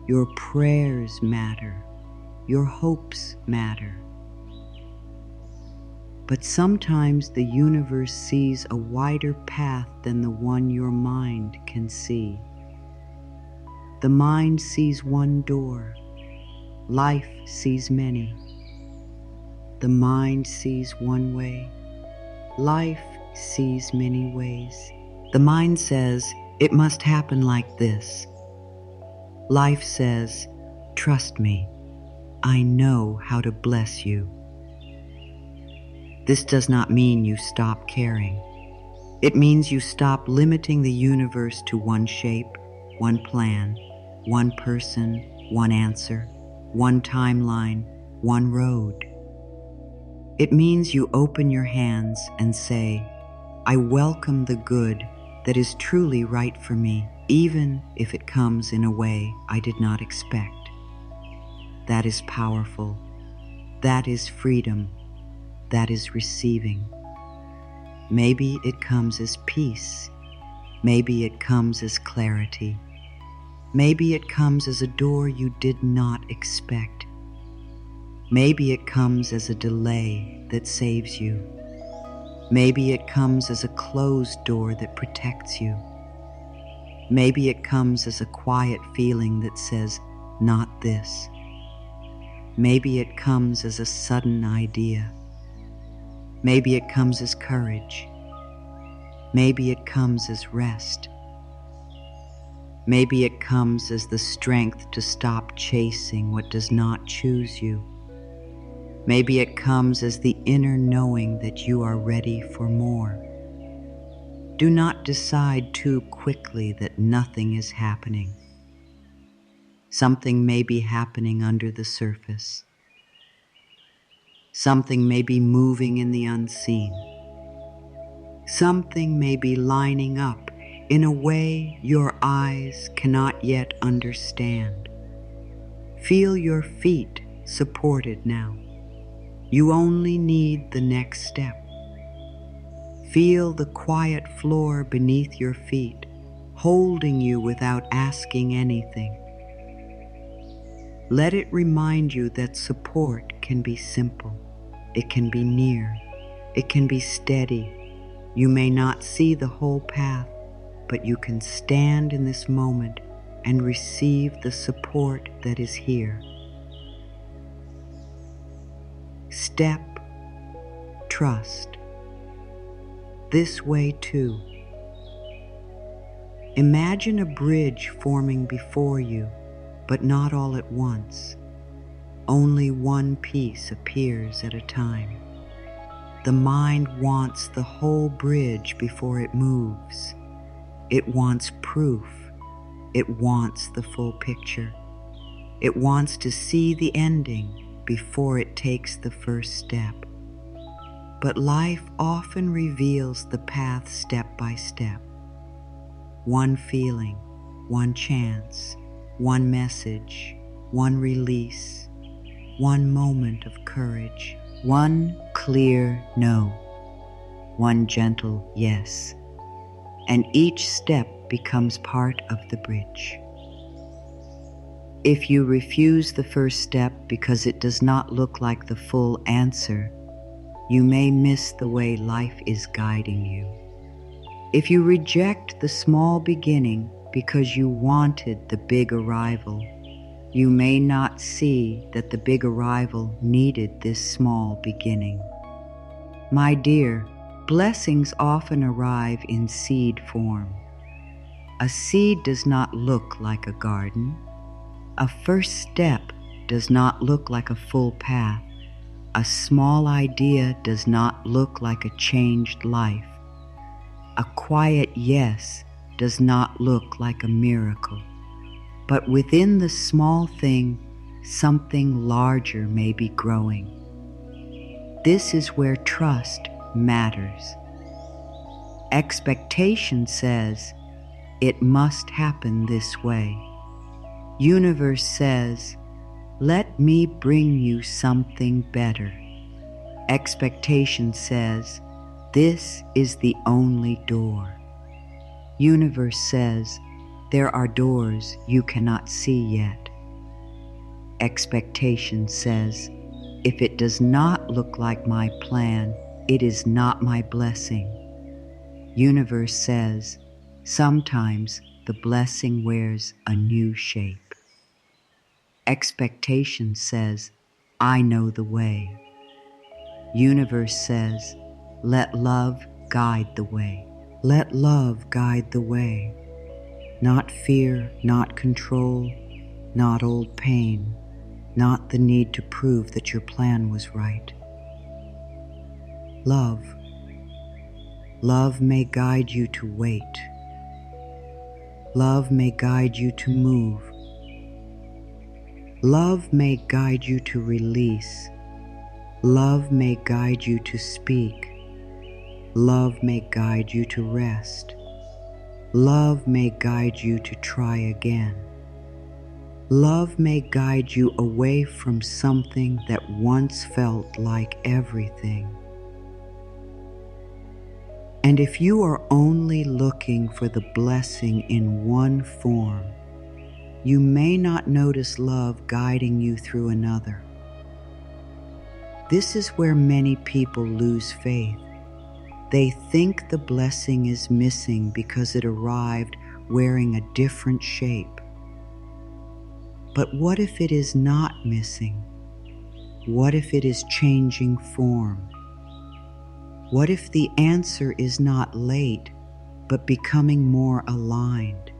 Your prayers matter. Your hopes matter. But sometimes the universe sees a wider path than the one your mind can see. The mind sees one door. Life sees many. The mind sees one way. Life sees many ways. The mind says, "It must happen like this." Life says, "Trust me, I know how to bless you." This does not mean you stop caring. It means you stop limiting the universe to one shape, one plan, one person, one answer, one timeline, one road. It means you open your hands and say, "I welcome the good that is truly right for me, even if it comes in a way I did not expect." That is powerful. That is freedom. That is receiving. Maybe it comes as peace. Maybe it comes as clarity. Maybe it comes as a door you did not expect. Maybe it comes as a delay that saves you. Maybe it comes as a closed door that protects you. Maybe it comes as a quiet feeling that says, "Not this." Maybe it comes as a sudden idea. Maybe it comes as courage. Maybe it comes as rest. Maybe it comes as the strength to stop chasing what does not choose you. Maybe it comes as the inner knowing that you are ready for more. Do not decide too quickly that nothing is happening. Something may be happening under the surface. Something may be moving in the unseen. Something may be lining up in a way your eyes cannot yet understand. Feel your feet supported now. You only need the next step. Feel the quiet floor beneath your feet, holding you without asking anything. Let it remind you that support can be simple. It can be near. It can be steady. You may not see the whole path, but you can stand in this moment and receive the support that is here. Step, trust. This way too. Imagine a bridge forming before you, but not all at once. Only one piece appears at a time. The mind wants the whole bridge before it moves. It wants proof. It wants the full picture. It wants to see the ending before it takes the first step. But life often reveals the path step by step. One feeling, one chance, one message, one release, one moment of courage, one clear no, one gentle yes, and each step becomes part of the bridge. If you refuse the first step because it does not look like the full answer, you may miss the way life is guiding you. If you reject the small beginning because you wanted the big arrival, you may not see that the big arrival needed this small beginning. My dear, blessings often arrive in seed form. A seed does not look like a garden. A first step does not look like a full path. A small idea does not look like a changed life. A quiet yes does not look like a miracle. But within the small thing, something larger may be growing. This is where trust matters. Expectation says, it must happen this way. Universe says, let me bring you something better. Expectation says, this is the only door. Universe says, there are doors you cannot see yet. Expectation says, if it does not look like my plan, it is not my blessing. Universe says, sometimes the blessing wears a new shape. Expectation says, I know the way. Universe says, let love guide the way. Let love guide the way. Not fear, not control, not old pain, not the need to prove that your plan was right. Love. Love may guide you to wait. Love may guide you to move. Love may guide you to release. Love may guide you to speak. Love may guide you to rest. Love may guide you to try again. Love may guide you away from something that once felt like everything. And if you are only looking for the blessing in one form, you may not notice love guiding you through another. This is where many people lose faith. They think the blessing is missing because it arrived wearing a different shape. But what if it is not missing? What if it is changing form? What if the answer is not late, but becoming more aligned?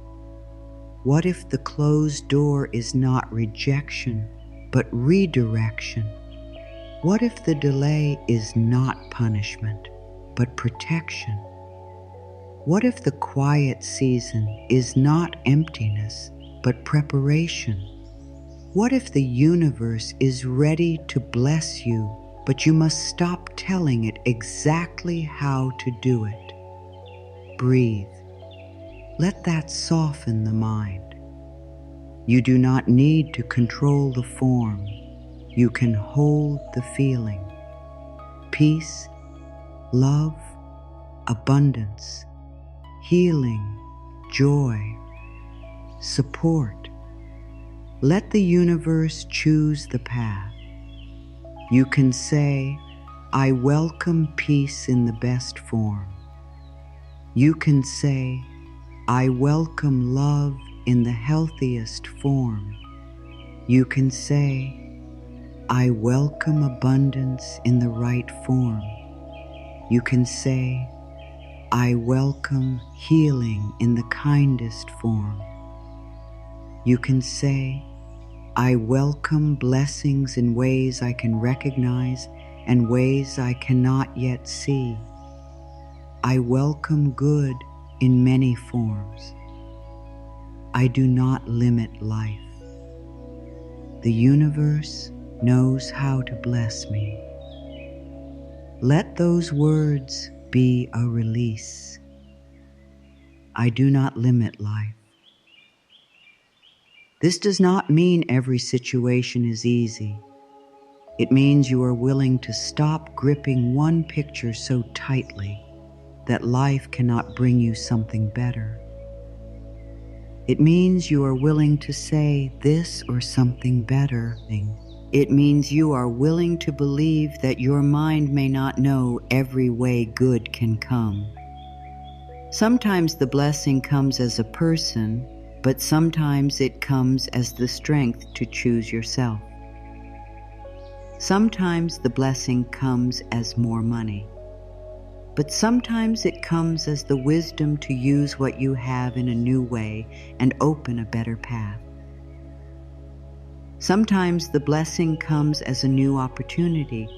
What if the closed door is not rejection, but redirection? What if the delay is not punishment, but protection? What if the quiet season is not emptiness, but preparation? What if the universe is ready to bless you, but you must stop telling it exactly how to do it? Breathe. Let that soften the mind. You do not need to control the form. You can hold the feeling. Peace, love, abundance, healing, joy, support. Let the universe choose the path. You can say, I welcome peace in the best form. You can say, I welcome love in the healthiest form. You can say, I welcome abundance in the right form. You can say, I welcome healing in the kindest form. You can say, I welcome blessings in ways I can recognize and ways I cannot yet see. I welcome good in many forms. I do not limit life. The universe knows how to bless me. Let those words be a release. I do not limit life. This does not mean every situation is easy. It means you are willing to stop gripping one picture so tightly that life cannot bring you something better. It means you are willing to say this or something better. It means you are willing to believe that your mind may not know every way good can come. Sometimes the blessing comes as a person, but sometimes it comes as the strength to choose yourself. Sometimes the blessing comes as more money, but sometimes it comes as the wisdom to use what you have in a new way and open a better path. Sometimes the blessing comes as a new opportunity,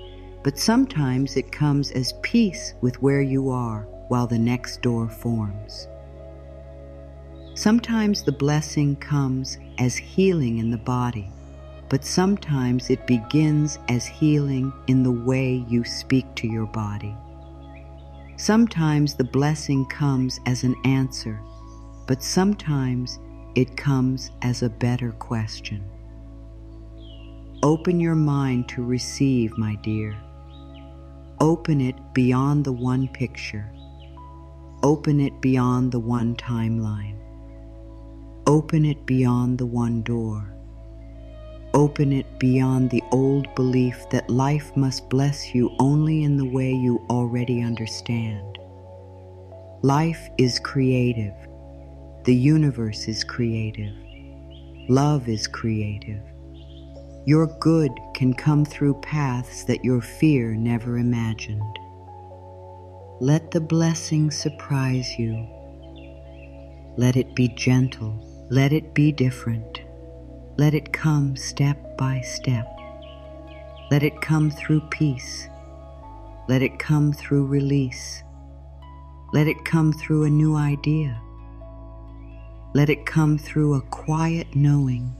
but sometimes it comes as peace with where you are while the next door forms. Sometimes the blessing comes as healing in the body, but sometimes it begins as healing in the way you speak to your body. Sometimes the blessing comes as an answer, but sometimes it comes as a better question. Open your mind to receive, my dear. Open it beyond the one picture. Open it beyond the one timeline. Open it beyond the one door. Open it beyond the old belief that life must bless you only in the way you already understand. Life is creative. The universe is creative. Love is creative. Your good can come through paths that your fear never imagined. Let the blessing surprise you. Let it be gentle. Let it be different. Let it come step by step. Let it come through peace. Let it come through release. Let it come through a new idea. Let it come through a quiet knowing.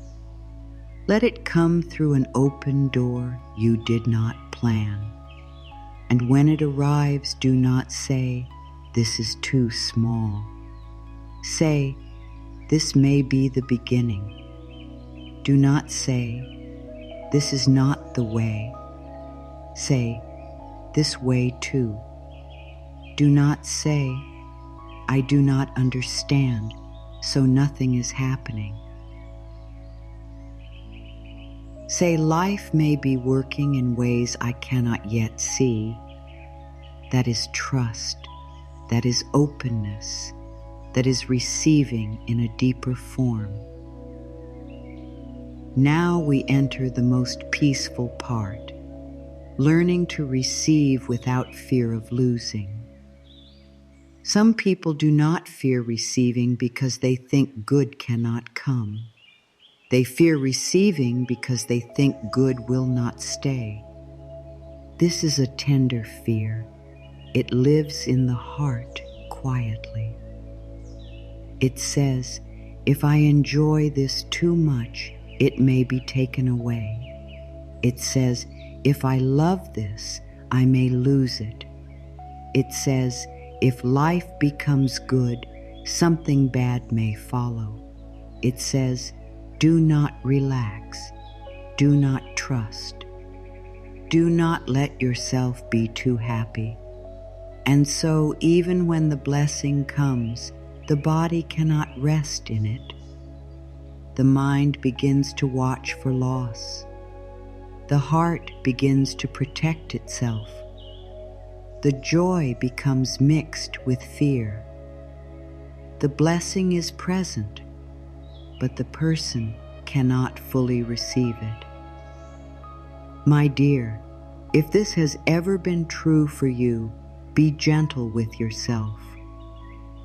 Let it come through an open door you did not plan. And when it arrives, do not say, "This is too small." Say, "This may be the beginning." Do not say, "This is not the way." Say, "This way too." Do not say, "I do not understand, so nothing is happening." Say, "Life may be working in ways I cannot yet see." That is trust. That is openness. That is receiving in a deeper form. Now we enter the most peaceful part, learning to receive without fear of losing. Some people do not fear receiving because they think good cannot come. They fear receiving because they think good will not stay. This is a tender fear. It lives in the heart quietly. It says, "If I enjoy this too much, it may be taken away." It says, "If I love this, I may lose it." It says, "If life becomes good, something bad may follow." It says, "Do not relax. Do not trust. Do not let yourself be too happy." And so, even when the blessing comes, the body cannot rest in it. The mind begins to watch for loss. The heart begins to protect itself. The joy becomes mixed with fear. The blessing is present, but the person cannot fully receive it. My dear, if this has ever been true for you, be gentle with yourself.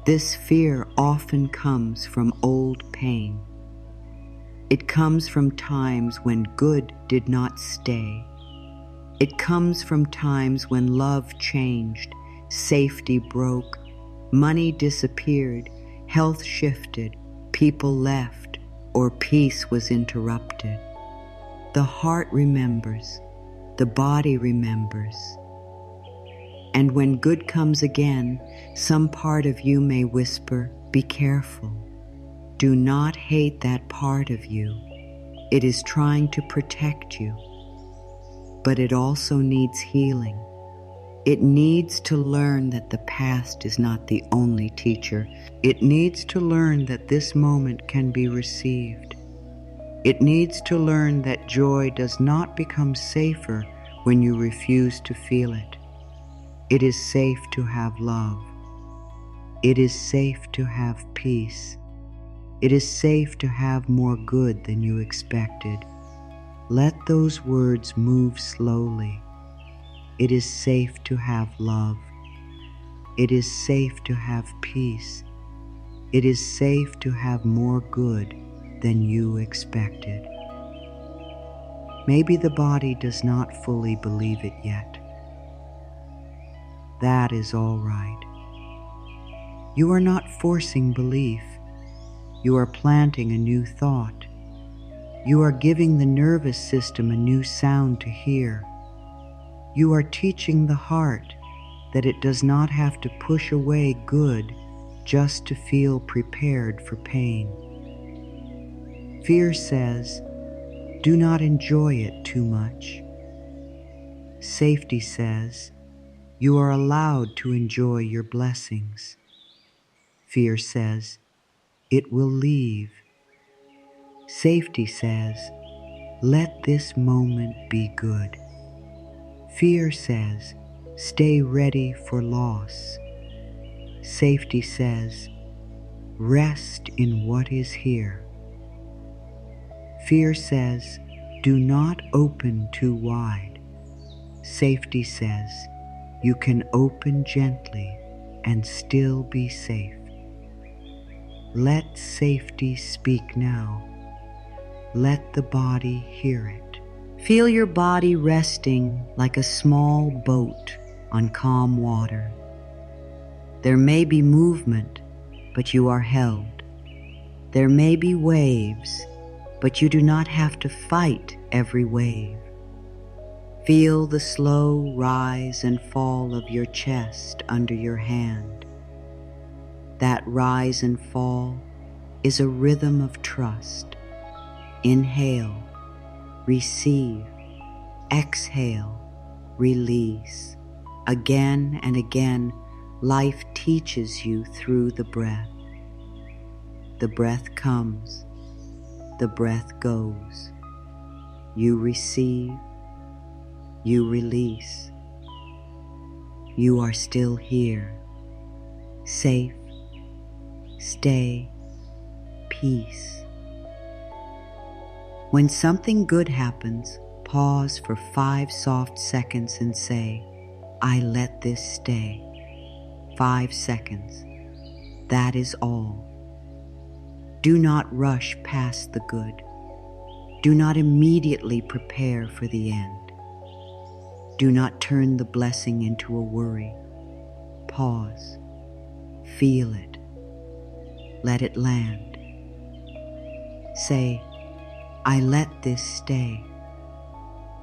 This fear often comes from old pain. It comes from times when good did not stay. It comes from times when love changed, safety broke, money disappeared, health shifted, people left, or peace was interrupted. The heart remembers, the body remembers. And when good comes again, some part of you may whisper, "Be careful." Do not hate that part of you. It is trying to protect you, but it also needs healing. It needs to learn that the past is not the only teacher. It needs to learn that this moment can be received. It needs to learn that joy does not become safer when you refuse to feel it. It is safe to have love. It is safe to have peace. It is safe to have more good than you expected. Let those words move slowly. It is safe to have love. It is safe to have peace. It is safe to have more good than you expected. Maybe the body does not fully believe it yet. That is all right. You are not forcing belief. You are planting a new thought. You are giving the nervous system a new sound to hear. You are teaching the heart that it does not have to push away good just to feel prepared for pain. Fear says, do not enjoy it too much. Safety says, you are allowed to enjoy your blessings. Fear says, it will leave. Safety says, let this moment be good. Fear says, stay ready for loss. Safety says, rest in what is here. Fear says, do not open too wide. Safety says, you can open gently and still be safe. Let safety speak now. Let the body hear it. Feel your body resting like a small boat on calm water. There may be movement, but you are held. There may be waves, but you do not have to fight every wave. Feel the slow rise and fall of your chest under your hand. That rise and fall is a rhythm of trust. Inhale, receive, exhale, release. Again and again, life teaches you through the breath. The breath comes, the breath goes. You receive, you release. You are still here, safe, stay, peace. When something good happens, pause for 5 soft seconds and say, I let this stay. 5 seconds. That is all. Do not rush past the good. Do not immediately prepare for the end. Do not turn the blessing into a worry. Pause. Feel it. Let it land. Say, I let this stay.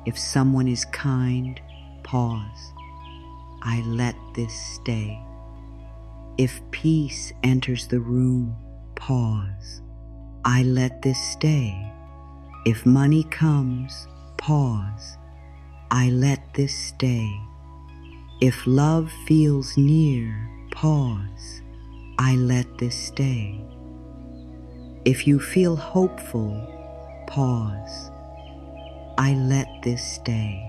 If someone is kind, pause. I let this stay. If peace enters the room, pause. I let this stay. If money comes, pause. I let this stay. If love feels near, pause. I let this stay. If you feel hopeful, pause. I let this stay.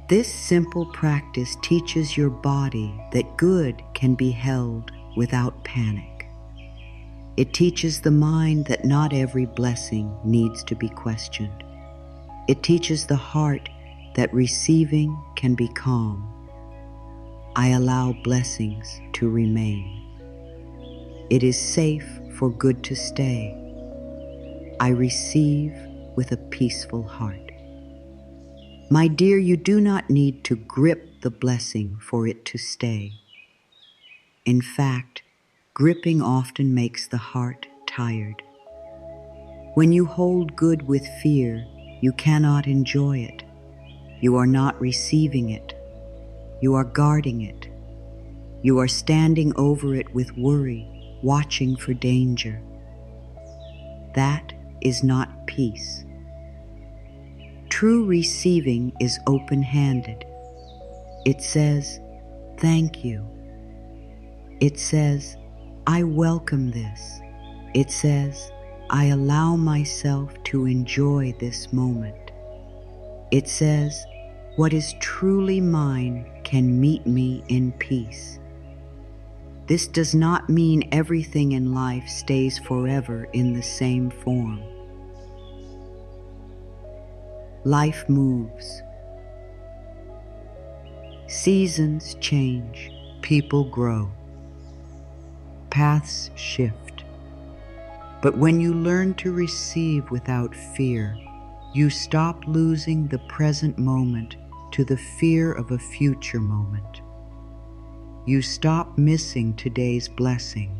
This simple practice teaches your body that good can be held without panic. It teaches the mind that not every blessing needs to be questioned. It teaches the heart that receiving can be calm. I allow blessings to remain. It is safe for good to stay. I receive with a peaceful heart. My dear, you do not need to grip the blessing for it to stay. In fact, gripping often makes the heart tired. When you hold good with fear, you cannot enjoy it. You are not receiving it. You are guarding it. You are standing over it with worry, watching for danger. That is not peace. True receiving is open-handed. It says, "Thank you." It says, "I welcome this." It says, "I allow myself to enjoy this moment." It says, "What is truly mine can meet me in peace." This does not mean everything in life stays forever in the same form. Life moves. Seasons change. People grow. Paths shift. But when you learn to receive without fear, you stop losing the present moment to the fear of a future moment. You stop missing today's blessing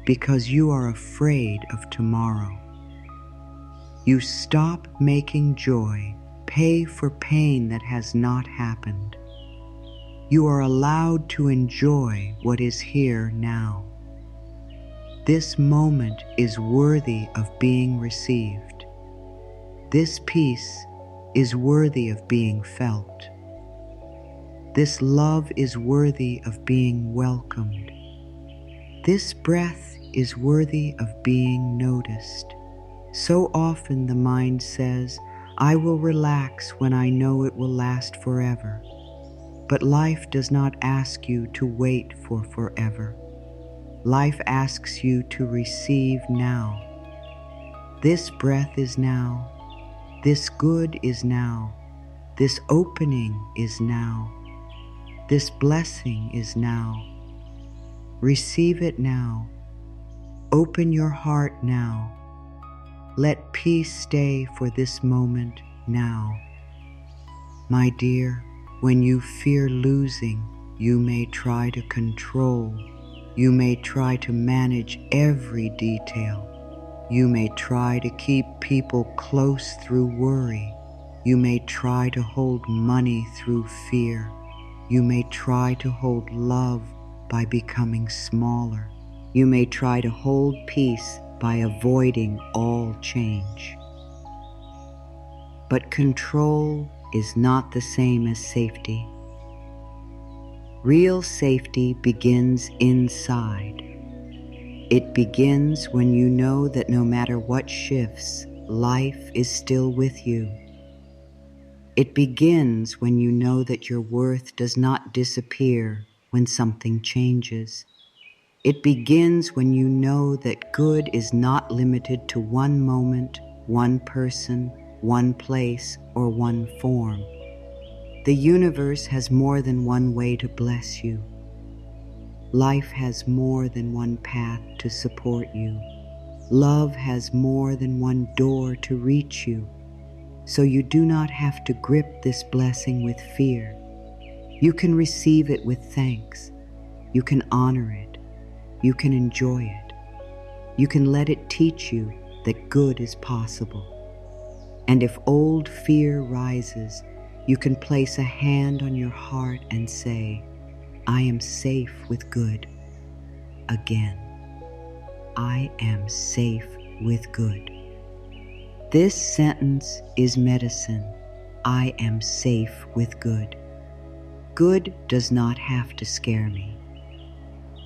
because you are afraid of tomorrow. You stop making joy pay for pain that has not happened. You are allowed to enjoy what is here now. This moment is worthy of being received. This peace is worthy of being felt. This love is worthy of being welcomed. This breath is worthy of being noticed. So often the mind says, "I will relax when I know it will last forever." But life does not ask you to wait for forever. Life asks you to receive now. This breath is now. This good is now. This opening is now. This blessing is now. Receive it now. Open your heart now. Let peace stay for this moment now. My dear, when you fear losing, you may try to control. You may try to manage every detail. You may try to keep people close through worry. You may try to hold money through fear. You may try to hold love by becoming smaller. You may try to hold peace by avoiding all change. But control is not the same as safety. Real safety begins inside. It begins when you know that no matter what shifts, life is still with you. It begins when you know that your worth does not disappear when something changes. It begins when you know that good is not limited to one moment, one person, one place, or one form. The universe has more than one way to bless you. Life has more than one path to support you. Love has more than one door to reach you. So you do not have to grip this blessing with fear. You can receive it with thanks. You can honor it. You can enjoy it. You can let it teach you that good is possible. And if old fear rises, you can place a hand on your heart and say, "I am safe with good." Again, I am safe with good. This sentence is medicine. I am safe with good. Good does not have to scare me.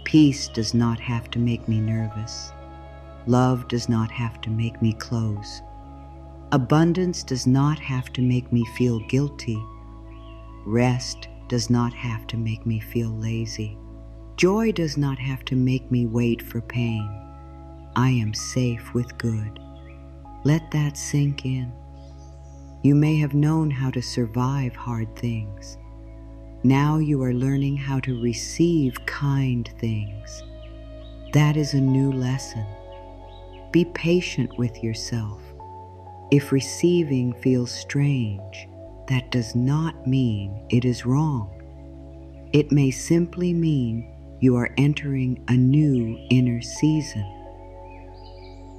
Peace does not have to make me nervous. Love does not have to make me close. Abundance does not have to make me feel guilty. Rest does not have to make me feel lazy. Joy does not have to make me wait for pain. I am safe with good. Let that sink in. You may have known how to survive hard things. Now you are learning how to receive kind things. That is a new lesson. Be patient with yourself. If receiving feels strange, that does not mean it is wrong. It may simply mean you are entering a new inner season.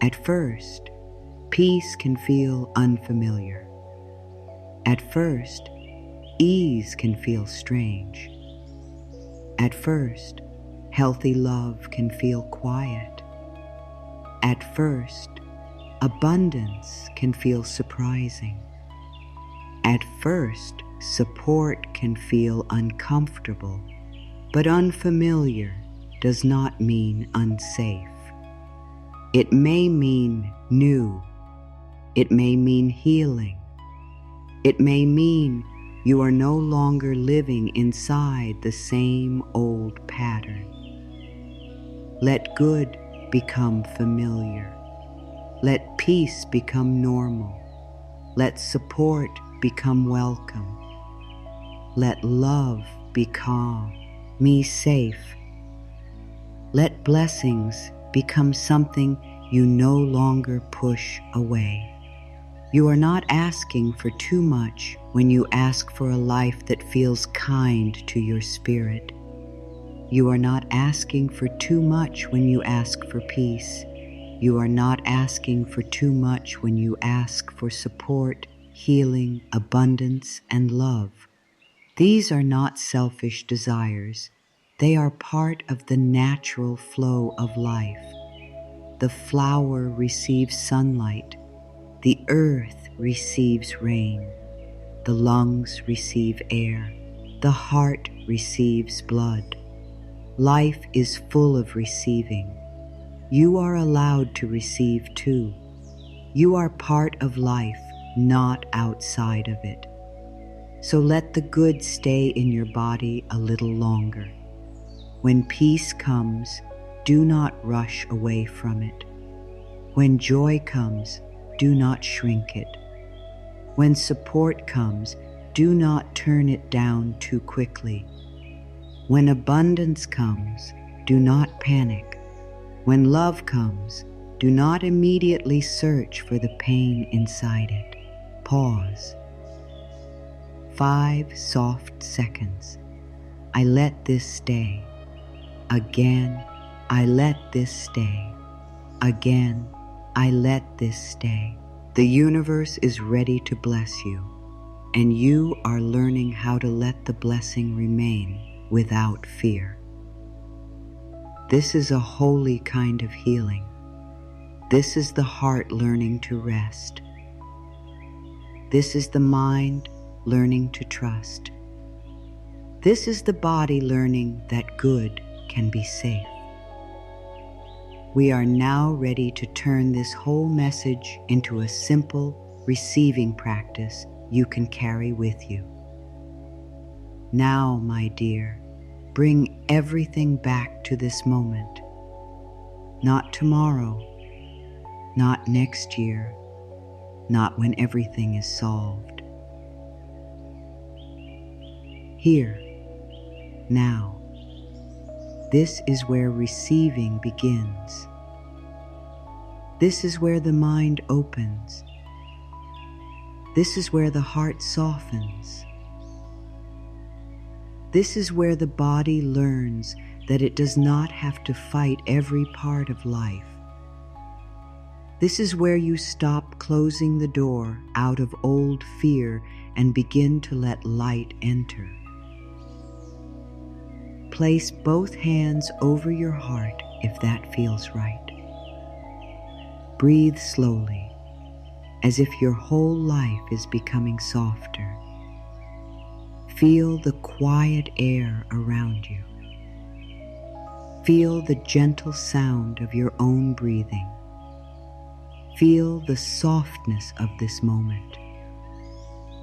At first, peace can feel unfamiliar. At first, ease can feel strange. At first, healthy love can feel quiet. At first, Abundance can feel surprising. At first, support can feel uncomfortable, but unfamiliar does not mean unsafe. It may mean new. It may mean healing. It may mean you are no longer living inside the same old pattern. Let good become familiar. Let peace become normal. Let support become welcome. Let love be calm, me safe. Let blessings become something you no longer push away. You are not asking for too much when you ask for a life that feels kind to your spirit. You are not asking for too much when you ask for peace. You are not asking for too much when you ask for support, healing, abundance, and love. These are not selfish desires. They are part of the natural flow of life. The flower receives sunlight. The earth receives rain. The lungs receive air. The heart receives blood. Life is full of receiving. You are allowed to receive too. You are part of life, not outside of it. So let the good stay in your body a little longer. When peace comes, do not rush away from it. When joy comes, do not shrink it. When support comes, do not turn it down too quickly. When abundance comes, do not panic. When love comes, do not immediately search for the pain inside it. Pause. 5 soft seconds. I let this stay. Again, I let this stay. Again, I let this stay. The universe is ready to bless you, and you are learning how to let the blessing remain without fear. This is a holy kind of healing. This is the heart learning to rest. This is the mind learning to trust. This is the body learning that good can be safe. We are now ready to turn this whole message into a simple receiving practice you can carry with you. Now, my dear, bring everything back to this moment. Not tomorrow, not next year, not when everything is solved. Here, now. This is where receiving begins. This is where the mind opens. This is where the heart softens. This is where the body learns that it does not have to fight every part of life. This is where you stop closing the door out of old fear and begin to let light enter. Place both hands over your heart if that feels right. Breathe slowly, as if your whole life is becoming softer. Feel the quiet air around you. Feel the gentle sound of your own breathing. Feel the softness of this moment.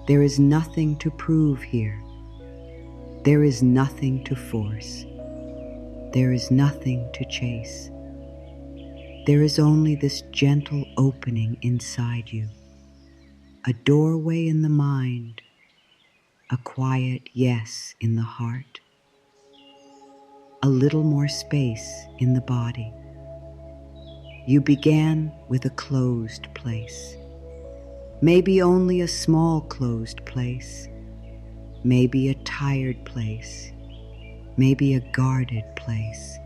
There is nothing to prove here. There is nothing to force. There is nothing to chase. There is only this gentle opening inside you, a doorway in the mind, a quiet yes in the heart, a little more space in the body. You began with a closed place, maybe only a small closed place, maybe a tired place, maybe a guarded place,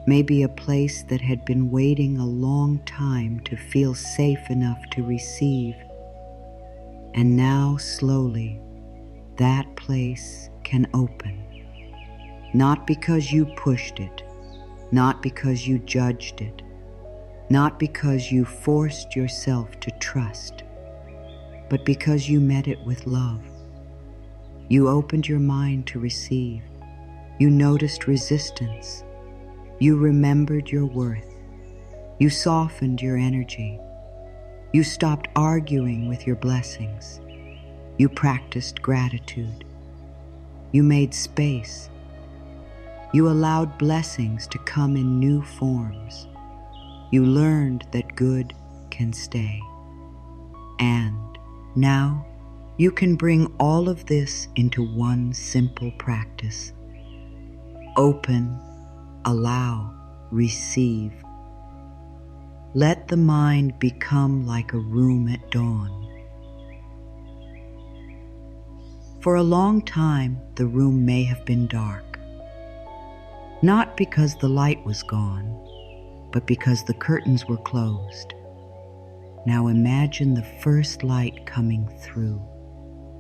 maybe a place that had been waiting a long time to feel safe enough to receive. And now, slowly, that place can open. Not because you pushed it, not because you judged it, not because you forced yourself to trust, but because you met it with love. You opened your mind to receive. You noticed resistance. You remembered your worth. You softened your energy. You stopped arguing with your blessings. You practiced gratitude. You made space. You allowed blessings to come in new forms. You learned that good can stay. And now you can bring all of this into one simple practice. Open, allow, receive. Let the mind become like a room at dawn. For a long time, the room may have been dark. Not because the light was gone, but because the curtains were closed. Now imagine the first light coming through,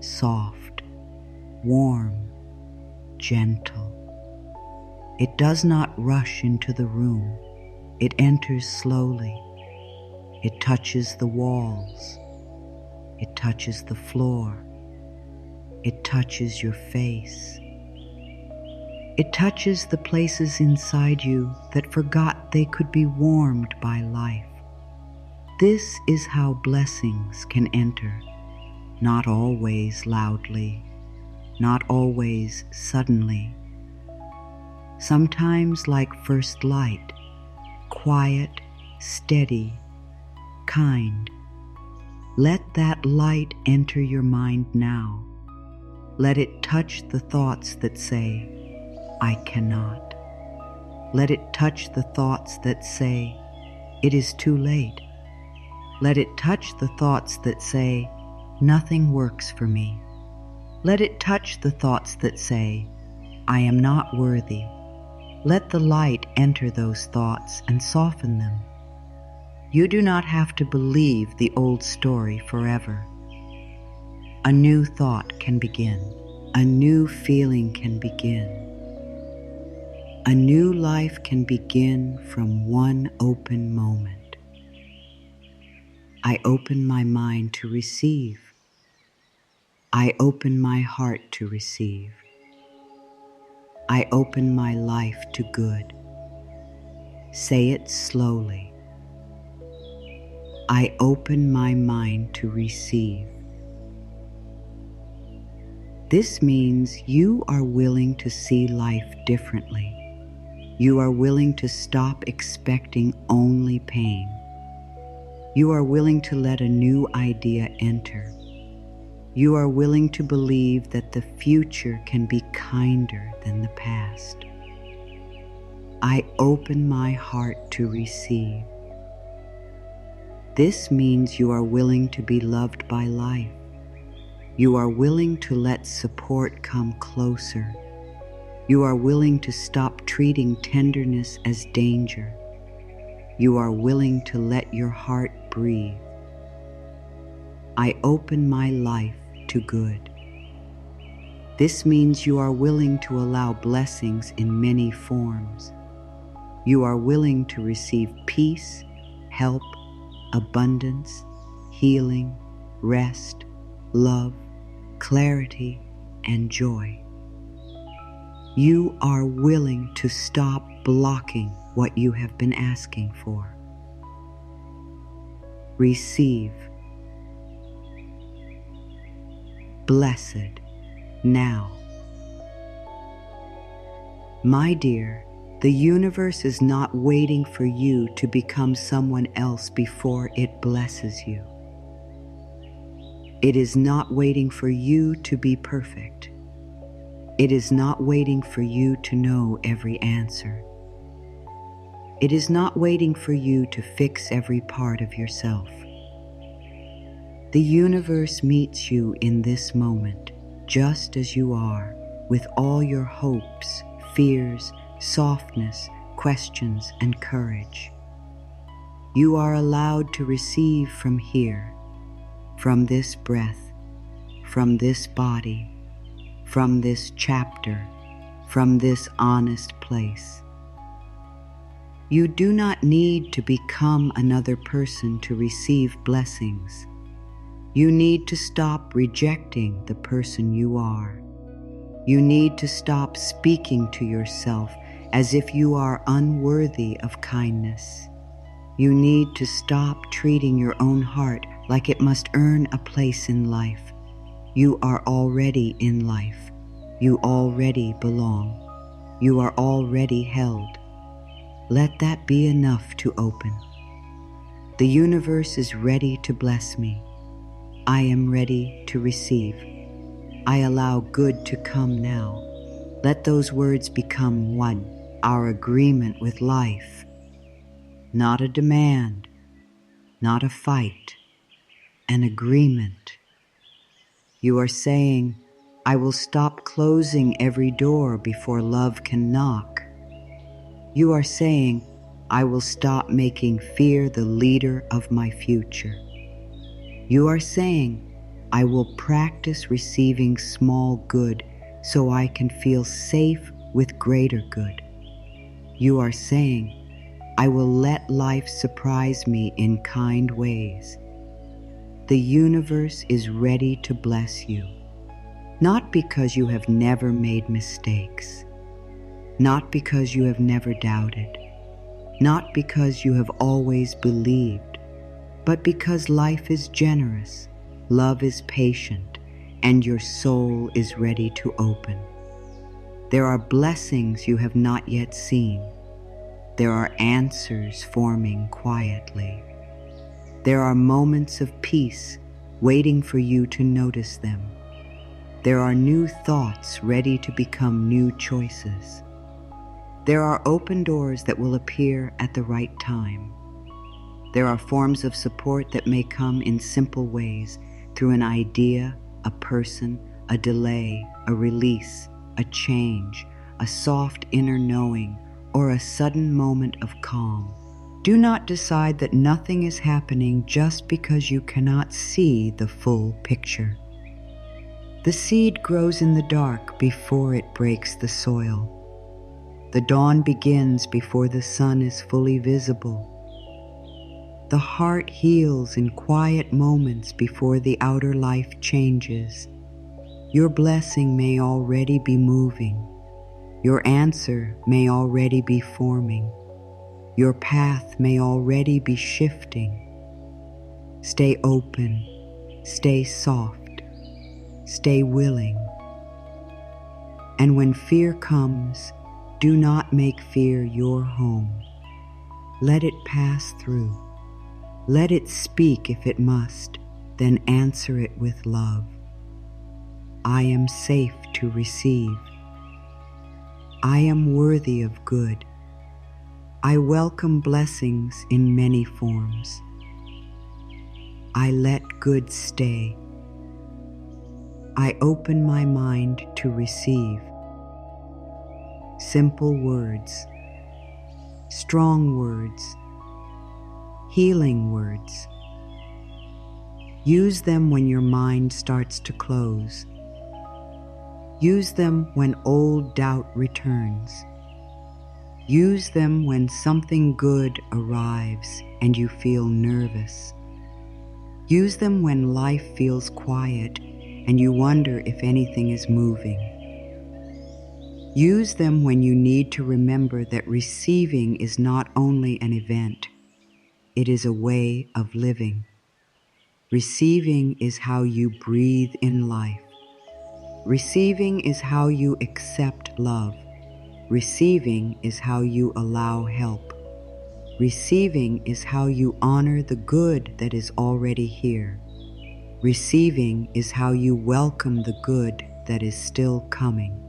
soft, warm, gentle. It does not rush into the room. It enters slowly. It touches the walls. It touches the floor. It touches your face. It touches the places inside you that forgot they could be warmed by life. This is how blessings can enter, not always loudly, not always suddenly. Sometimes like first light, quiet, steady, kind. Let that light enter your mind now. Let it touch the thoughts that say, I cannot. Let it touch the thoughts that say, it is too late. Let it touch the thoughts that say, nothing works for me. Let it touch the thoughts that say, I am not worthy. Let the light enter those thoughts and soften them. You do not have to believe the old story forever. A new thought can begin. A new feeling can begin. A new life can begin from one open moment. I open my mind to receive. I open my heart to receive. I open my life to good. Say it slowly. I open my mind to receive. This means you are willing to see life differently. You are willing to stop expecting only pain. You are willing to let a new idea enter. You are willing to believe that the future can be kinder than the past. I open my heart to receive. This means you are willing to be loved by life. You are willing to let support come closer. You are willing to stop treating tenderness as danger. You are willing to let your heart breathe. I open my life to good. This means you are willing to allow blessings in many forms. You are willing to receive peace, help, abundance, healing, rest, love, clarity, and joy. You are willing to stop blocking what you have been asking for. Receive. Blessed now. My dear, the universe is not waiting for you to become someone else before it blesses you. It is not waiting for you to be perfect. It is not waiting for you to know every answer. It is not waiting for you to fix every part of yourself. The universe meets you in this moment, just as you are, with all your hopes, fears, softness, questions, and courage. You are allowed to receive from here, from this breath, from this body, from this chapter, from this honest place. You do not need to become another person to receive blessings. You need to stop rejecting the person you are. You need to stop speaking to yourself as if you are unworthy of kindness. You need to stop treating your own heart like it must earn a place in life. You are already in life. You already belong. You are already held. Let that be enough to open. The universe is ready to bless me. I am ready to receive. I allow good to come now. Let those words become one, our agreement with life. Not a demand, not a fight, an agreement. You are saying, I will stop closing every door before love can knock. You are saying, I will stop making fear the leader of my future. You are saying, I will practice receiving small good so I can feel safe with greater good. You are saying, I will let life surprise me in kind ways. The universe is ready to bless you, not because you have never made mistakes, not because you have never doubted, not because you have always believed, but because life is generous, love is patient, and your soul is ready to open. There are blessings you have not yet seen. There are answers forming quietly. There are moments of peace waiting for you to notice them. There are new thoughts ready to become new choices. There are open doors that will appear at the right time. There are forms of support that may come in simple ways through an idea, a person, a delay, a release, a change, a soft inner knowing, or a sudden moment of calm. Do not decide that nothing is happening just because you cannot see the full picture. The seed grows in the dark before it breaks the soil. The dawn begins before the sun is fully visible. The heart heals in quiet moments before the outer life changes. Your blessing may already be moving. Your answer may already be forming. Your path may already be shifting. Stay open, stay soft, stay willing. And when fear comes, do not make fear your home. Let it pass through. Let it speak if it must, then answer it with love. I am safe to receive. I am worthy of good. I welcome blessings in many forms. I let good stay. I open my mind to receive. Simple words, strong words, healing words. Use them when your mind starts to close. Use them when old doubt returns. Use them when something good arrives and you feel nervous. Use them when life feels quiet and you wonder if anything is moving. Use them when you need to remember that receiving is not only an event, it is a way of living. Receiving is how you breathe in life. Receiving is how you accept love. Receiving is how you allow help. Receiving is how you honor the good that is already here. Receiving is how you welcome the good that is still coming.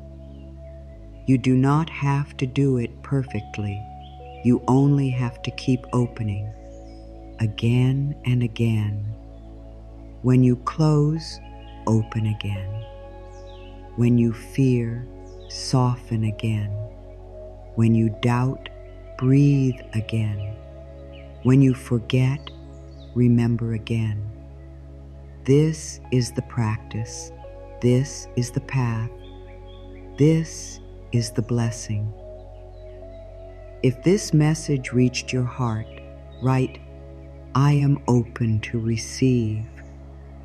You do not have to do it perfectly. You only have to keep opening, again and again. When you close, open again. When you fear, soften again. When you doubt, breathe again. When you forget, remember again. This is the practice. This is the path. This is the blessing. If this message reached your heart, write, "I am open to receive,"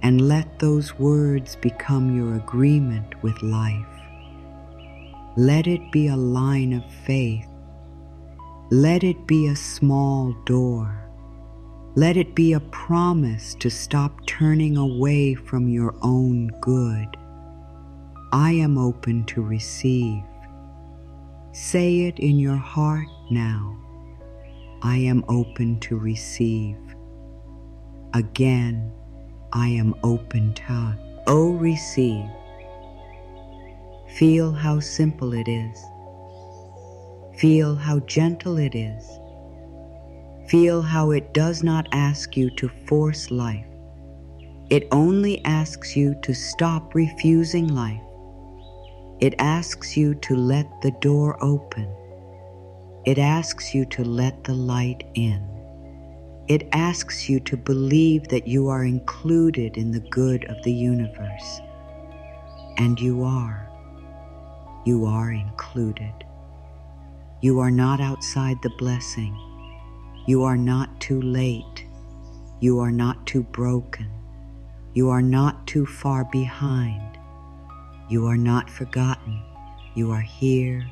and let those words become your agreement with life. Let it be a line of faith. Let it be a small door. Let it be a promise to stop turning away from your own good. I am open to receive. Say it in your heart now. I am open to receive. Again, I am open to. Oh, receive. Feel how simple it is. Feel how gentle it is. Feel how it does not ask you to force life. It only asks you to stop refusing life. It asks you to let the door open. It asks you to let the light in. It asks you to believe that you are included in the good of the universe. And you are. You are included. You are not outside the blessing. You are not too late. You are not too broken. You are not too far behind. You are not forgotten. You are here,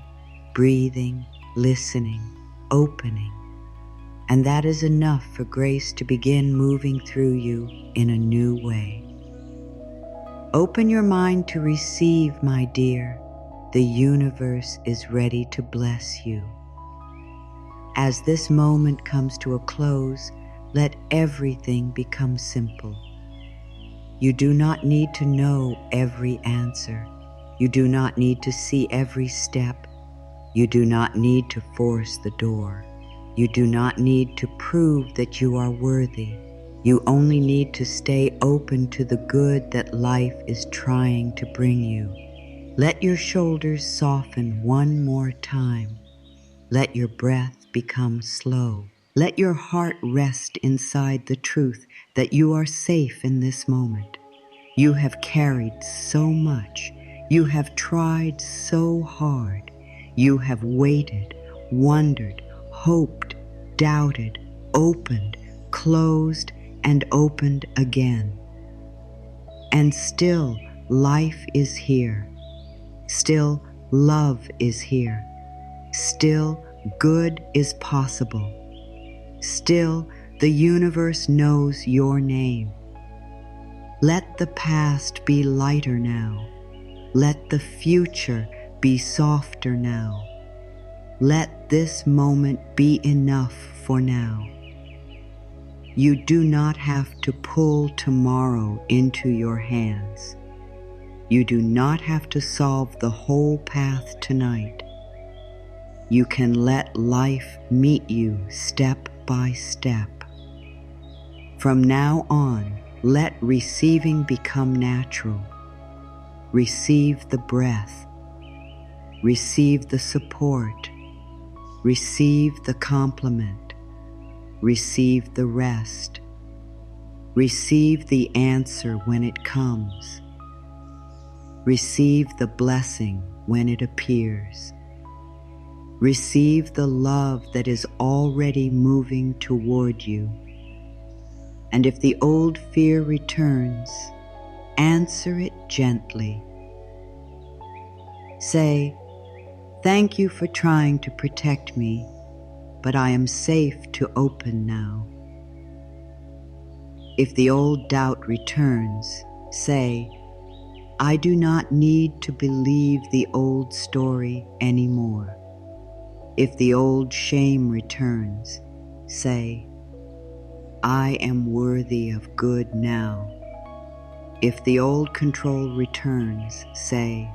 breathing, listening, opening. And that is enough for grace to begin moving through you in a new way. Open your mind to receive, my dear. The universe is ready to bless you. As this moment comes to a close, let everything become simple. You do not need to know every answer. You do not need to see every step. You do not need to force the door. You do not need to prove that you are worthy. You only need to stay open to the good that life is trying to bring you. Let your shoulders soften one more time. Let your breath become slow. Let your heart rest inside the truth that you are safe in this moment. You have carried so much. You have tried so hard. You have waited, wondered, hoped, doubted, opened, closed, and opened again. And still, life is here. Still, love is here. Still, good is possible. Still, the universe knows your name. Let the past be lighter now. Let the future be softer now. Let this moment be enough for now. You do not have to pull tomorrow into your hands. You do not have to solve the whole path tonight. You can let life meet you step by step. From now on, let receiving become natural. Receive the breath. Receive the support. Receive the compliment. Receive the rest. Receive the answer when it comes. Receive the blessing when it appears. Receive the love that is already moving toward you. And if the old fear returns, answer it gently. Say, "Thank you for trying to protect me, but I am safe to open now." If the old doubt returns, say, "I do not need to believe the old story anymore." If the old shame returns, say, "I am worthy of good now." If the old control returns, say,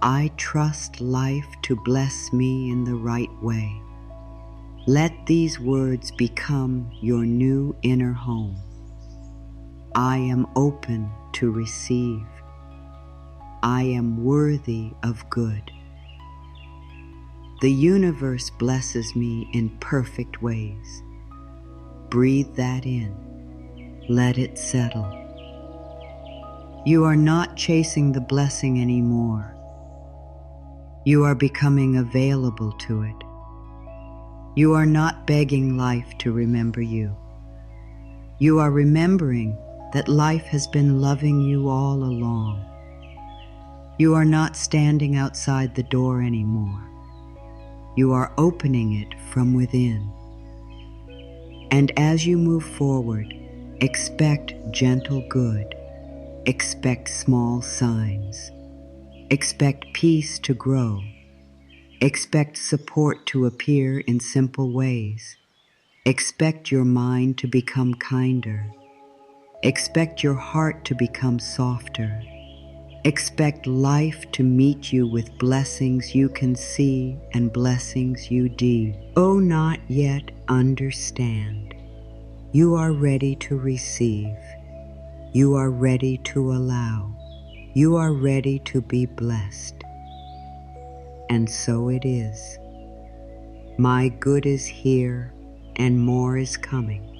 "I trust life to bless me in the right way." Let these words become your new inner home. I am open to receive. I am worthy of good. The universe blesses me in perfect ways. Breathe that in. Let it settle. You are not chasing the blessing anymore. You are becoming available to it. You are not begging life to remember you. You are remembering that life has been loving you all along. You are not standing outside the door anymore. You are opening it from within. And as you move forward, expect gentle good. Expect small signs. Expect peace to grow. Expect support to appear in simple ways. Expect your mind to become kinder. Expect your heart to become softer. Expect life to meet you with blessings you can see and blessings you not yet understand. You are ready to receive. You are ready to allow. You are ready to be blessed. And so it is. My good is here and more is coming.